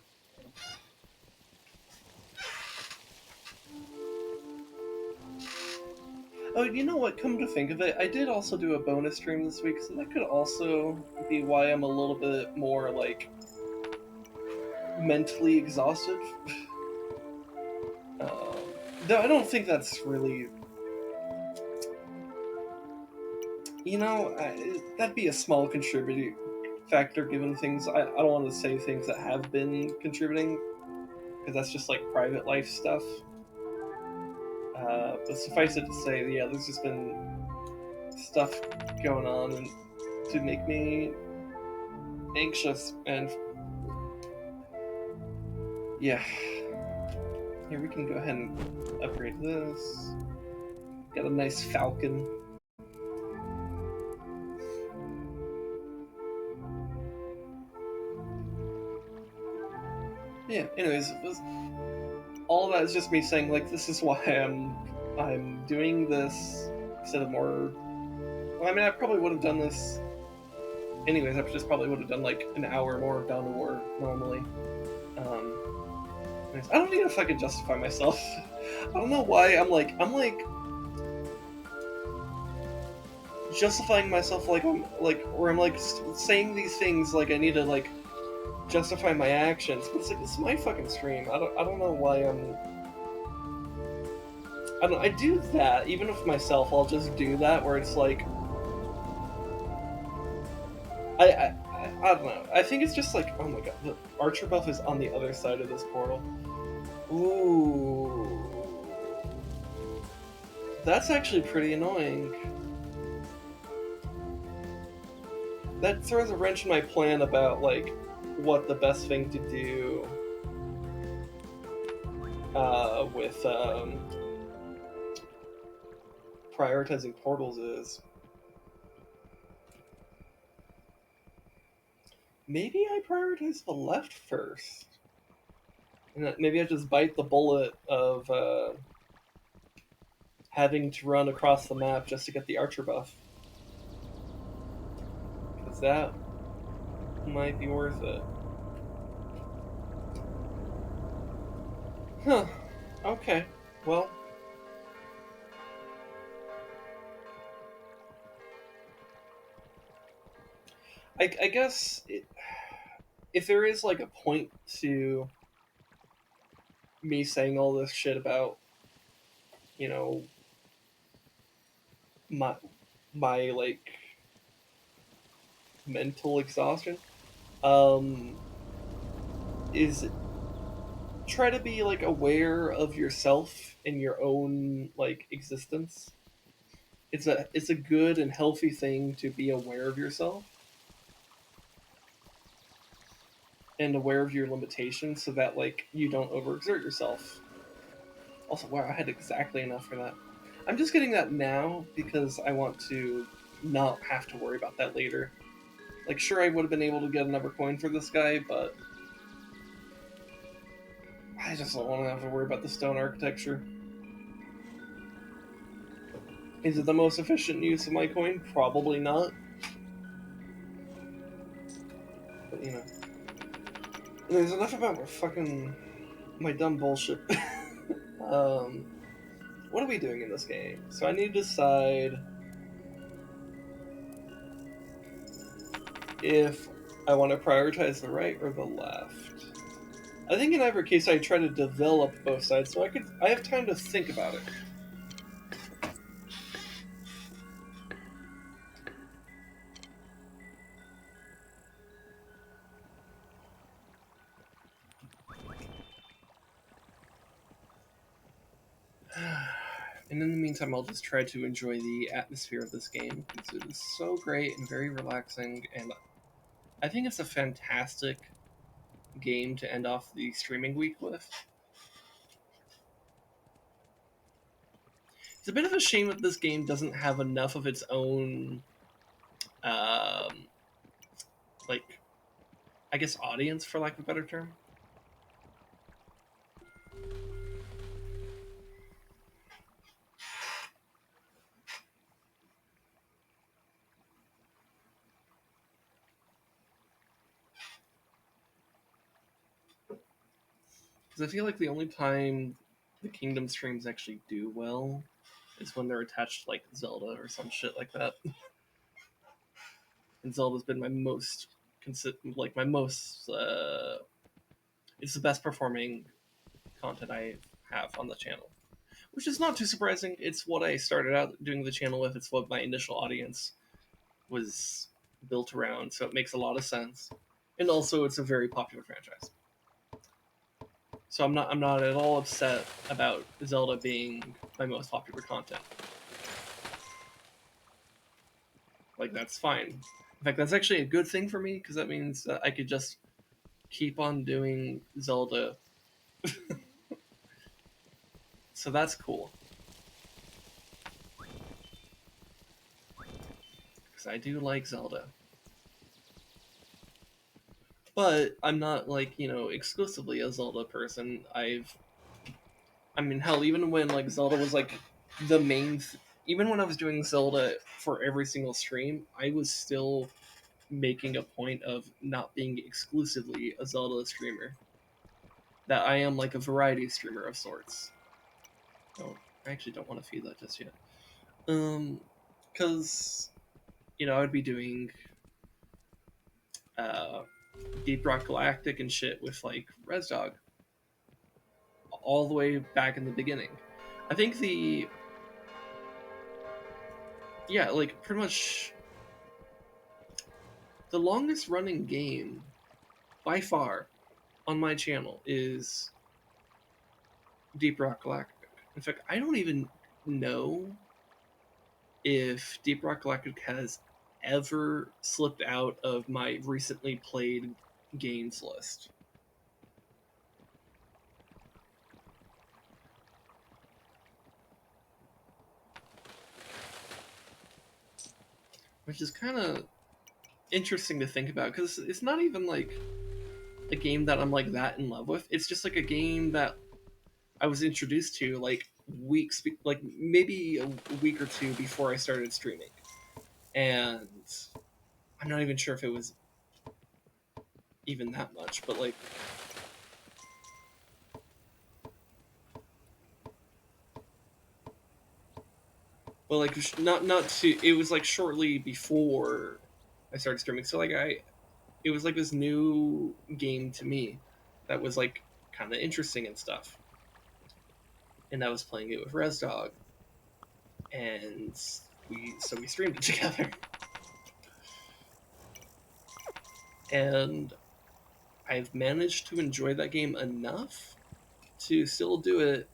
Oh, you know what? Come to think of it, I did also do a bonus stream this week, so that could also be why I'm a little bit more, like, mentally exhausted. Though I don't think that's really... You know, that'd be a small contributing factor given things. I don't want to say things that have been contributing, because that's just like private life stuff. But suffice it to say, yeah, there's just been stuff going on and to make me anxious, and yeah. Here, we can go ahead and upgrade this. Got a nice falcon. Yeah, anyways, all that is just me saying, like, this is why I'm doing this instead of more... Well, I mean, I probably would have done this anyways. I just probably would have done, like, an hour more of Dawn of War normally. I don't even know if I can justify myself. I don't know why I'm like justifying myself like I'm saying these things like I need to like justify my actions, but it's like, it's my fucking stream. I don't know why I do that even with myself. I'll just do that where it's like I don't know. I think it's just like, oh my god, the archer buff is on the other side of this portal. Ooh, that's actually pretty annoying. That throws a wrench in my plan about like what the best thing to do with prioritizing portals is. Maybe I prioritize the left first. And maybe I just bite the bullet of having to run across the map just to get the archer buff. Because that might be worth it. Huh. Okay. Well. I guess if there is like a point to me saying all this shit about, you know, my like mental exhaustion, is try to be like aware of yourself and your own like existence. It's a good and healthy thing to be aware of yourself and aware of your limitations so that like you don't overexert yourself. Also, wow, I had exactly enough for that. I'm just getting that now because I want to not have to worry about that later. Like, sure, I would have been able to get another coin for this guy, but I just don't want to have to worry about the stone architecture. Is it the most efficient use of my coin? Probably not. But, you know. There's enough about my dumb bullshit. What are we doing in this game? So I need to decide if I want to prioritize the right or the left. I think in either case I try to develop both sides so I have time to think about it. And in the meantime, I'll just try to enjoy the atmosphere of this game, because it is so great and very relaxing, and I think it's a fantastic game to end off the streaming week with. It's a bit of a shame that this game doesn't have enough of its own, like, I guess audience, for lack of a better term. Because I feel like the only time the Kingdom streams actually do well is when they're attached to, like, Zelda or some shit like that. And Zelda's been my most it's the best performing content I have on the channel, which is not too surprising. It's what I started out doing the channel with. It's what my initial audience was built around, so it makes a lot of sense. And also, it's a very popular franchise, so I'm not at all upset about Zelda being my most popular content. Like, that's fine. In fact, that's actually a good thing for me, because that means that I could just keep on doing Zelda. So that's cool. Because I do like Zelda. But I'm not, like, exclusively a Zelda person. I mean, hell, even when, like, Zelda was, like, the main... even when I was doing Zelda for every single stream, I was still making a point of not being exclusively a Zelda streamer. That I am, like, a variety streamer of sorts. Oh, I actually don't want to feed that just yet. Because, I would be doing Deep Rock Galactic and shit with, like, ResDog all the way back in the beginning. I think like, pretty much the longest running game by far on my channel is Deep Rock Galactic. In fact, I don't even know if Deep Rock Galactic has ever slipped out of my recently played games list. Which is kind of interesting to think about, because it's not even, like, a game that I'm, like, that in love with. It's just, like, a game that I was introduced to, like, like, maybe a week or two before I started streaming. And I'm not even sure if it was even that much, but, like... Well, like, not too... It was, like, shortly before I started streaming, so, like, it was, like, this new game to me that was, like, kind of interesting and stuff. And I was playing it with ResDog, and we streamed it together. And I've managed to enjoy that game enough to still do it,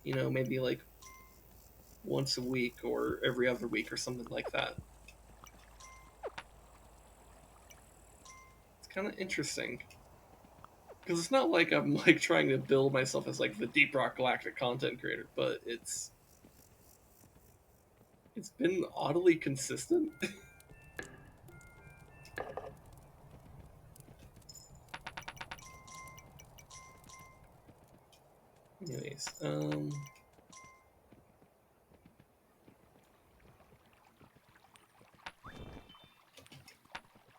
maybe, like, once a week or every other week or something like that. It's kind of interesting. Because it's not like I'm, like, trying to build myself as, like, the Deep Rock Galactic content creator, but it's been oddly consistent. Anyways,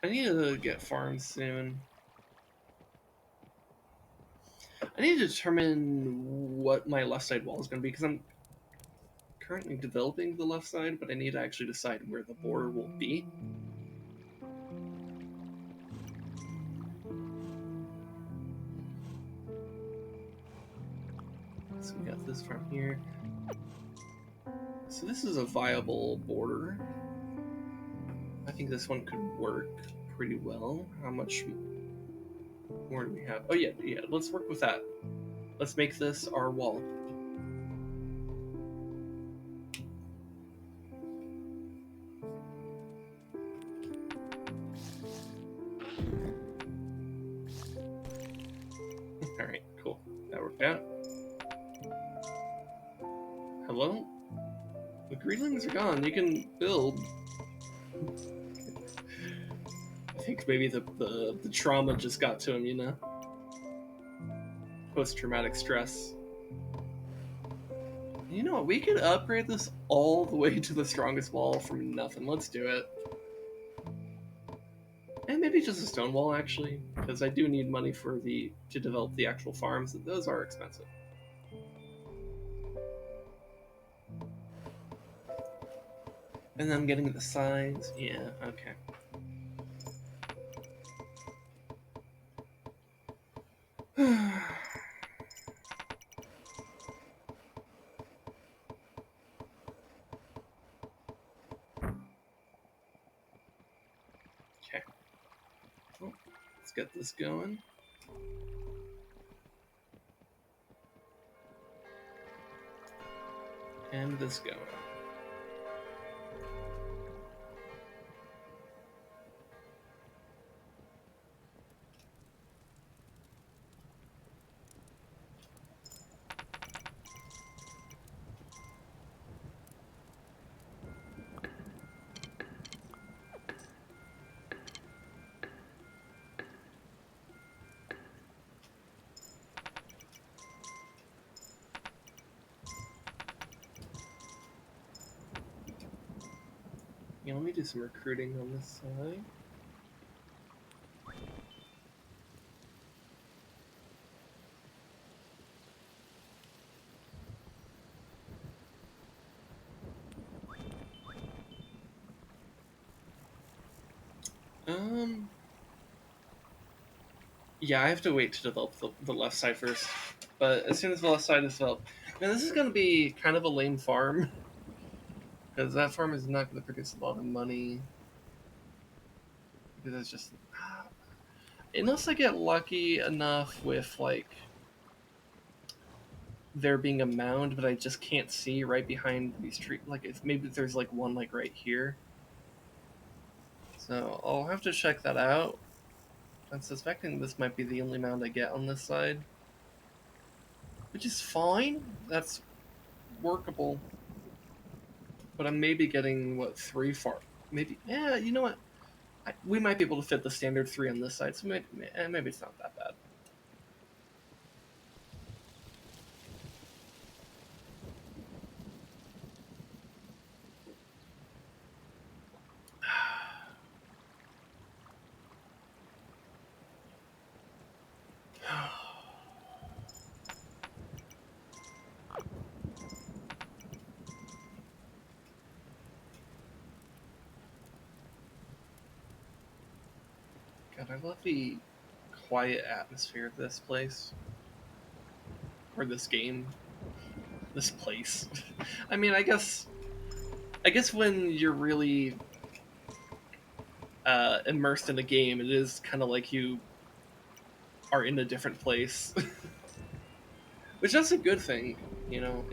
I need to get farms soon. I need to determine what my left side wall is going to be, because I'm currently developing the left side, but I need to actually decide where the border will be. So we got this from here. So this is a viable border. I think this one could work pretty well. How much more do we have? Oh yeah, let's work with that. Let's make this our wall. recruitlings are gone. You can build. I think maybe the trauma just got to him, you know? Post-traumatic stress. You know what? We could upgrade this all the way to the strongest wall from nothing. Let's do it. And maybe just a stone wall, actually, because I do need money for to develop the actual farms. Those are expensive. And then I'm getting the size. Yeah, okay. Okay. Well, let's get this going. And this going. Yeah, let me do some recruiting on this side. Yeah, I have to wait to develop the left side first. But as soon as the left side is developed... Man, this is going to be kind of a lame farm. Because that farm is not going to produce a lot of money. Because it's just... Unless I get lucky enough with, like... there being a mound, but I just can't see right behind these trees. Like, if maybe there's, like, one, like, right here. So, I'll have to check that out. I'm suspecting this might be the only mound I get on this side. Which is fine. That's workable. But I'm maybe getting, what, 3 far... Maybe... Yeah, you know what? We might be able to fit the standard 3 on this side, so maybe it's not that bad. God, I love the quiet atmosphere of this place. Or this game. This place. I mean, I guess when you're really immersed in a game, it is kind of like you are in a different place. Which that's a good thing, you know.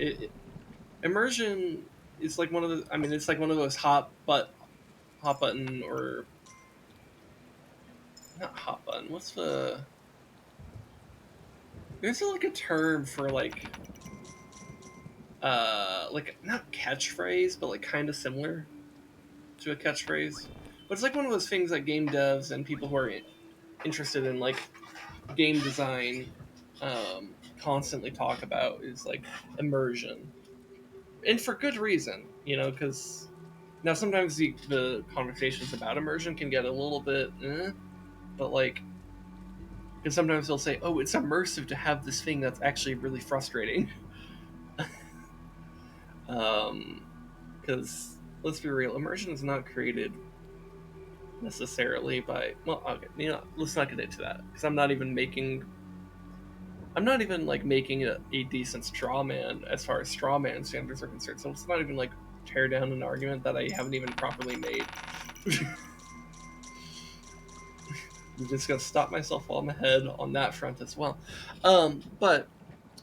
Immersion is like one of the... I mean, it's like one of those hot button or... Not hot button. What's the... There's like a term for like not catchphrase, but like kind of similar to a catchphrase. But it's like one of those things that game devs and people who are interested in like game design constantly talk about is like immersion, and for good reason, you know, because now sometimes the conversations about immersion can get a little bit, but like. Because sometimes they'll say, oh, it's immersive to have this thing that's actually really frustrating. Because, let's be real, immersion is not created necessarily by... Well, okay, you know, let's not get into that. Because I'm not even, like, making a decent straw man as far as straw man standards are concerned. So let's not even, like, tear down an argument that I haven't even properly made. I'm just gonna stop myself while I'm ahead on that front as well. But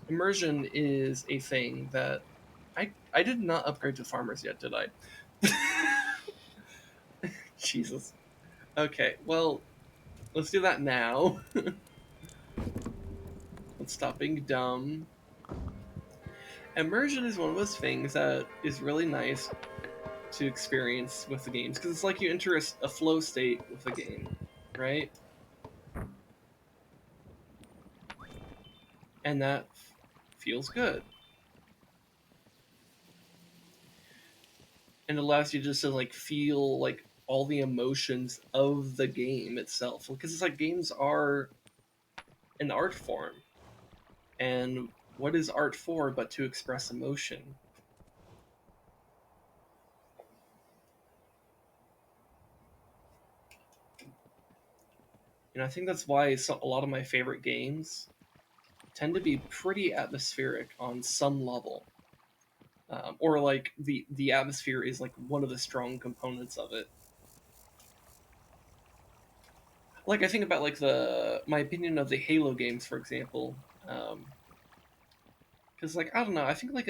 immersion is a thing that I did not upgrade to farmers yet, did I? Jesus. Okay, well, let's do that now. Let's stop being dumb. immersion is one of those things that is really nice to experience with the games, because it's like you enter a flow state with the game, right? And that feels good. And it allows you just to like feel like all the emotions of the game itself, because it's like games are an art form, and what is art for but to express emotion? And I think that's why a lot of my favorite games tend to be pretty atmospheric on some level, or like the atmosphere is like one of the strong components of it. Like I think about like my opinion of the Halo games, for example, because like I don't know, I think like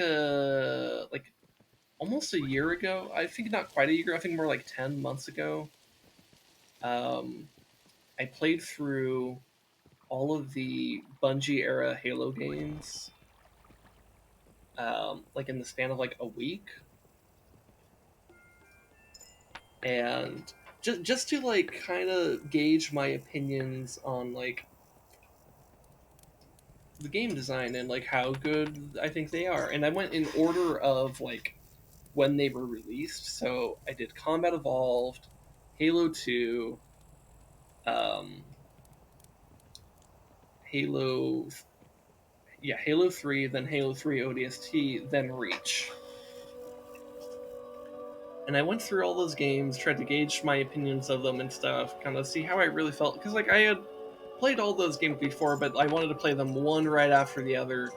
almost a year ago, I think not quite a year, I think more like 10 months ago, I played through all of the Bungie era Halo games, like in the span of like a week, and just to like kind of gauge my opinions on like the game design and like how good I think they are. And I went in order of like when they were released. So I did Combat Evolved, Halo 2, um, Halo, yeah, Halo 3, then Halo 3 ODST, then Reach. And I went through all those games, tried to gauge my opinions of them and stuff, kind of see how I really felt. Because like I had played all those games before, but I wanted to play them one right after the other,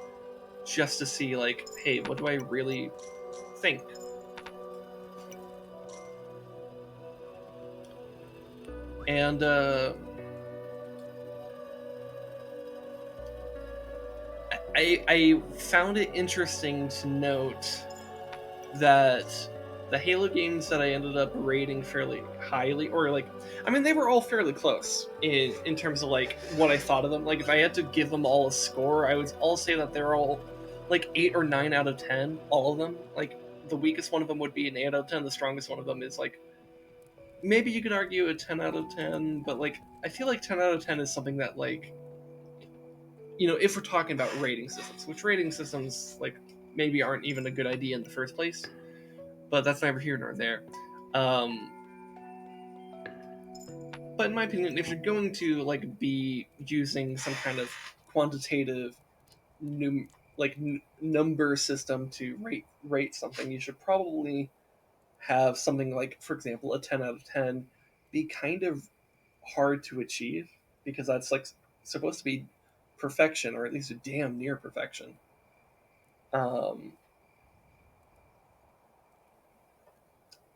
just to see like, hey, what do I really think? And I found it interesting to note that the Halo games that I ended up rating fairly highly, or like, I mean, they were all fairly close in terms of like what I thought of them. Like, if I had to give them all a score, I would all say that they're all like 8 or 9 out of 10, all of them. Like, the weakest one of them would be an 8 out of 10. The strongest one of them is like, maybe you could argue a 10 out of 10, but like, I feel like 10 out of 10 is something that like, you know, if we're talking about rating systems, which rating systems like maybe aren't even a good idea in the first place, but that's neither here nor there. But in my opinion, if you're going to like be using some kind of quantitative number system to rate something, you should probably have something like, for example, a 10 out of 10 be kind of hard to achieve, because that's like supposed to be perfection, or at least a damn near perfection. Um,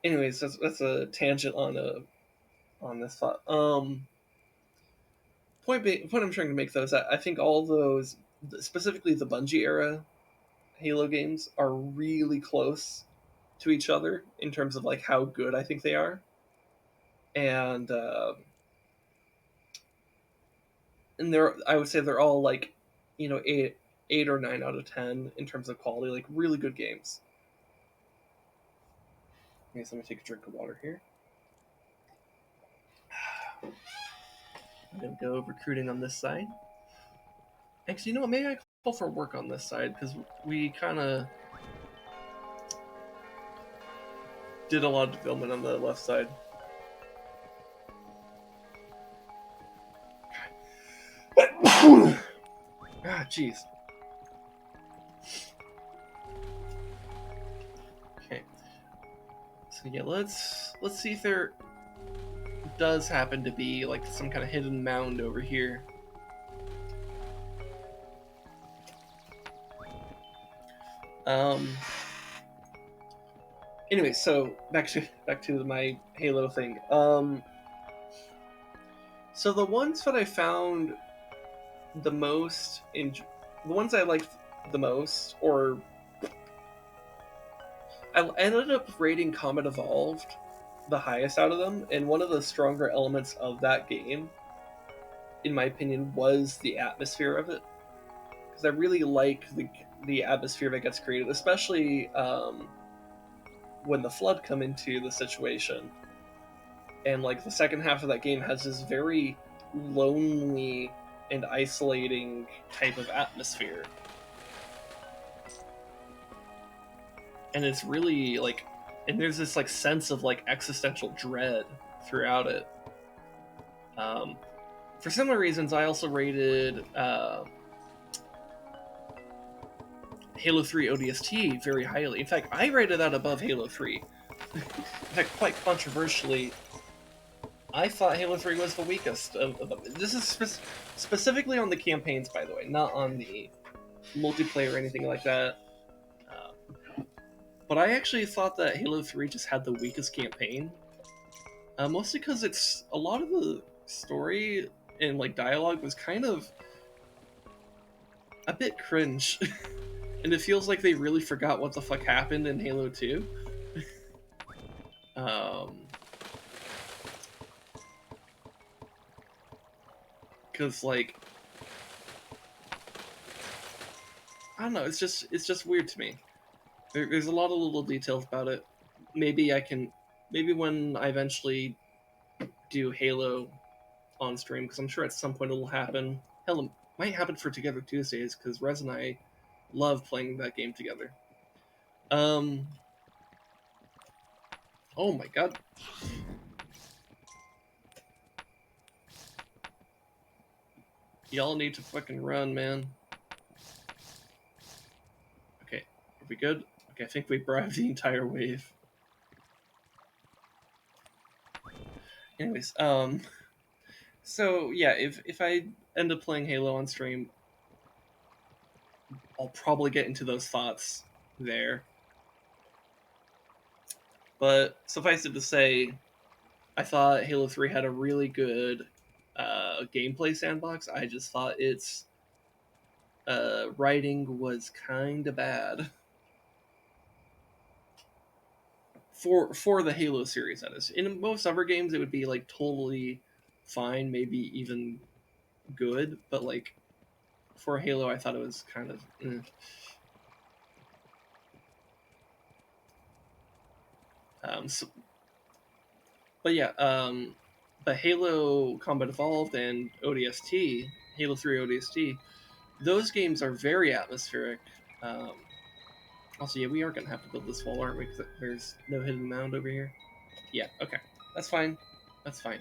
anyways, that's a tangent on this thought. Point I'm trying to make though is that I think all those, specifically the Bungie era Halo games, are really close to each other in terms of like how good I think they are, and I would say they're all like, you know, 8 or 9 out of 10 in terms of quality, like really good games. I guess let me take a drink of water here. I'm gonna go recruiting on this side. Actually, you know what? Maybe I call for work on this side, because we kind of did a lot of development on the left side. Ah, jeez. Okay. So yeah, let's see if there does happen to be like some kind of hidden mound over here. Anyway, so back to my Halo thing. So the ones that I found the most the ones I liked the most, or I ended up rating Combat Evolved the highest out of them, and one of the stronger elements of that game, in my opinion, was the atmosphere of it, because I really like the atmosphere that gets created, especially when the Flood come into the situation. And like the second half of that game has this very lonely and isolating type of atmosphere. And it's really like, and there's this like sense of like existential dread throughout it. For similar reasons, I also rated Halo 3 ODST very highly. In fact, I rated that above Halo 3. In fact, quite controversially, I thought Halo 3 was the weakest of them. This is specifically on the campaigns, by the way, not on the multiplayer or anything like that. But I actually thought that Halo 3 just had the weakest campaign. Mostly because it's a lot of the story and like dialogue was kind of a bit cringe. And it feels like they really forgot what the fuck happened in Halo 2. Because like, I don't know, it's just weird to me. There's a lot of little details about it. Maybe when I eventually do Halo on stream, because I'm sure at some point it'll happen. Hell, it might happen for Together Tuesdays, because Rez and I love playing that game together. Oh my god. Y'all need to fucking run, man. Okay, are we good? Okay, I think we bribed the entire wave. Anyways, so yeah, if I end up playing Halo on stream, I'll probably get into those thoughts there. But suffice it to say, I thought Halo 3 had a really good gameplay sandbox. I just thought its writing was kind of bad. For the Halo series, that is. In most other games, it would be like totally fine, maybe even good, but like for Halo, I thought it was kind of. But yeah, but Halo Combat Evolved and ODST, Halo 3 ODST, those games are very atmospheric. Also, yeah, we are going to have to build this wall, aren't we? Because there's no hidden mound over here. Yeah, okay. That's fine. That's fine.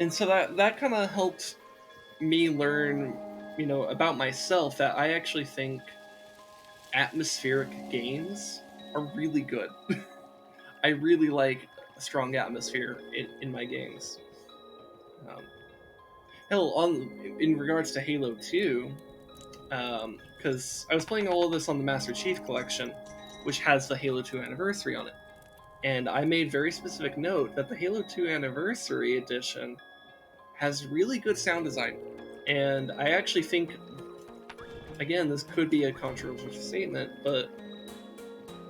And so that kind of helped me learn, about myself, that I actually think atmospheric games are really good. I really like a strong atmosphere in my games. Hell, in regards to Halo 2, because I was playing all of this on the Master Chief Collection, which has the Halo 2 Anniversary on it. And I made very specific note that the Halo 2 Anniversary Edition has really good sound design. And I actually think, again, this could be a controversial statement, but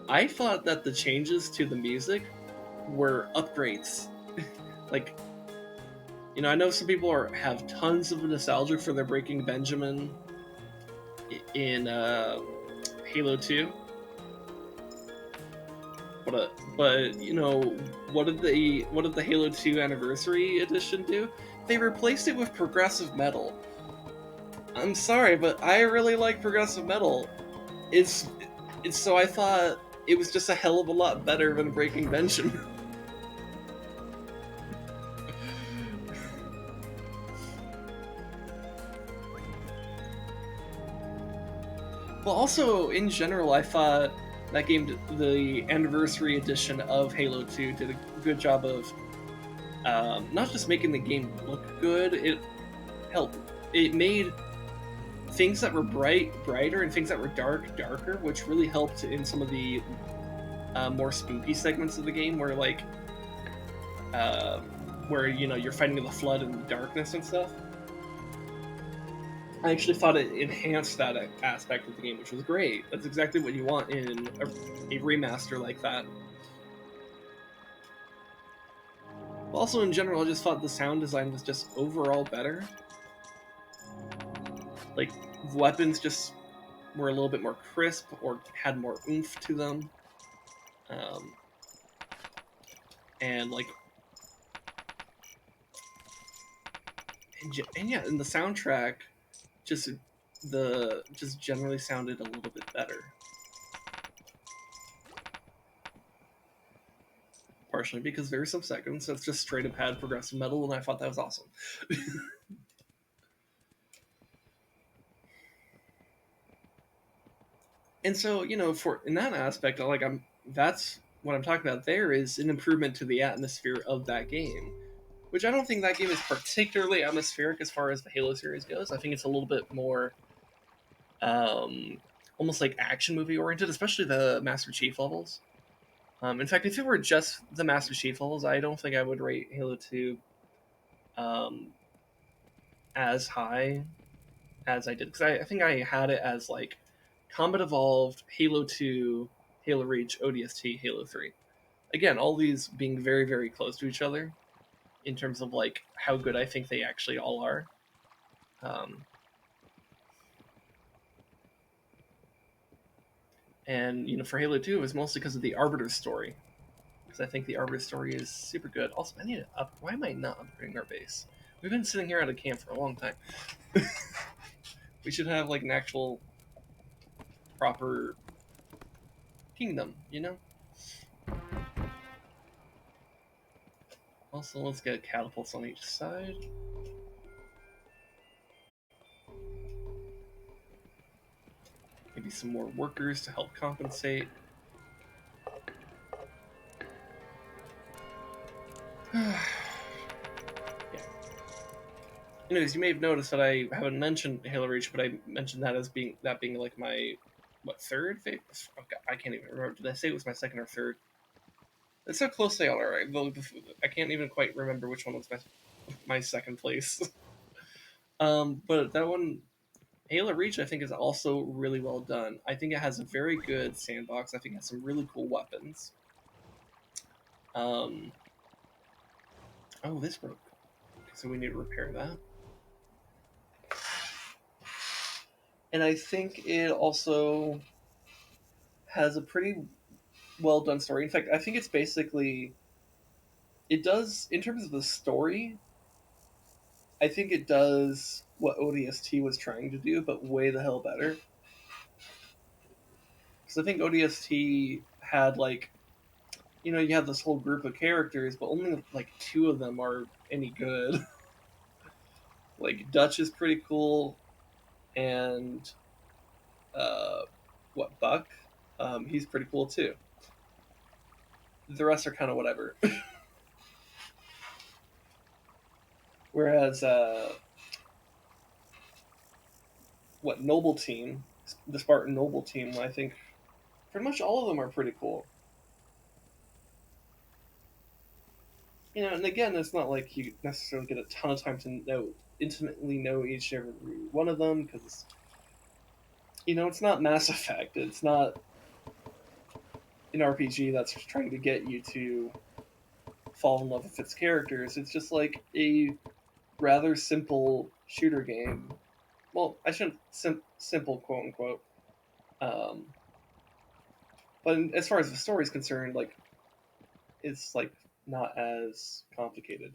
I thought that the changes to the music were upgrades. Like, I know some people have tons of nostalgia for their Breaking Benjamin in Halo 2. But what did the Halo 2 Anniversary Edition do? They replaced it with progressive metal. I'm sorry, but I really like progressive metal. It's so I thought it was just a hell of a lot better than Breaking Benjamin. Well, also, in general, I thought that game, the Anniversary Edition of Halo 2, did a good job of not just making the game look good, it made things that were brighter, and things that were darker, which really helped in some of the more spooky segments of the game, where you're fighting in the Flood and the darkness and stuff. I actually thought it enhanced that aspect of the game, which was great. That's exactly what you want in a remaster like that. Also, in general, I just thought the sound design was just overall better. Like, weapons just were a little bit more crisp or had more oomph to them. And like, and yeah, and the soundtrack just generally sounded a little bit better. Partially because there are some seconds that's just straight up had progressive metal, and I thought that was awesome. And so, you know, for in that aspect, that's what I'm talking about. There is an improvement to the atmosphere of that game, which I don't think that game is particularly atmospheric as far as the Halo series goes. I think it's a little bit more, almost like action movie oriented, especially the Master Chief levels. In fact, if it were just the Master Chief levels, I don't think I would rate Halo 2 as high as I did, because I think I had it as like Combat Evolved, Halo 2, Halo Reach, ODST, Halo 3. Again, all these being very, very close to each other in terms of like how good I think they actually all are. And you know, for Halo 2, it was mostly because of the Arbiter's story, because I think the Arbiter's story is super good. Also, I need to up. Why am I not upgrading our base? We've been sitting here at a camp for a long time. We should have like an actual proper kingdom, you know? Also, let's get catapults on each side. Maybe some more workers to help compensate. Yeah. Anyways, you may have noticed that I haven't mentioned Halo Reach, but I mentioned that as being like my third favorite. Oh God, I can't even remember. Did I say it was my second or third? That's how close they are. Right? I can't even quite remember which one was my second place. But that one, Halo Reach, I think is also really well done. I think it has a very good sandbox. I think it has some really cool weapons. Oh, this broke. So we need to repair that. And I think it also has a pretty well done story. In fact, I think it's basically, it does, in terms of the story, I think it does what ODST was trying to do, but way the hell better. Because I think ODST had like, you know, you have this whole group of characters, but only like 2 of them are any good. Like Dutch is pretty cool, and Buck, he's pretty cool too. The rest are kind of whatever. Whereas Noble Team, the Spartan Noble Team, I think pretty much all of them are pretty cool. You know, and again, it's not like you necessarily get a ton of time to intimately know each and every one of them, because, you know, it's not Mass Effect. It's not an RPG that's trying to get you to fall in love with its characters. It's just like a rather simple shooter game. Well, I shouldn't simple, quote unquote. But as far as the story is concerned, like, it's like not as complicated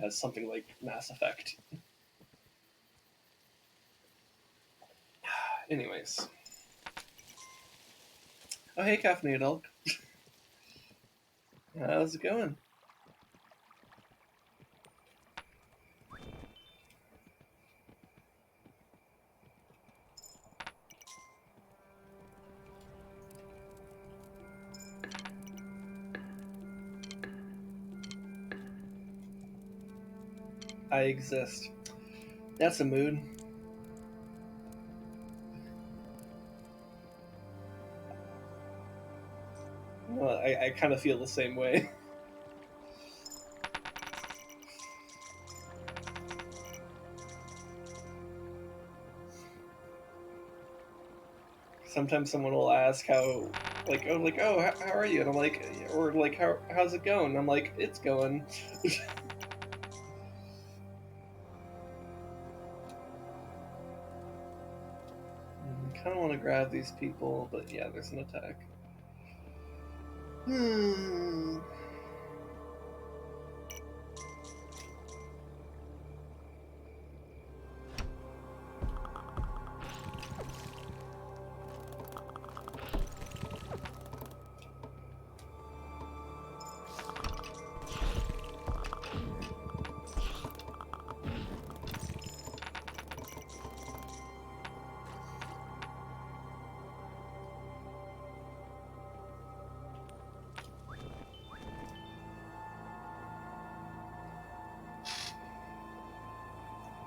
as something like Mass Effect. Anyways. Oh, hey, Caffeinated Elk. How's it going? I exist. That's a mood. Well, I kind of feel the same way. sometimes someone will ask how, like, oh, how are you? And I'm like, or like, how's it going? I'm like, it's going. Kind of want to grab these people, but yeah, there's an attack.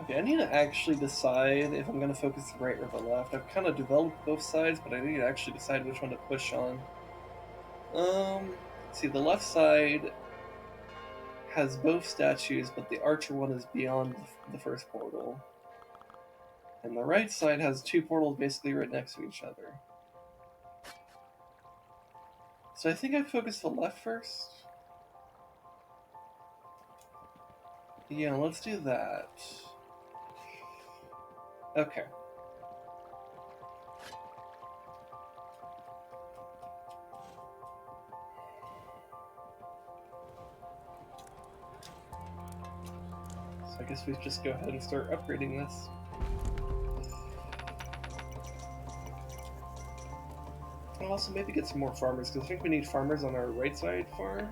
Okay, I need to actually decide if I'm going to focus the right or the left. I've kind of developed both sides, but I need to actually decide which one to push on. Let's see, the left side has both statues, but the archer one is beyond the first portal. And the right side has two portals basically right next to each other. So I think I'd focus the left first. Yeah, let's do that. Okay. So I guess we just go ahead and start upgrading this. I'll also maybe get some more farmers, because I think we need farmers on our right side farm.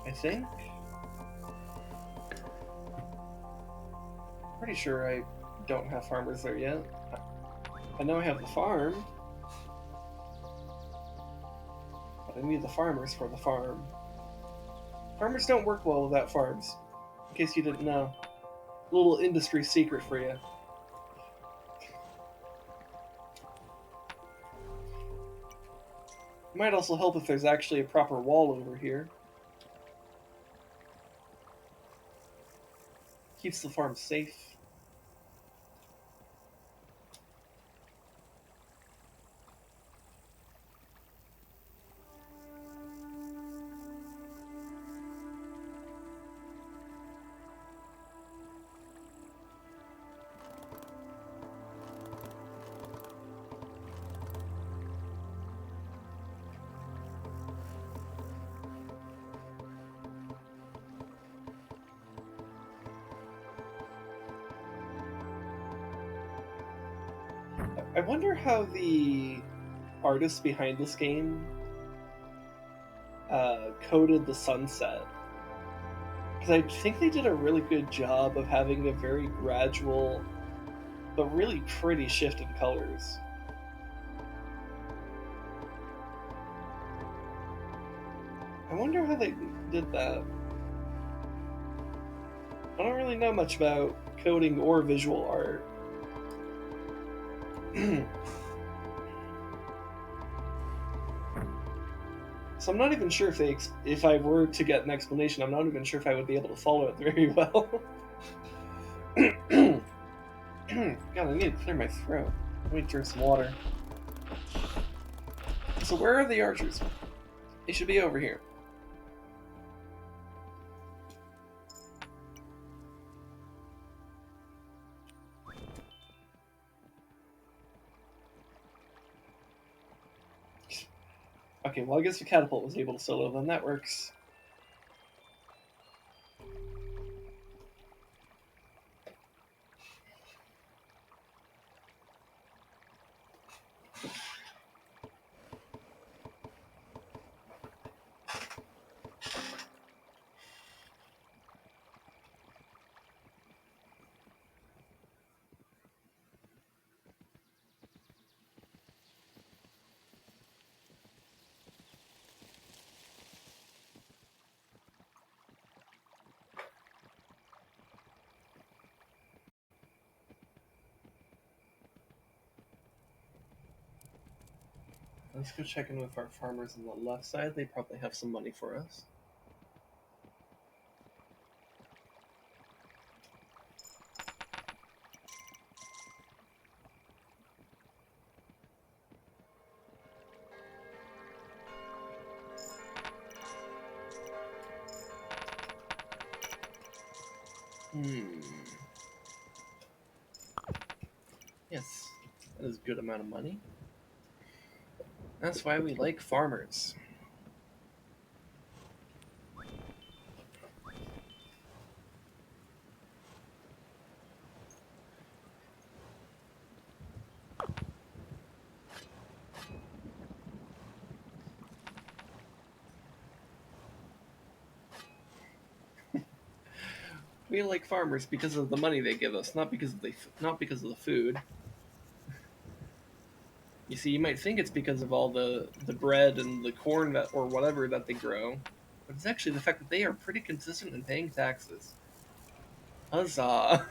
I think. Pretty sure I don't have farmers there yet. I know I have the farm, but I need the farmers for the farm. Farmers don't work well without farms, in case you didn't know. A little industry secret for you. Might also help if there's actually a proper wall over here. Keeps the farm safe. I wonder how the artists behind this game coded the sunset. Because I think they did a really good job of having a very gradual, but really pretty shift in colors. I wonder how they did that. I don't really know much about coding or visual art. So I'm not even sure if I were to get an explanation, I'm not even sure if I would be able to follow it very well. God, I need to clear my throat. Let me drink some water. So where are the archers? They should be over here. Okay, well I guess the catapult was able to solo them, that works. Let's go check in with our farmers on the left side. They probably have some money for us. Hmm. Yes, that is a good amount of money. That's why we like farmers. We like farmers because of the money they give us, not because of the food. You see, you might think it's because of all the bread and the corn that or whatever that they grow, but it's actually the fact that they are pretty consistent in paying taxes. Huzzah!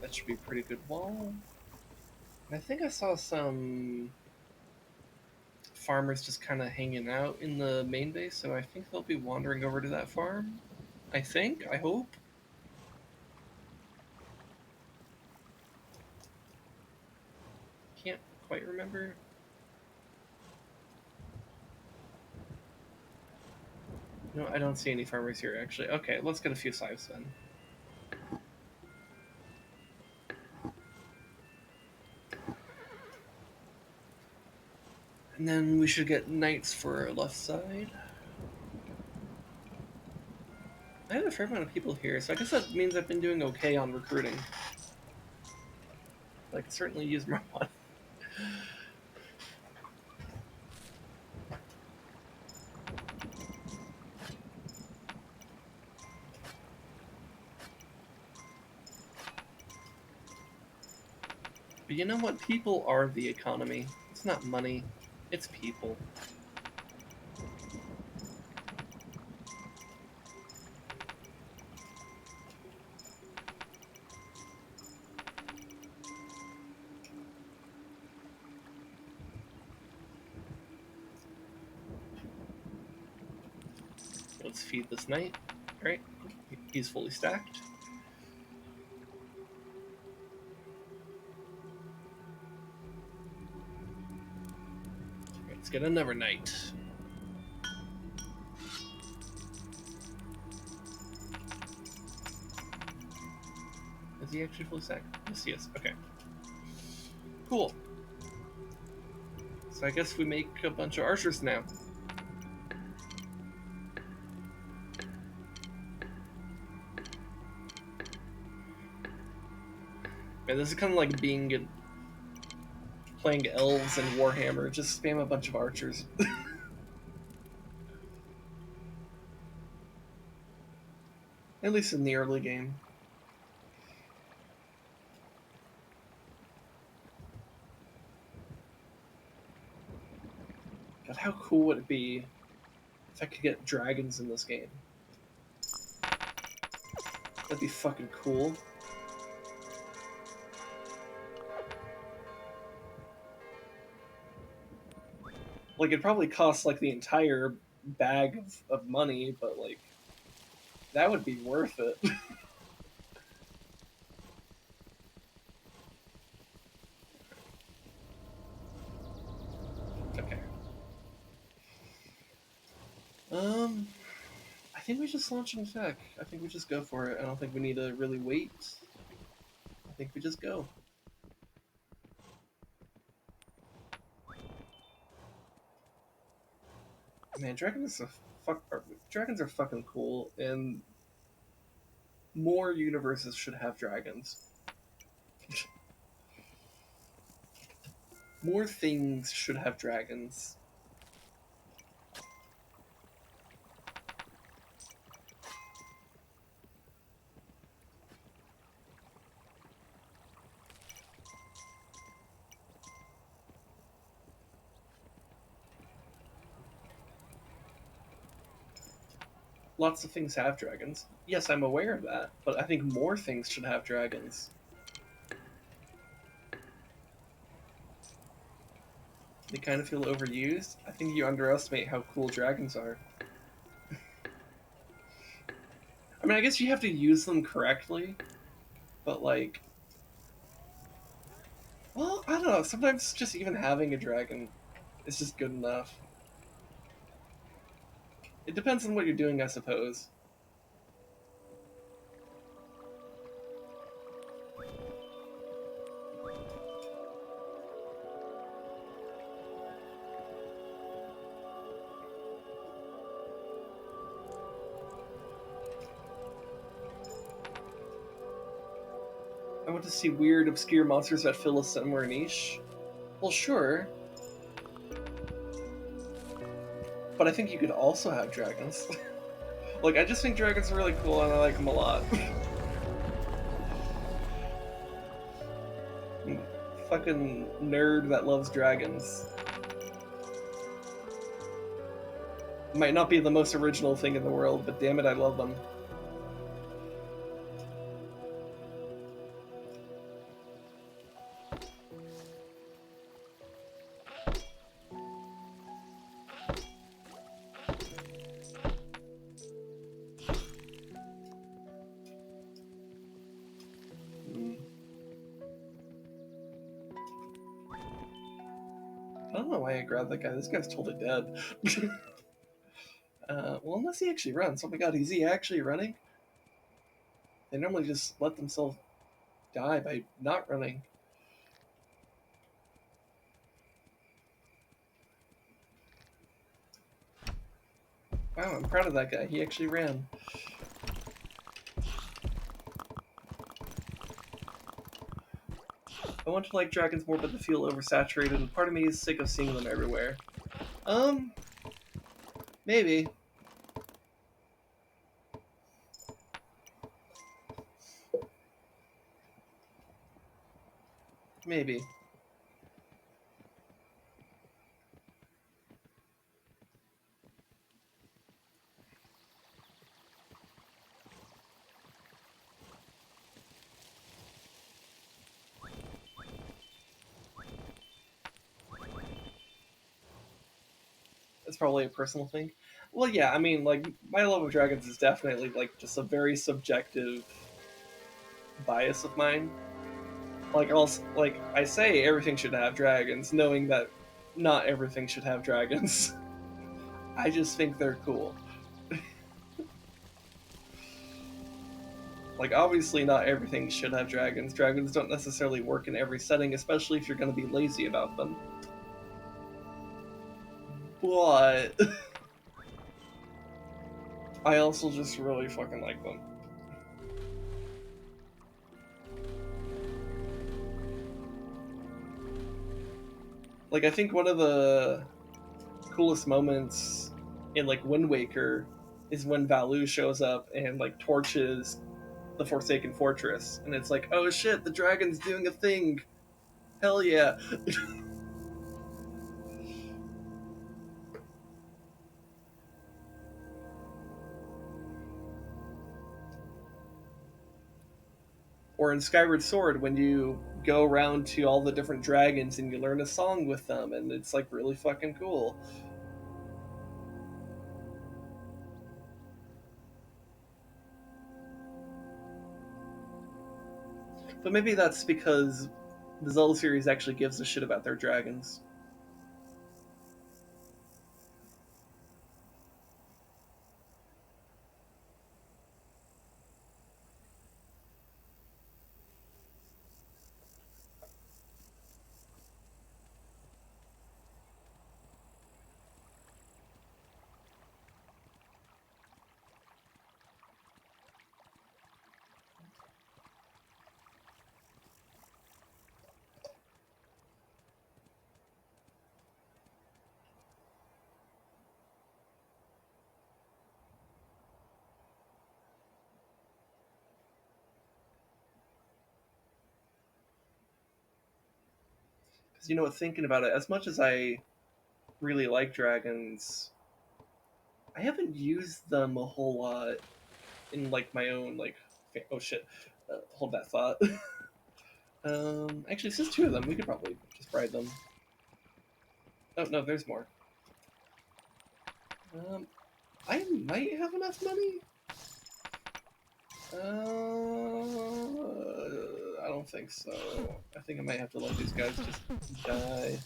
That should be a pretty good wall. And I think I saw some farmers just kind of hanging out in the main base, so I think they'll be wandering over to that farm. I think. I hope. Can't quite remember. No, I don't see any farmers here, actually. Okay, let's get a few sives then. And then we should get knights for our left side. I have a fair amount of people here, so I guess that means I've been doing okay on recruiting. I could certainly use more money. But you know what? People are the economy. It's not money. It's people. Let's feed this knight. Alright, he's fully stacked. Let's get another knight. Is he actually fully stacked? Yes, he is. Okay. Cool. So I guess we make a bunch of archers now. Man, this is kind of like playing elves and Warhammer. Just spam a bunch of archers. At least in the early game. God, how cool would it be if I could get dragons in this game? That'd be fucking cool. Like, it'd probably cost, like, the entire bag of money, but, like, that would be worth it. Okay. I think we just launch an attack. I think we just go for it. I don't think we need to really wait. I think we just go. Man, dragons are fucking cool, and more universes should have dragons. More things should have dragons. lots of things have dragons. Yes, I'm aware of that, but I think more things should have dragons. They kind of feel overused. I think you underestimate how cool dragons are. I mean, I guess you have to use them correctly, but like, well, I don't know. Sometimes just even having a dragon is just good enough. It depends on what you're doing, I suppose. I want to see weird, obscure monsters that fill a similar niche. Well, sure. But I think you could also have dragons. Like, I just think dragons are really cool and I like them a lot. Fucking nerd that loves dragons. Might not be the most original thing in the world, but damn it, I love them. I don't know why I grabbed that guy. This guy's totally dead. Well, unless he actually runs. Oh my god, is he actually running? They normally just let themselves die by not running. Wow, I'm proud of that guy. He actually ran. I want to like dragons more, but they feel oversaturated, and part of me is sick of seeing them everywhere. Maybe. Maybe. It's probably a personal thing. Well, yeah, I mean, like, my love of dragons is definitely, like, just a very subjective bias of mine. Like, like, I say everything should have dragons, knowing that not everything should have dragons. I just think they're cool. Like, obviously, not everything should have dragons. Dragons don't necessarily work in every setting, especially if you're going to be lazy about them. But I also just really fucking like them. Like, I think one of the coolest moments in, like, Wind Waker is when Valu shows up and, like, torches the Forsaken Fortress. And it's like, oh shit, the dragon's doing a thing. Hell yeah. Or in Skyward Sword, when you go around to all the different dragons and you learn a song with them, and it's like really fucking cool. But maybe that's because the Zelda series actually gives a shit about their dragons. Because, you know what, thinking about it, as much as I really like dragons, I haven't used them a whole lot in like my own like. Oh shit! Hold that thought. Actually, since 2 of them, we could probably just ride them. Oh no, there's more. I might have enough money. I don't think so. I think I might have to let these guys just die.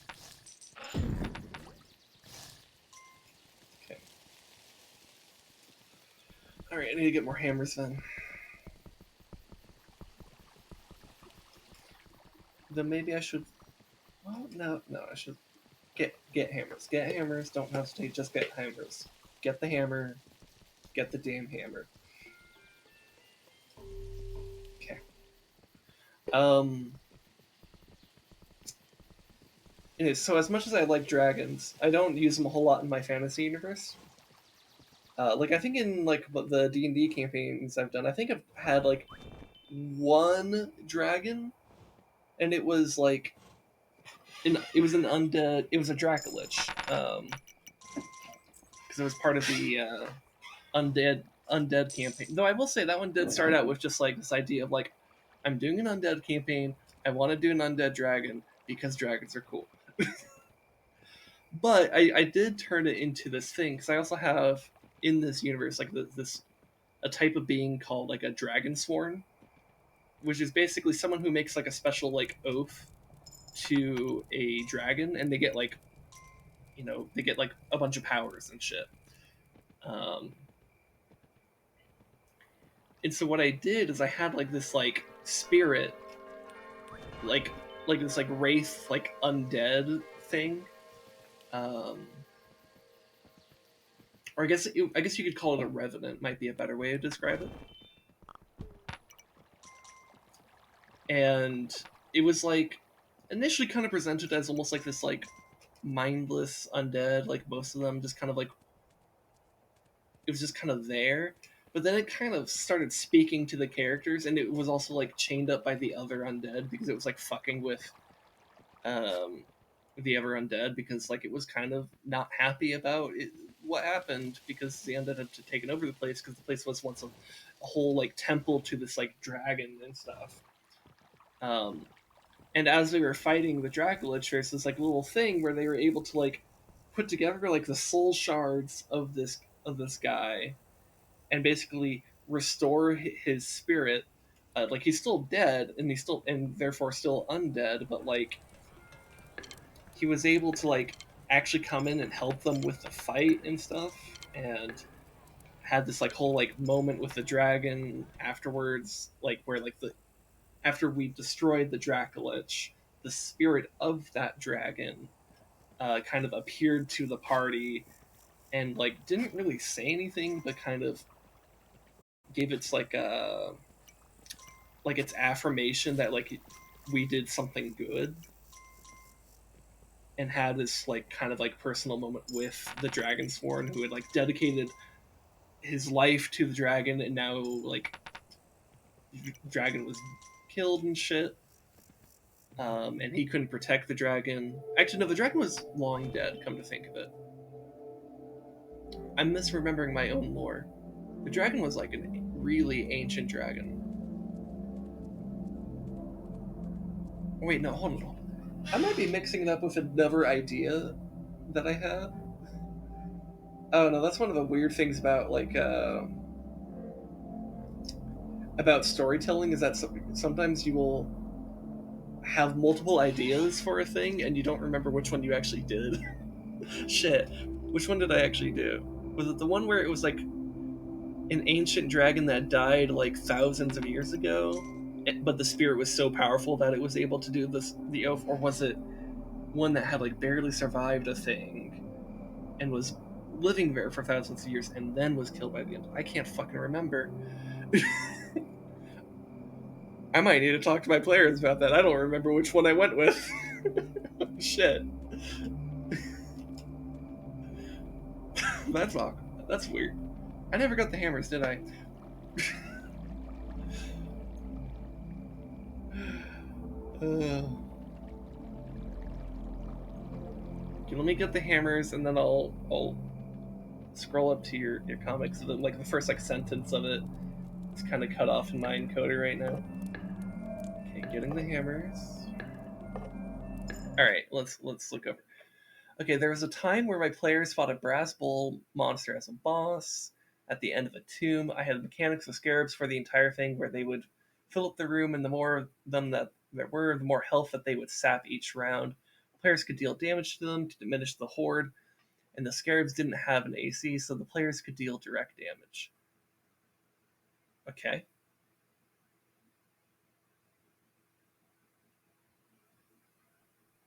Okay. Alright, I need to get more hammers then. Then maybe I should... Well, no, I should get hammers. Get hammers, don't hesitate, just get hammers. Get the hammer, get the damn hammer. Okay. Anyways, so as much as I like dragons, I don't use them a whole lot in my fantasy universe. Like I think in like the D&D campaigns I've done, I think I've had like 1 dragon, and it was like it was an undead. It was a Dracolich, because it was part of the undead campaign. Though I will say that one did start out with just like this idea of like, I'm doing an undead campaign. I want to do an undead dragon because dragons are cool. But I did turn it into this thing because I also have in this universe like this a type of being called like a dragon sworn, which is basically someone who makes like a special like oath to a dragon, and they get like, you know, they get like a bunch of powers and shit. And so what I did is I had like this like spirit, like this like wraith like undead thing, or I guess you could call it a revenant. Might be a better way to describe it. And it was like initially kind of presented as almost like this like mindless undead, like most of them just kind of like it was just kind of there. But then it kind of started speaking to the characters, and it was also like chained up by the other undead because it was like fucking with the other undead, because like it was kind of not happy about it, what happened, because the undead had taken over the place because the place was once a whole like temple to this like dragon and stuff. And as they were fighting the Dracolich, there's this like little thing where they were able to like put together like the soul shards of this guy, and basically restore his spirit. Like he's still dead, and he's still and therefore still undead, but like he was able to like actually come in and help them with the fight and stuff, and had this like whole like moment with the dragon afterwards, like where like the after we destroyed the Dracolich, the spirit of that dragon kind of appeared to the party, and like didn't really say anything, but kind of gave its like its affirmation that like we did something good, and had this like kind of like personal moment with the Dragonsworn, who had like dedicated his life to the dragon, and now like the dragon was killed and shit, and he couldn't protect the dragon. Actually, no, the dragon was long dead, come to think of it. I'm misremembering my own lore. The dragon was like a really ancient dragon. Wait, no, hold on. I might be mixing it up with another idea that I had. Oh no, that's one of the weird things about like about storytelling, is that sometimes you will have multiple ideas for a thing and you don't remember which one you actually did. Shit, which one did I actually do? Was it the one where it was like an ancient dragon that died like thousands of years ago, but the spirit was so powerful that it was able to do the oath? Or was it one that had like barely survived a thing and was living there for thousands of years and then was killed by the end? I can't fucking remember. I might need to talk to my players about that. I don't remember which one I went with. Shit. That's awkward. That's weird. I never got the hammers, did I? Okay, let me get the hammers, and then I'll scroll up to your comics. Like the first like sentence of it, it's kind of cut off in my encoder right now. Okay, getting the hammers. All right, let's look over. Okay, there was a time where my players fought a brass bull monster as a boss at the end of a tomb. I had mechanics of scarabs for the entire thing where they would fill up the room, and the more of them that there were, the more health that they would sap each round. Players could deal damage to them to diminish the horde, and the scarabs didn't have an AC, so the players could deal direct damage. Okay.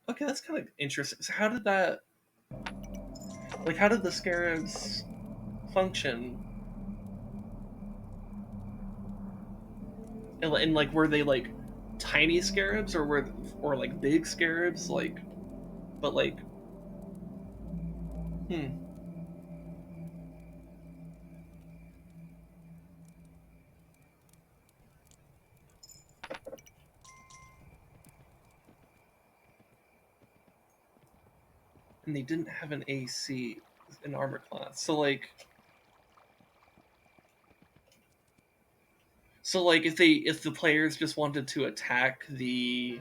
Okay, that's kind of interesting. So how did that... Like, how did the scarabs function? And like, were they like tiny scarabs, or like big scarabs? Like, but like, hmm. And they didn't have an AC in armor class, so like, if the players just wanted to attack the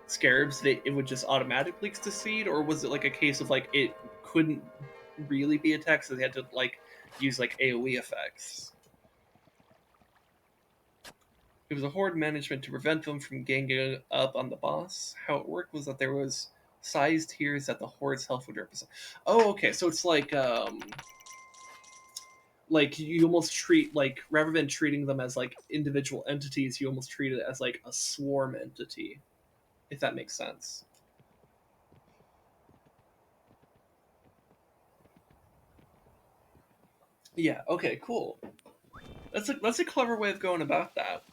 scarabs, it would just automatically succeed, or was it like a case of like it couldn't really be attacked, so they had to like use like AoE effects? It was a horde management to prevent them from ganging up on the boss. How it worked was that there was size tiers that the horde's health would represent. Oh, okay, so it's like you almost treat, like, rather than treating them as like individual entities, you almost treat it as like a swarm entity, if that makes sense. Yeah, okay, cool. That's a clever way of going about that.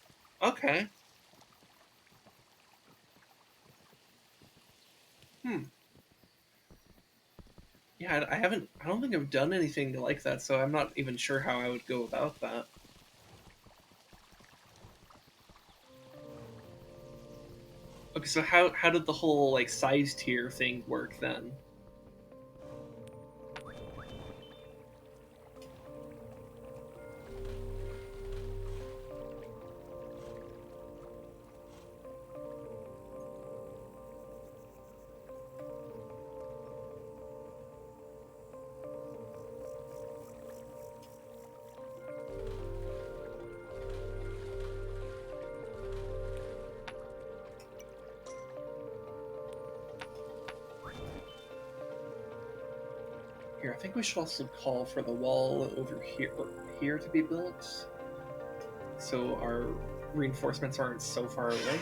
Okay. Hmm. Yeah, I don't think I've done anything like that, so I'm not even sure how I would go about that. Okay, so how did the whole like size tier thing work then? Here, I think we should also call for the wall over here to be built, so our reinforcements aren't so far away.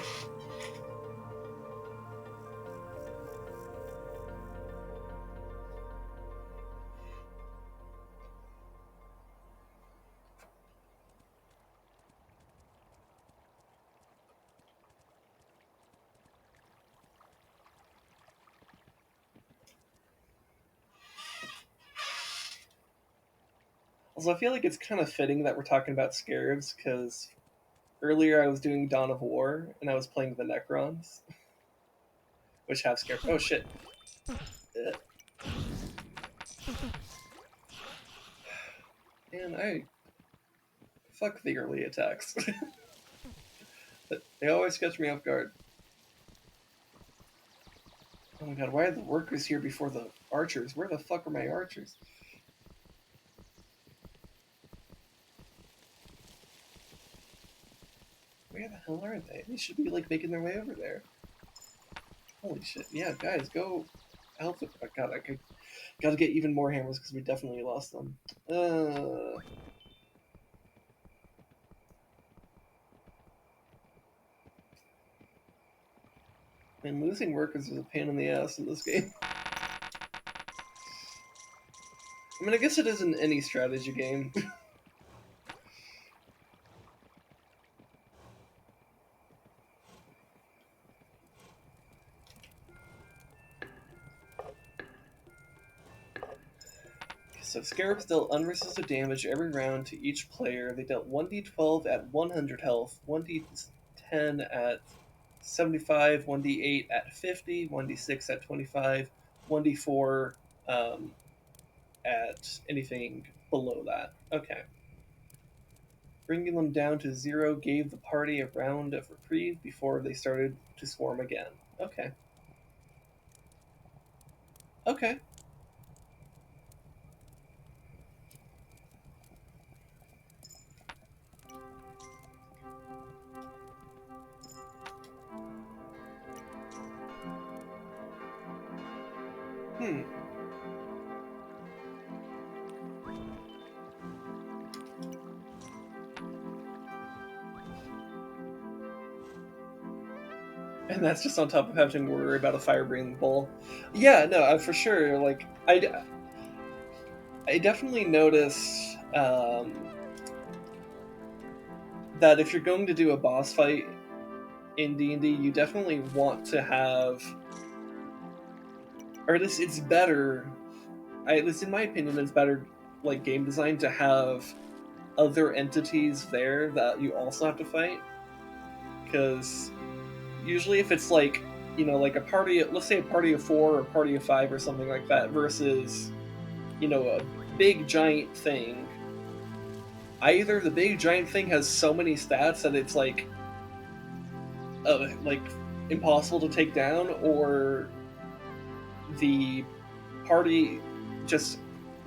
Also, I feel like it's kind of fitting that we're talking about scarabs, because earlier I was doing Dawn of War, and I was playing the Necrons, which have scarabs. Oh shit. And I... Fuck the early attacks. They always catch me off guard. Oh my god, why are the workers here before the archers? Where the fuck are my archers? Where the hell are they? They should be like making their way over there. Holy shit. Yeah, guys, go help them. Oh god, I gotta get even more hammers because we definitely lost them. And losing workers is a pain in the ass in this game. I mean, I guess it is in any strategy game. So scarabs dealt unresisted damage every round to each player. They dealt 1d12 at 100 health, 1d10 at 75, 1d8 at 50, 1d6 at 25, 1d4 at anything below that. Okay. Bringing them down to 0 gave the party a round of reprieve before they started to swarm again. Okay. Okay. Hmm. And that's just on top of having to worry about a fire-breathing bull. Yeah, no, for sure. Like, I definitely noticed that if you're going to do a boss fight in D&D, you definitely want to have, or at least it's better, at least in my opinion, it's better, like, game design to have other entities there that you also have to fight. Because usually if it's like, like a party, let's say a party of 4 or a party of 5 or something like that, versus, a big giant thing, either the big giant thing has so many stats that it's like impossible to take down, or the party just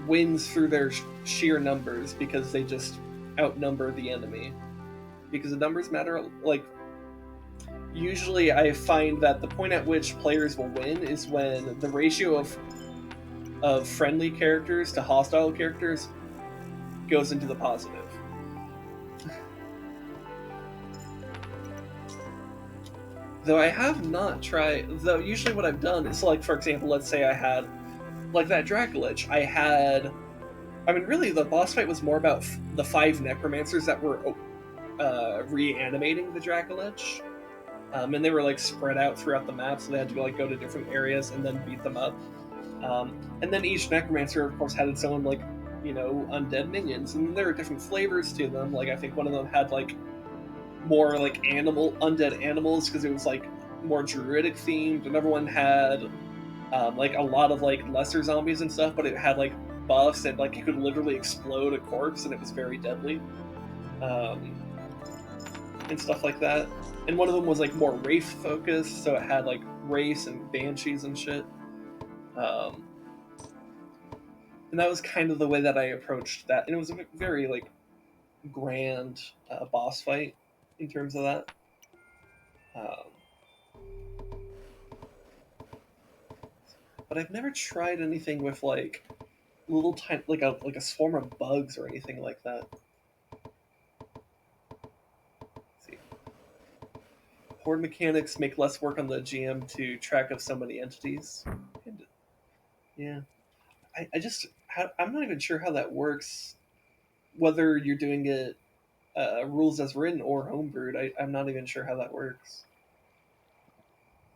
wins through their sheer numbers because they just outnumber the enemy. Because the numbers matter. Like, usually I find that the point at which players will win is when the ratio of friendly characters to hostile characters goes into the positive. Though I have not tried, though usually what I've done is, like, for example, let's say I had, like, that Dracolich, really the boss fight was more about the 5 necromancers that were reanimating the Dracolich. And they were, like, spread out throughout the map, so they had to go to different areas and then beat them up. And then each necromancer, of course, had its own, like, undead minions, and there were different flavors to them. Like, I think one of them had, like, more, like, undead animals, because it was, like, more druidic themed. Another one had like a lot of, like, lesser zombies and stuff, but it had, like, buffs, and, like, it could literally explode a corpse, and it was very deadly, and stuff like that. And one of them was, like, more wraith focused, so it had, like, wraiths and banshees and shit. And that was kind of the way that I approached that, and it was a very, like, grand boss fight in terms of that. But I've never tried anything with, like, little tiny, like a swarm of bugs or anything like that. Let's see. Horde mechanics make less work on the GM to track of so many entities. And, yeah, I'm not even sure how that works. Whether you're doing it rules as written or homebrewed, I'm not even sure how that works.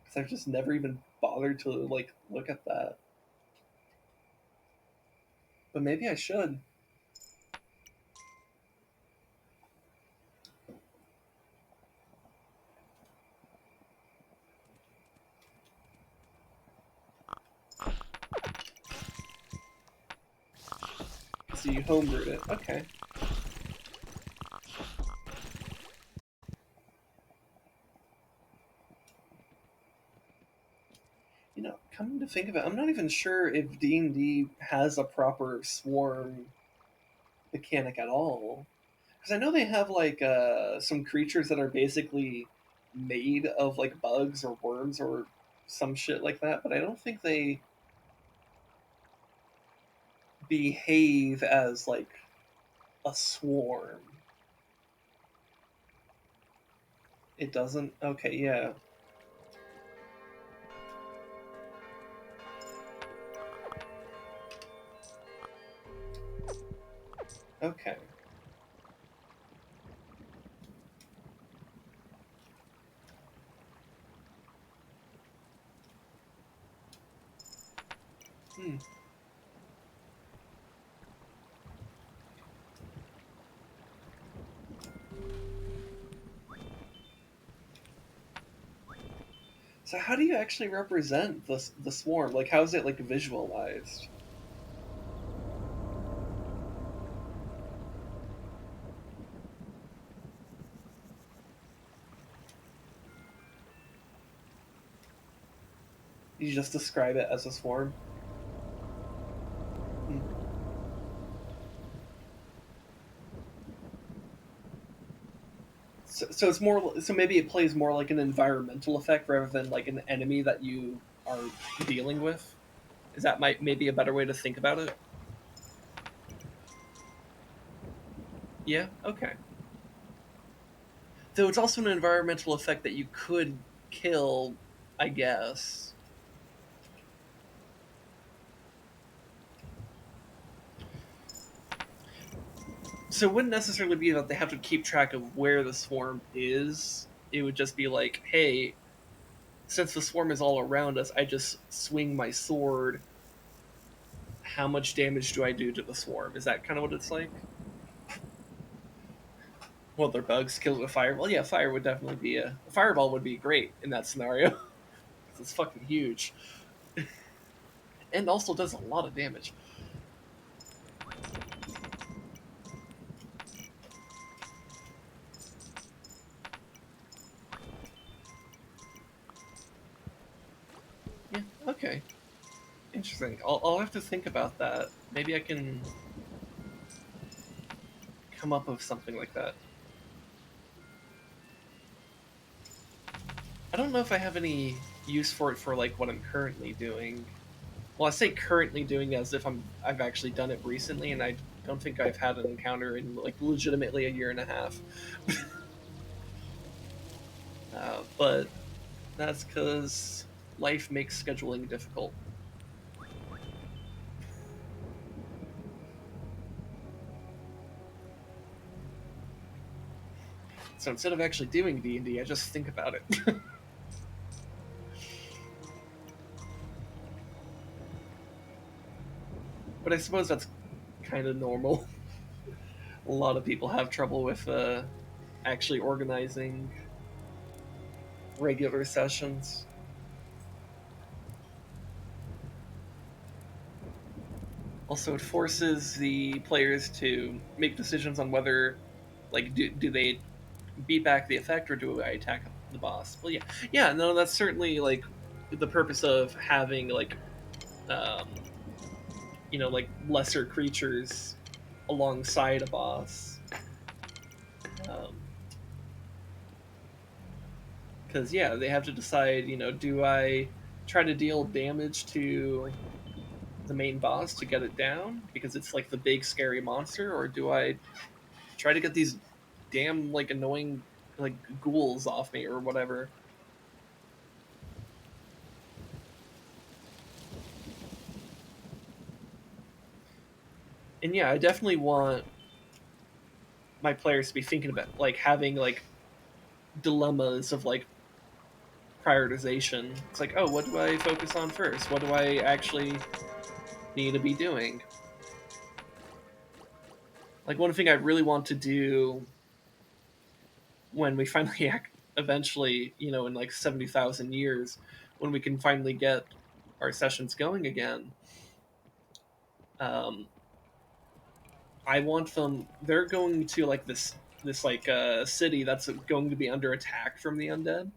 Because I've just never even bothered to, like, look at that. But maybe I should. So you homebrewed it. Okay. Coming to think of it, I'm not even sure if D&D has a proper swarm mechanic at all. Because I know they have, like, some creatures that are basically made of, like, bugs or worms or some shit like that, but I don't think they behave as, like, a swarm. It doesn't? Okay, yeah. Okay. Hmm. So how do you actually represent the swarm? Like, how is it, like, visualized? You just describe it as a swarm. Hmm. So it's more. So maybe it plays more like an environmental effect rather than like an enemy that you are dealing with. Is that might maybe a better way to think about it? Yeah. Okay. Though it's also an environmental effect that you could kill, I guess. So it wouldn't necessarily be that they have to keep track of where the swarm is. It would just be like, hey, since the swarm is all around us, I just swing my sword. How much damage do I do to the swarm? Is that kind of what it's like? Well, they're bugs killed with fire. Well, yeah, fire would definitely be a fireball would be great in that scenario because it's fucking huge and also does a lot of damage. Yeah. Okay. Interesting. I'll have to think about that. Maybe I can come up with something like that. I don't know if I have any use for it for like what I'm currently doing. Well, I say currently doing as if I've actually done it recently, and I don't think I've had an encounter in like legitimately a year and a half. But that's because life makes scheduling difficult. So instead of actually doing D&D, I just think about it. But I suppose that's kind of normal. A lot of people have trouble with actually organizing regular sessions. Also, it forces the players to make decisions on whether, like, do they beat back the effect or do I attack the boss? Well, yeah, yeah, no, that's certainly like the purpose of having like, um, like lesser creatures alongside a boss. Because yeah, they have to decide. Do I try to deal damage to the main boss to get it down because it's like the big scary monster, or do I try to get these damn like annoying like ghouls off me or whatever? And yeah, I definitely want my players to be thinking about like having like dilemmas of like prioritization. It's like, oh, what do I focus on first? What do I actually need to be doing? Like one thing I really want to do when we finally eventually, in like 70,000 years, when we can finally get our sessions going again, um, I want them. They're going to like this like city that's going to be under attack from the undead,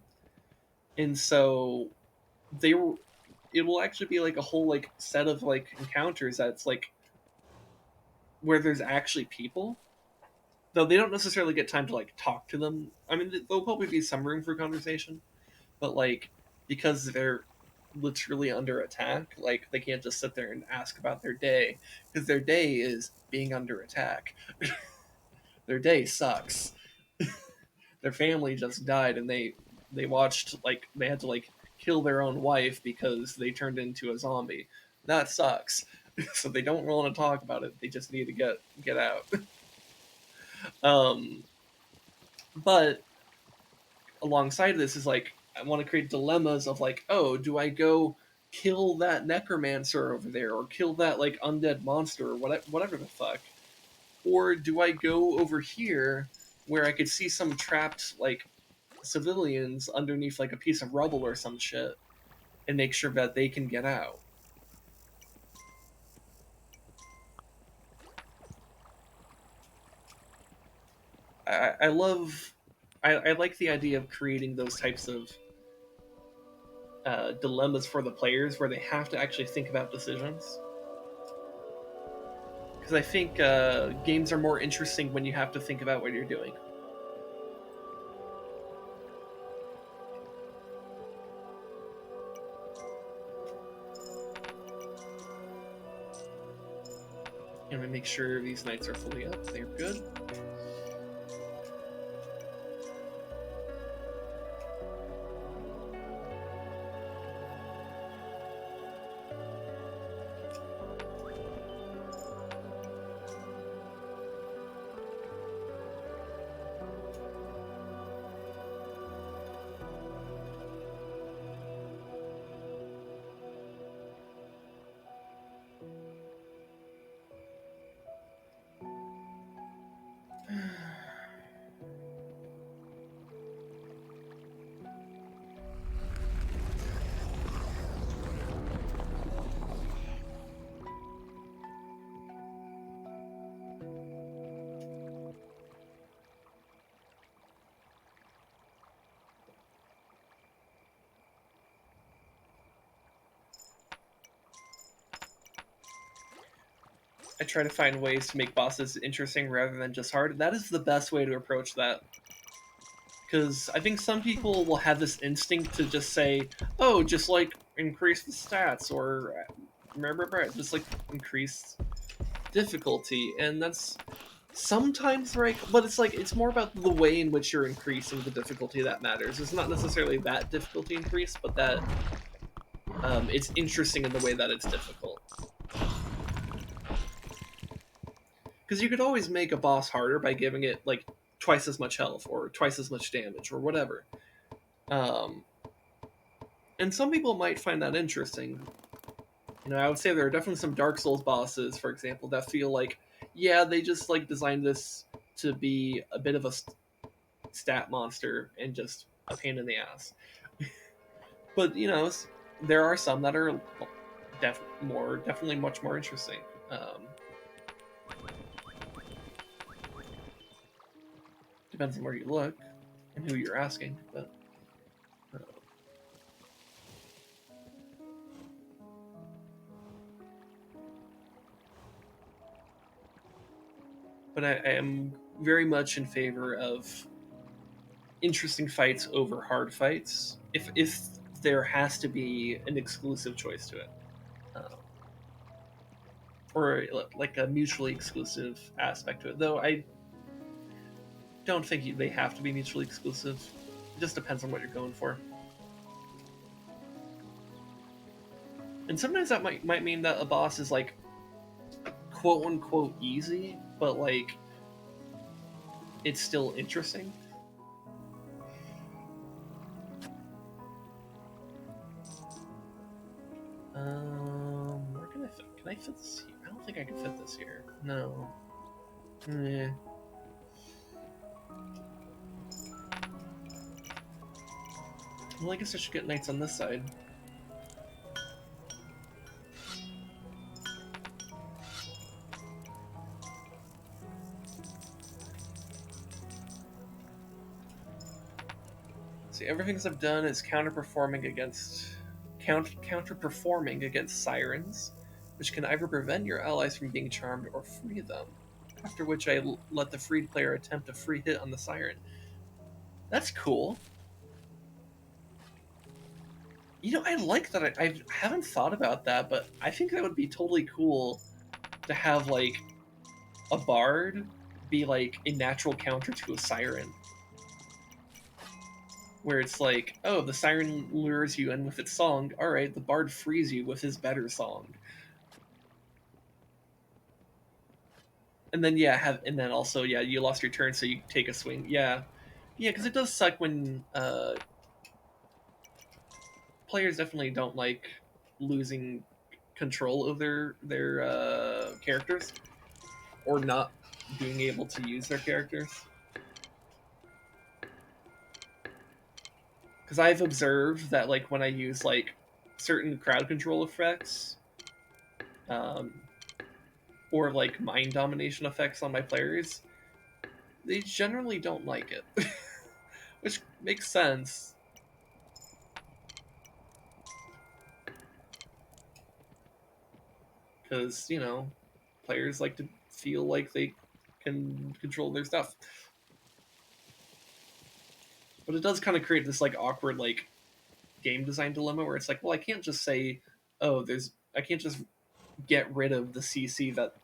and so they it will actually be like a whole like set of like encounters that's like where there's actually people, though they don't necessarily get time to like talk to them. I mean, there'll probably be some room for conversation, but like because they're literally under attack, like they can't just sit there and ask about their day because their day is being under attack. Their day sucks. Their family just died and they watched like they had to like kill their own wife because they turned into a zombie. That sucks. So they don't want to talk about it. They just need to get out. um but alongside of this is like I want to create dilemmas of like, oh, do I go kill that necromancer over there or kill that like undead monster or whatever the fuck, or do I go over here where I could see some trapped like civilians underneath like a piece of rubble or some shit and make sure that they can get out? I love I like the idea of creating those types of dilemmas for the players where they have to actually think about decisions. Because I think games are more interesting when you have to think about what you're doing. And we make sure these knights are fully up. They're good. I try to find ways to make bosses interesting rather than just hard. That is the best way to approach that. Because I think some people will have this instinct to just say, oh, just like increase the stats or just like increase difficulty. And that's sometimes right, but it's like it's more about the way in which you're increasing the difficulty that matters. It's not necessarily that difficulty increase, but that it's interesting in the way that it's difficult. Because you could always make a boss harder by giving it like twice as much health or twice as much damage or whatever. And some people might find that interesting. You know, I would say there are definitely some Dark Souls bosses, for example, that feel like, yeah, they just like designed this to be a bit of a stat monster and just a pain in the ass. But you know, there are some that are definitely much more interesting. Depends on where you look and who you're asking, but I am very much in favor of interesting fights over hard fights if there has to be an exclusive choice to it, or like a mutually exclusive aspect to it. Though I don't think they have to be mutually exclusive. It just depends on what you're going for. And sometimes that might mean that a boss is like quote unquote easy, but like it's still interesting. Where can I fit? Can I fit this here? I don't think I can fit this here. No. Well, I guess I should get knights on this side. See, everything I've done is counterperforming against sirens, which can either prevent your allies from being charmed or free them. After which I let the freed player attempt a free hit on the siren. That's cool. You know, I like that. I haven't thought about that, but I think that would be totally cool to have, like, a bard be, like, a natural counter to a siren. Where it's like, oh, the siren lures you in with its song. Alright, the bard frees you with his better song. And then, yeah, and then also, yeah, you lost your turn, so you take a swing. Yeah. Yeah, because it does suck when, players definitely don't like losing control of their characters or not being able to use their characters. Because I've observed that like when I use like certain crowd control effects, or like mind domination effects on my players, they generally don't like it, which makes sense. because players like to feel like they can control their stuff. But it does kind of create this like awkward like game design dilemma where it's like, well, I can't just say, oh, I can't just get rid of the CC that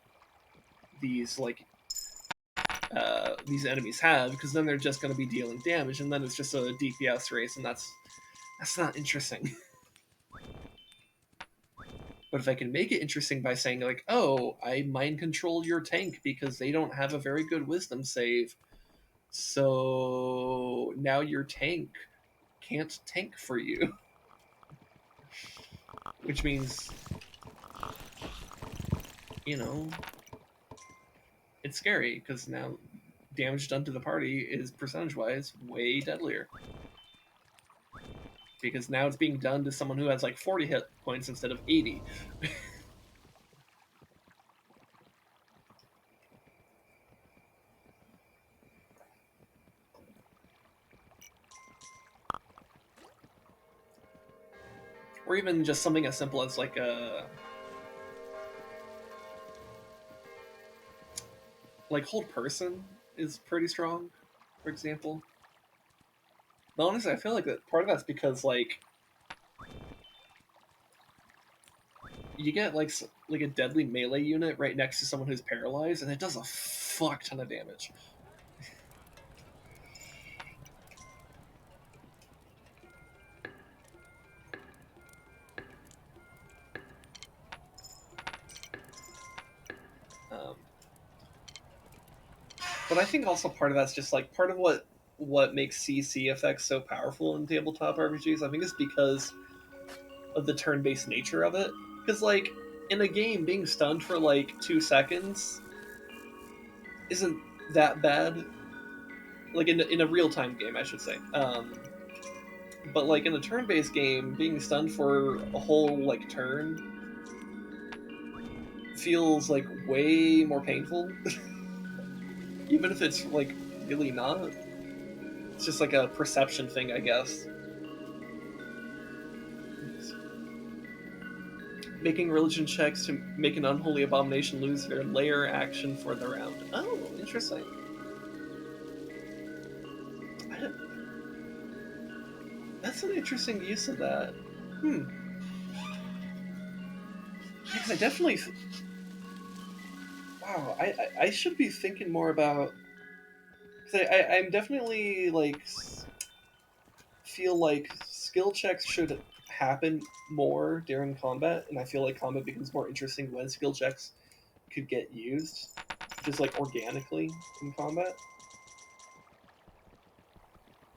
these these enemies have, because then they're just going to be dealing damage, and then it's just a DPS race, and that's not interesting. But if I can make it interesting by saying like, oh, I mind control your tank because they don't have a very good wisdom save, so now your tank can't tank for you. Which means, it's scary because now damage done to the party is percentage-wise way deadlier. Because now it's being done to someone who has like 40 hit points instead of 80. Or even just something as simple as like hold person is pretty strong, for example. But honestly, I feel like that part of that's because like you get like a deadly melee unit right next to someone who's paralyzed, and it does a fuck ton of damage. But I think also part of that's just like part of what makes CC effects so powerful in tabletop RPGs. I think is because of the turn-based nature of it. Because like in a game, being stunned for like 2 seconds isn't that bad. Like in a real-time game, I should say. But like in a turn-based game, being stunned for a whole like turn feels like way more painful. Even if it's like really not. It's just like a perception thing, I guess. Making religion checks to make an unholy abomination lose their lair action for the round. Oh, interesting. That's an interesting use of that. Because I definitely... Wow, I should be thinking more about... Because I'm definitely, like... feel like skill checks should happen more during combat, and I feel like combat becomes more interesting when skill checks could get used, just like organically in combat.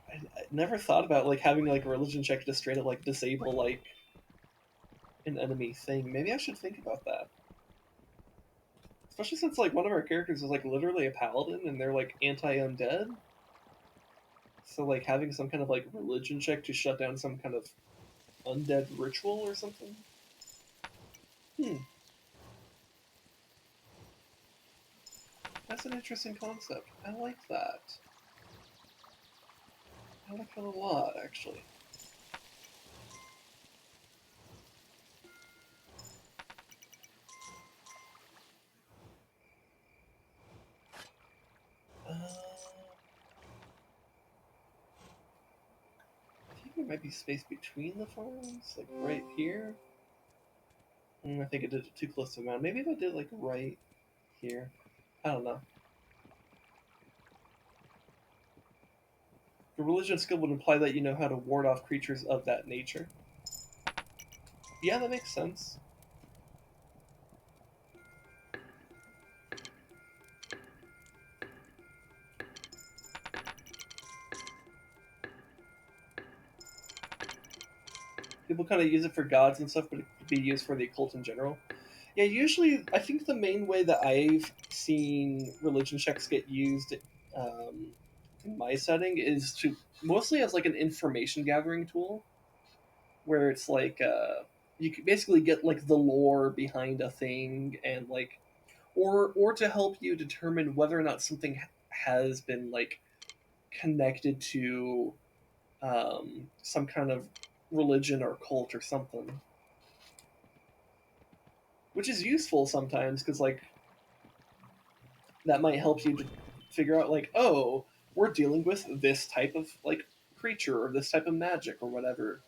I never thought about like having like a religion check to straight up like disable like an enemy thing. Maybe I should think about that. Especially since like one of our characters is like literally a paladin and they're like anti-undead. So like having some kind of like religion check to shut down some kind of undead ritual or something. That's an interesting concept. I like that. I like that a lot, actually. I think there might be space between the farms, like right here. I think I did it too close to the mountain. Maybe if I did like right here. I don't know. The religion skill would imply that you know how to ward off creatures of that nature. Yeah, that makes sense. People kind of use it for gods and stuff, but it could be used for the occult in general. Yeah, usually, I think the main way that I've seen religion checks get used in my setting is to mostly as like an information gathering tool, where it's like you can basically get like the lore behind a thing and like, or to help you determine whether or not something has been like connected to some kind of religion or cult or something. which is useful sometimes because like that might help you to figure out like, oh, we're dealing with this type of like creature or this type of magic or whatever.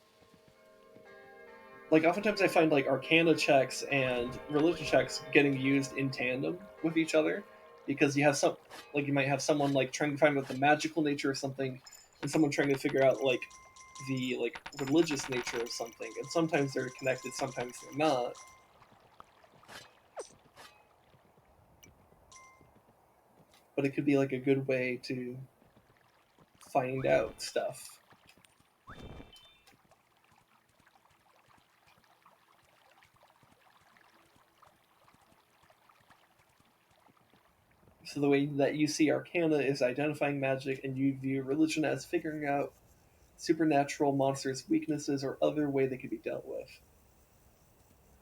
Like oftentimes I find like arcana checks and religion checks getting used in tandem with each other because you have some like you might have someone like trying to find out the magical nature of something and someone trying to figure out like the like religious nature of something, and sometimes they're connected, sometimes they're not. But it could be like a good way to find out stuff. So the way that you see arcana is identifying magic, and you view religion as figuring out supernatural monsters' weaknesses or other way they could be dealt with.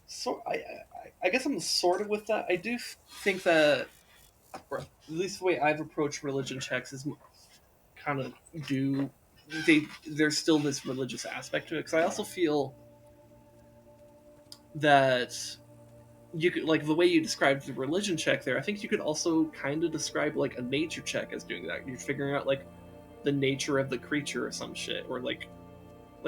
So I guess I'm sort of with that. I do think that, or at least the way I've approached religion checks is kind of do there's still this religious aspect to it, because I also feel that you could like the way you described the religion check there. I think you could also kind of describe like a nature check as doing that. You're figuring out like the nature of the creature or some shit, or like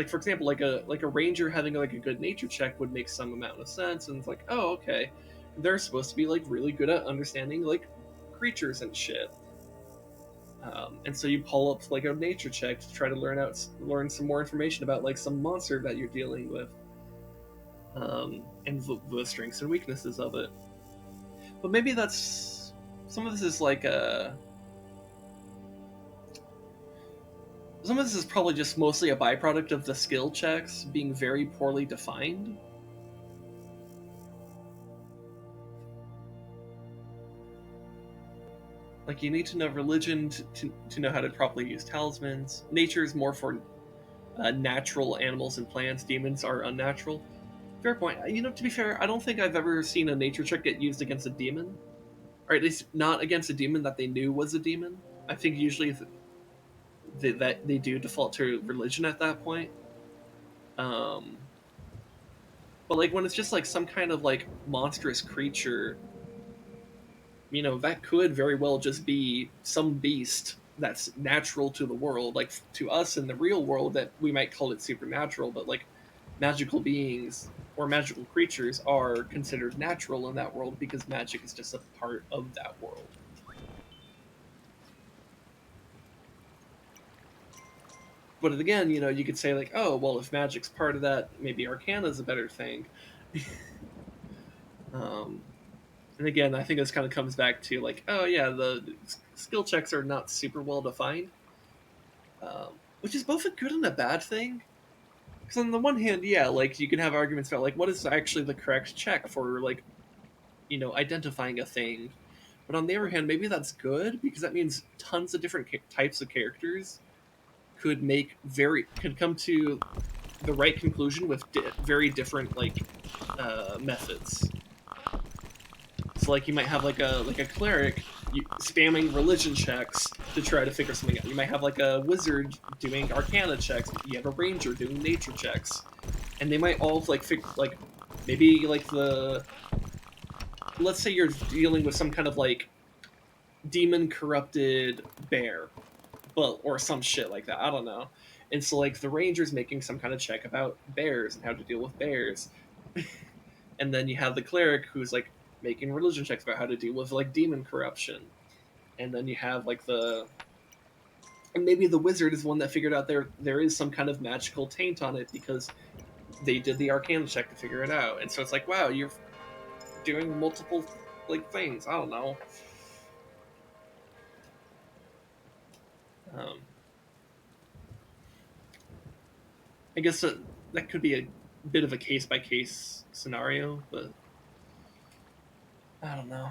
for example, like a ranger having like a good nature check would make some amount of sense, and it's like, oh, okay, they're supposed to be like really good at understanding like creatures and shit. And so you pull up like a nature check to try to learn some more information about like some monster that you're dealing with, and the strengths and weaknesses of it. But maybe that's some of this is like some of this is probably just mostly a byproduct of the skill checks being very poorly defined. Like, you need to know religion to know how to properly use talismans. Nature is more for natural animals and plants. Demons are unnatural. Fair point. You know, to be fair, I don't think I've ever seen a nature check get used against a demon. Or at least not against a demon that they knew was a demon. I think usually that they do default to religion at that point. Um, but like when it's just like some kind of like monstrous creature, you know, that could very well just be some beast that's natural to the world. Like to us in the real world, that we might call it supernatural, but like magical beings or magical creatures are considered natural in that world because magic is just a part of that world. But again, you know, you could say like, oh, well, if magic's part of that, maybe Arcana's a better thing. And again, I think this kind of comes back to like, oh yeah, the skill checks are not super well defined, which is both a good and a bad thing. Because on the one hand, yeah, like you can have arguments about like what is actually the correct check for like, you know, identifying a thing. But on the other hand, maybe that's good because that means tons of different types of characters could come to the right conclusion with very different like methods. So like you might have like a cleric spamming religion checks to try to figure something out. You might have like a wizard doing arcana checks. You have a ranger doing nature checks, and they might all like maybe like let's say you're dealing with some kind of like demon corrupted bear, or some shit like that. I don't know. And so like the ranger's making some kind of check about bears and how to deal with bears, and then you have the cleric who's like making religion checks about how to deal with like demon corruption, and then you have like and maybe the wizard is one that figured out there is some kind of magical taint on it because they did the arcana check to figure it out. And so it's like, wow, you're doing multiple like things. I don't know. I guess that could be a bit of a case by case scenario, but I don't know.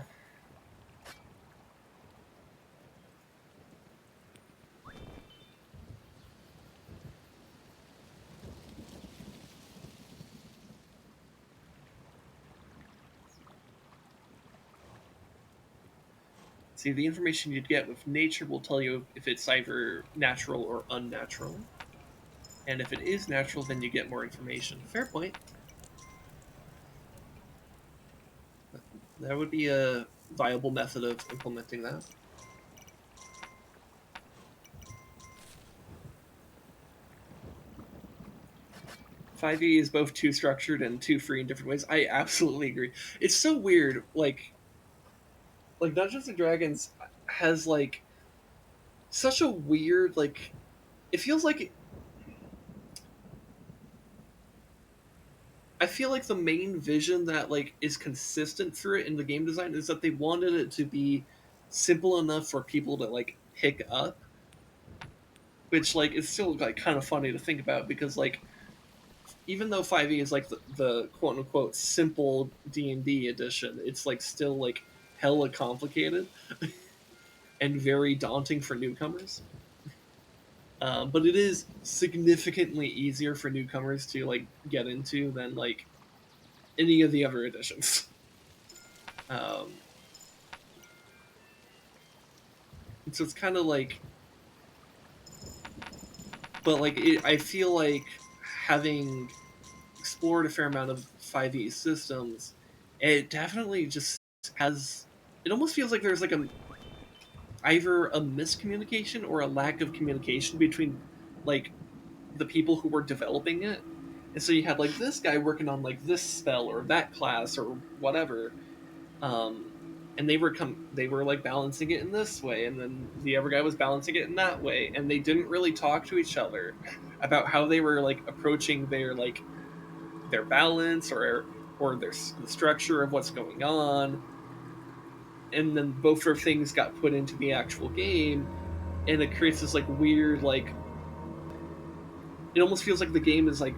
See, the information you'd get with nature will tell you if it's either natural or unnatural. And if it is natural, then you get more information. Fair point. That would be a viable method of implementing that. 5e is both too structured and too free in different ways. I absolutely agree. It's so weird. Like Dungeons and Dragons has like such a weird like. It feels like I feel like the main vision that like is consistent through it in the game design is that they wanted it to be simple enough for people to like pick up, which like is still like kind of funny to think about because like even though 5e is like the quote unquote simple D&D edition, it's like still like hella complicated and very daunting for newcomers. But it is significantly easier for newcomers to like get into than like any of the other editions. And so it's kind of like, but like I feel like having explored a fair amount of 5e systems, it definitely just has. It almost feels like there's like either a miscommunication or a lack of communication between like the people who were developing it. And so you had like this guy working on like this spell or that class or whatever, and they were like balancing it in this way, and then the other guy was balancing it in that way, and they didn't really talk to each other about how they were like approaching their balance or the structure of what's going on. And then both of things got put into the actual game, and it creates this like weird like. It almost feels like the game is like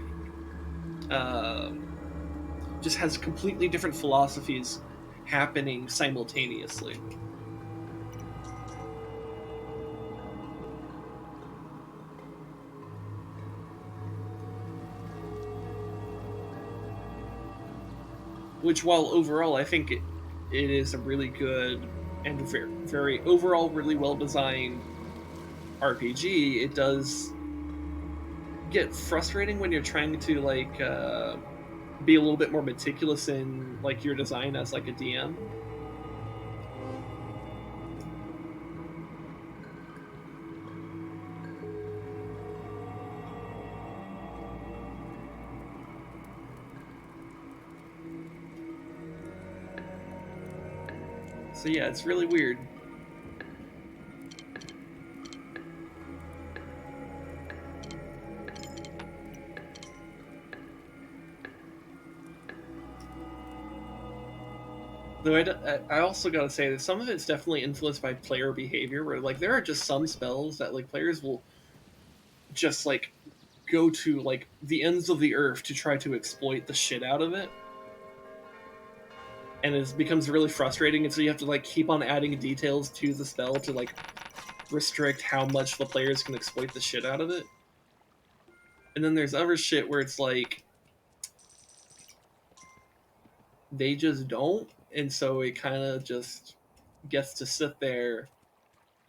just has completely different philosophies happening simultaneously. Which, while overall I think it is a really good and very, very overall really well designed RPG, it does get frustrating when you're trying to like be a little bit more meticulous in like your design as like a DM. So yeah, it's really weird. Though I also gotta say that some of it's definitely influenced by player behavior, where like there are just some spells that like players will just like go to like the ends of the earth to try to exploit the shit out of it, and it becomes really frustrating. And so you have to like keep on adding details to the spell to like restrict how much the players can exploit the shit out of it. And then there's other shit where it's like they just don't, and so it kind of just gets to sit there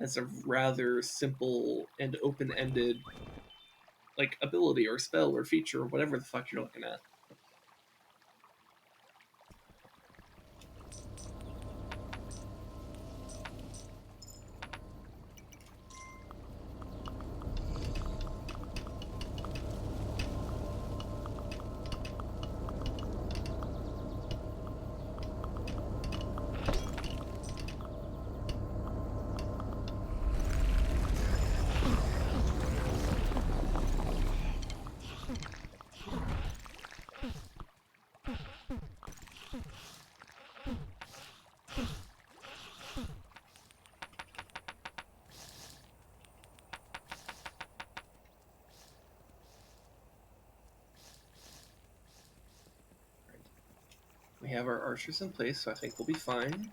as a rather simple and open-ended like ability or spell or feature or whatever the fuck you're looking at. We have our archers in place, so I think we'll be fine.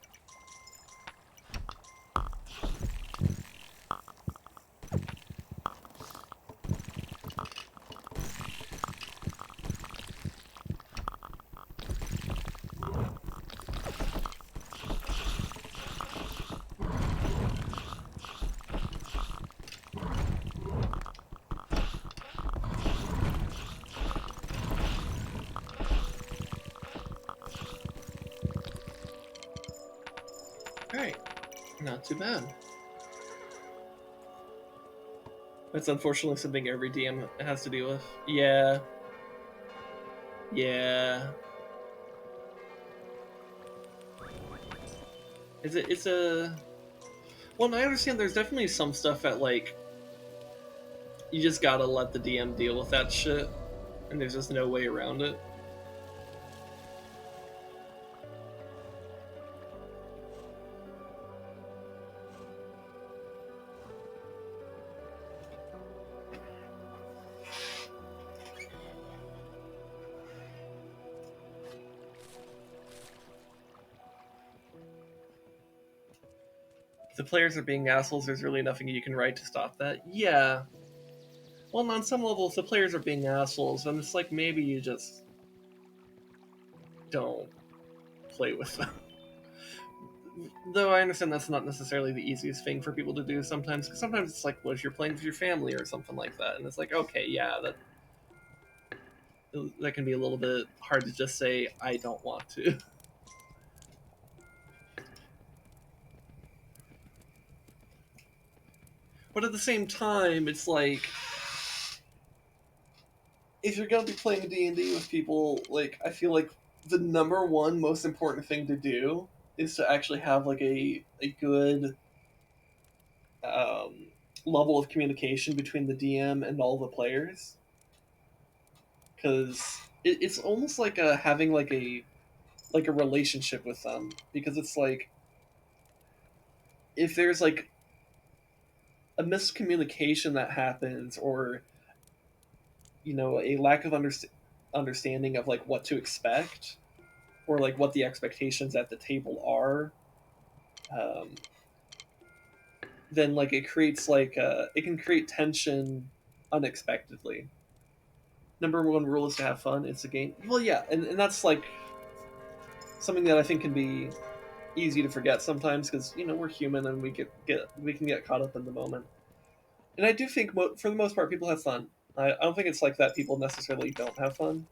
Not too bad. That's unfortunately something every DM has to deal with. Yeah. Yeah. It's a... Well, I understand there's definitely some stuff that, like, you just gotta let the DM deal with that shit, and there's just no way around it. If the players are being assholes, there's really nothing you can write to stop that. Yeah. Well, on some level, if the players are being assholes, then it's like maybe you just don't play with them. Though I understand that's not necessarily the easiest thing for people to do sometimes, because sometimes it's like, what if you're playing with your family or something like that, and it's like, okay, yeah, that can be a little bit hard to just say, I don't want to. But at the same time, it's like, if you're gonna be playing D&D with people, like, I feel like the number one most important thing to do is to actually have like a good um, level of communication between the DM and all the players, because it's almost like having like a relationship with them, because it's like if there's like a miscommunication that happens, or a lack of understanding of like what to expect, or like what the expectations at the table are, um, then like it creates like it can create tension unexpectedly. Number one rule is to have fun. It's a game. Well, yeah, and that's like something that I think can be easy to forget sometimes, because we're human and we can get caught up in the moment. And I do think for the most part people have fun. I don't think it's like that people necessarily don't have fun.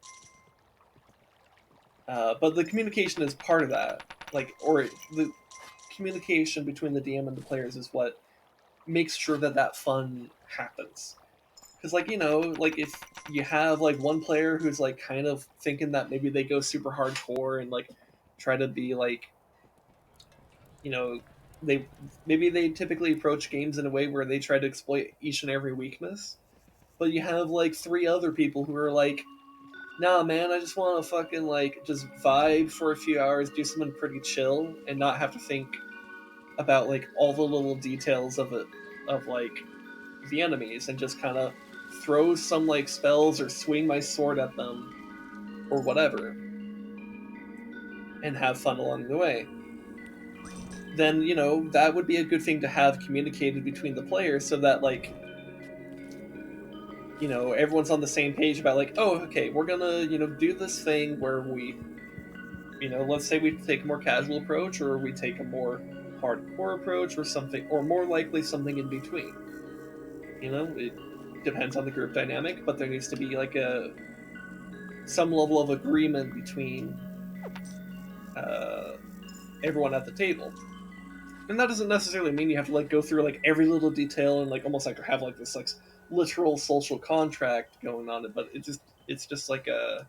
But the communication is part of that. Or the communication between the DM and the players is what makes sure that fun happens. Because if you have like one player who's like kind of thinking that maybe they go super hardcore and like try to be like, they maybe they typically approach games in a way where they try to exploit each and every weakness, but you have like three other people who are like, nah, man, I just want to fucking like just vibe for a few hours, do something pretty chill, and not have to think about like all the little details of it, of like the enemies, and just kind of throw some like spells or swing my sword at them or whatever, and have fun along the way. Then that would be a good thing to have communicated between the players, so that like everyone's on the same page about like, oh, okay, we're gonna do this thing where we let's say we take a more casual approach, or we take a more hardcore approach, or something, or more likely something in between. It depends on the group dynamic, but there needs to be like some level of agreement between uh, everyone at the table. And that doesn't necessarily mean you have to like go through like every little detail and like almost like have like this like literal social contract going on, but it's just like a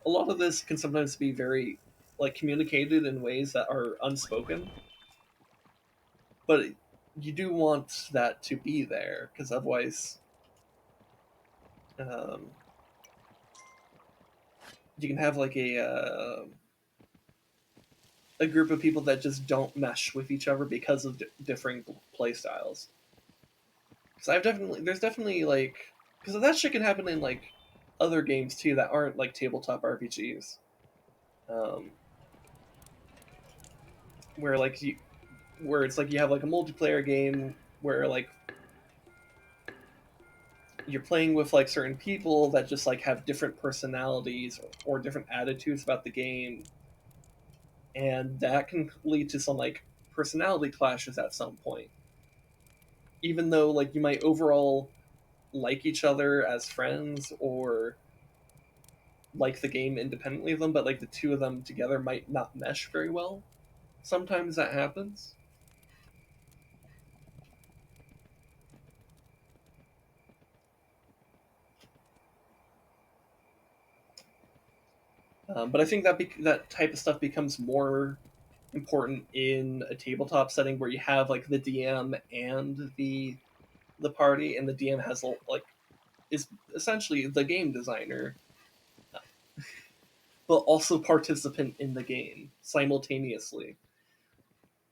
lot of this can sometimes be very like communicated in ways that are unspoken, but you do want that to be there, because otherwise um, you can have like a group of people that just don't mesh with each other because of differing play styles. Because there's definitely like, because that shit can happen in like other games too that aren't like tabletop RPGs, um, where like where it's like you have like a multiplayer game where like you're playing with like certain people that just like have different personalities or different attitudes about the game, and that can lead to some like personality clashes at some point, even though like you might overall like each other as friends or like the game independently of them, but like the two of them together might not mesh very well. Sometimes that happens. But I think that that type of stuff becomes more important in a tabletop setting where you have like the DM and the party, and the DM has like is essentially the game designer, but also participant in the game simultaneously.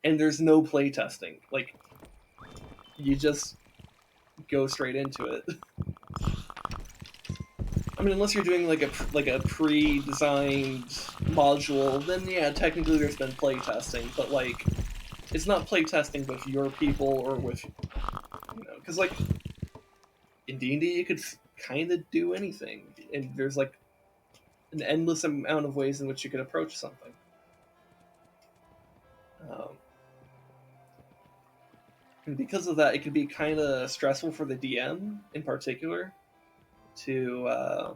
And there's no play testing. Like you just go straight into it. I mean, unless you're doing like a pre-designed module, then yeah, technically there's been play testing, but like it's not play testing with your people or with because like in D&D you could kind of do anything, and there's like an endless amount of ways in which you could approach something. And because of that, it can be kind of stressful for the DM in particular to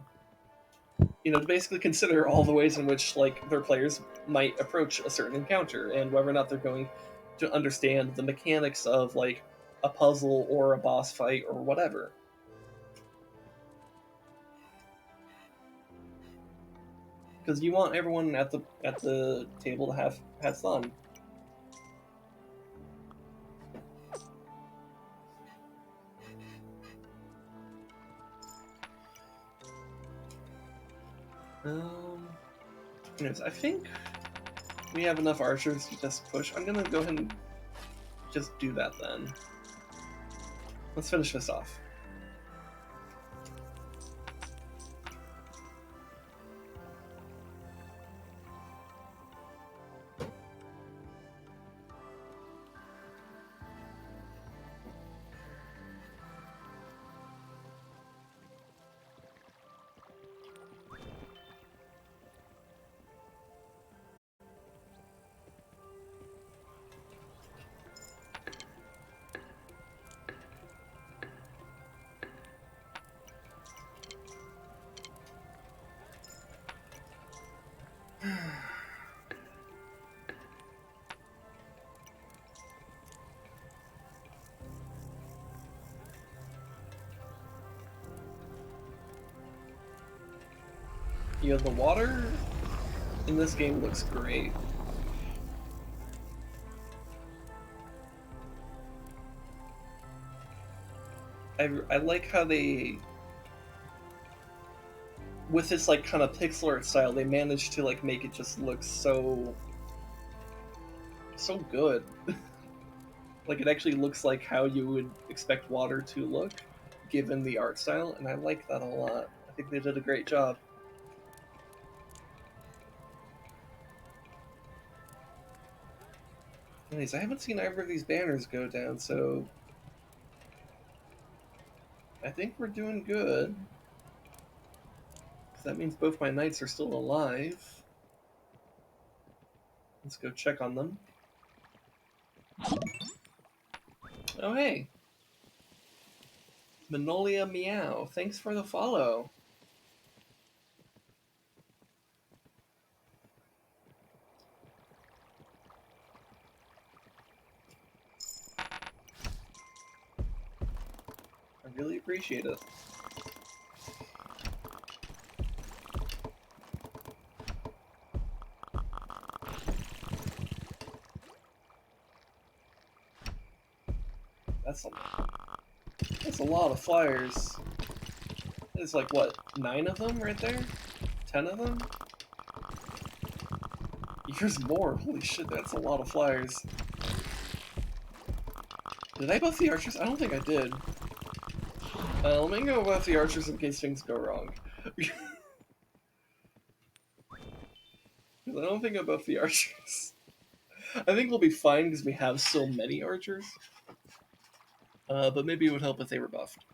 to basically consider all the ways in which like their players might approach a certain encounter and whether or not they're going to understand the mechanics of like a puzzle or a boss fight or whatever. Because you want everyone at the table to have fun. Anyways, I think we have enough archers to just push. I'm gonna go ahead and just do that then. Let's finish this off. You know, the water in this game looks great. I like how they, with this like kind of pixel art style, they managed to like make it just look so good. Like it actually looks like how you would expect water to look, given the art style, and I like that a lot. I think they did a great job. Anyways, I haven't seen either of these banners go down, so I think we're doing good. That means both my knights are still alive. Let's go check on them. Oh hey! Manolia Meow, thanks for the follow. I really appreciate it. That's a lot of flyers. There's like what, 9 of them right there? 10 of them? There's more. Holy shit, that's a lot of flyers. Did I buff the archers? I don't think I did. Let me go buff the archers in case things go wrong. I don't think I buffed the archers. I think we'll be fine because we have so many archers. But maybe it would help if they were buffed.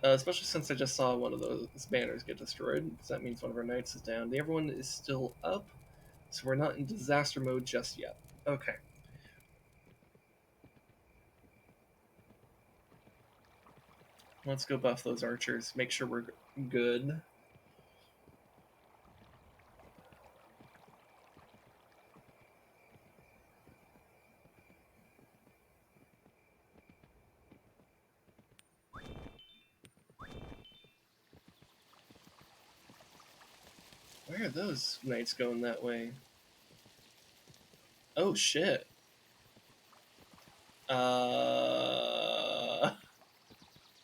Especially since I just saw one of those banners get destroyed, because that means one of our knights is down. The other one is still up, so we're not in disaster mode just yet. Okay. Let's go buff those archers, make sure we're good. Where are those knights going that way? Oh shit. Hold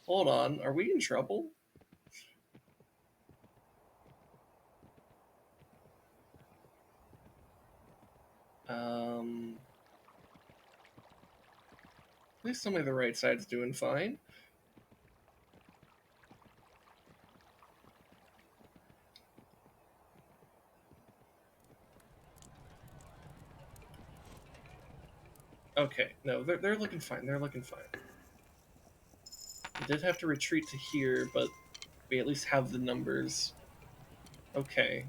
on. Are we in trouble? Please tell me the right side's doing fine. Okay, no, they're looking fine. They're looking fine. We did have to retreat to here, but we at least have the numbers. Okay.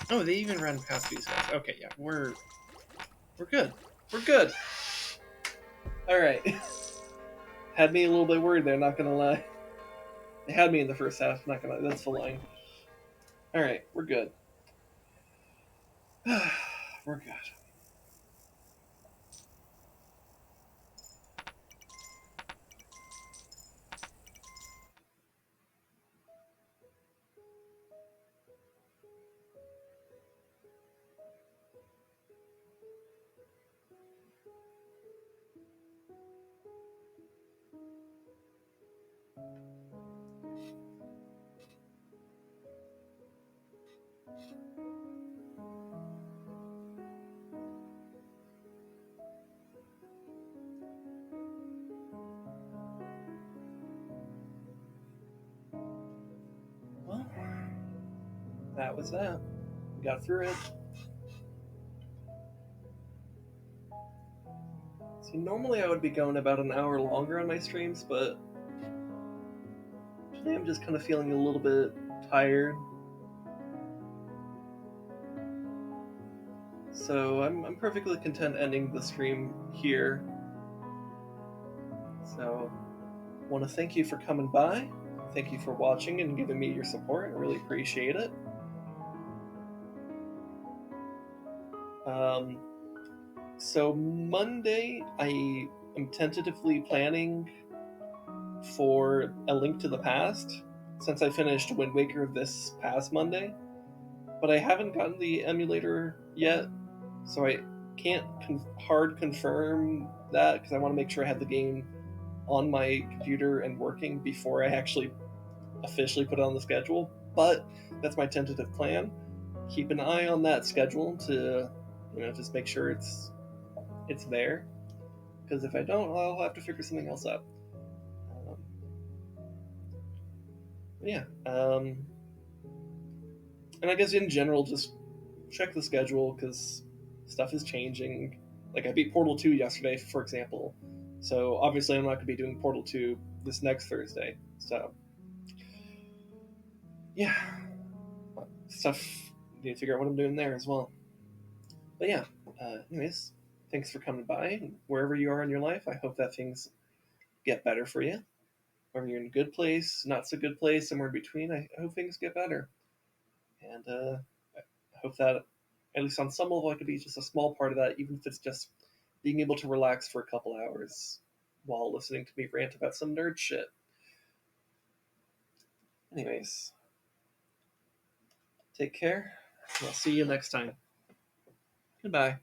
Oh, they even ran past these guys. Okay, yeah, we're good. We're good. All right. Had me a little bit worried there. Not gonna lie. They had me in the first half. Not gonna lie. That's the line. All right, we're good. We're good. Well, that was that. We got through it. See, normally I would be going about an hour longer on my streams, but today I'm just kind of feeling a little bit tired. So I'm perfectly content ending the stream here. So, want to thank you for coming by. Thank you for watching and giving me your support. I really appreciate it. So Monday, I am tentatively planning for A Link to the Past, since I finished Wind Waker this past Monday. But I haven't gotten the emulator yet, so I can't hard confirm that, because I want to make sure I have the game on my computer and working before I actually officially put it on the schedule. But that's my tentative plan. Keep an eye on that schedule to, just make sure it's there. Because if I don't, I'll have to figure something else out. And I guess in general, just check the schedule, because stuff is changing. Like, I beat Portal 2 yesterday, for example. So obviously I'm not going to be doing Portal 2 this next Thursday. So, yeah. Stuff, need to figure out what I'm doing there as well. But yeah, anyways, thanks for coming by. Wherever you are in your life, I hope that things get better for you. Whether you're in a good place, not so good place, somewhere in between, I hope things get better. And I hope that, at least on some level, I could be just a small part of that, even if it's just being able to relax for a couple hours while listening to me rant about some nerd shit. Anyways, take care. I'll see you next time. Goodbye.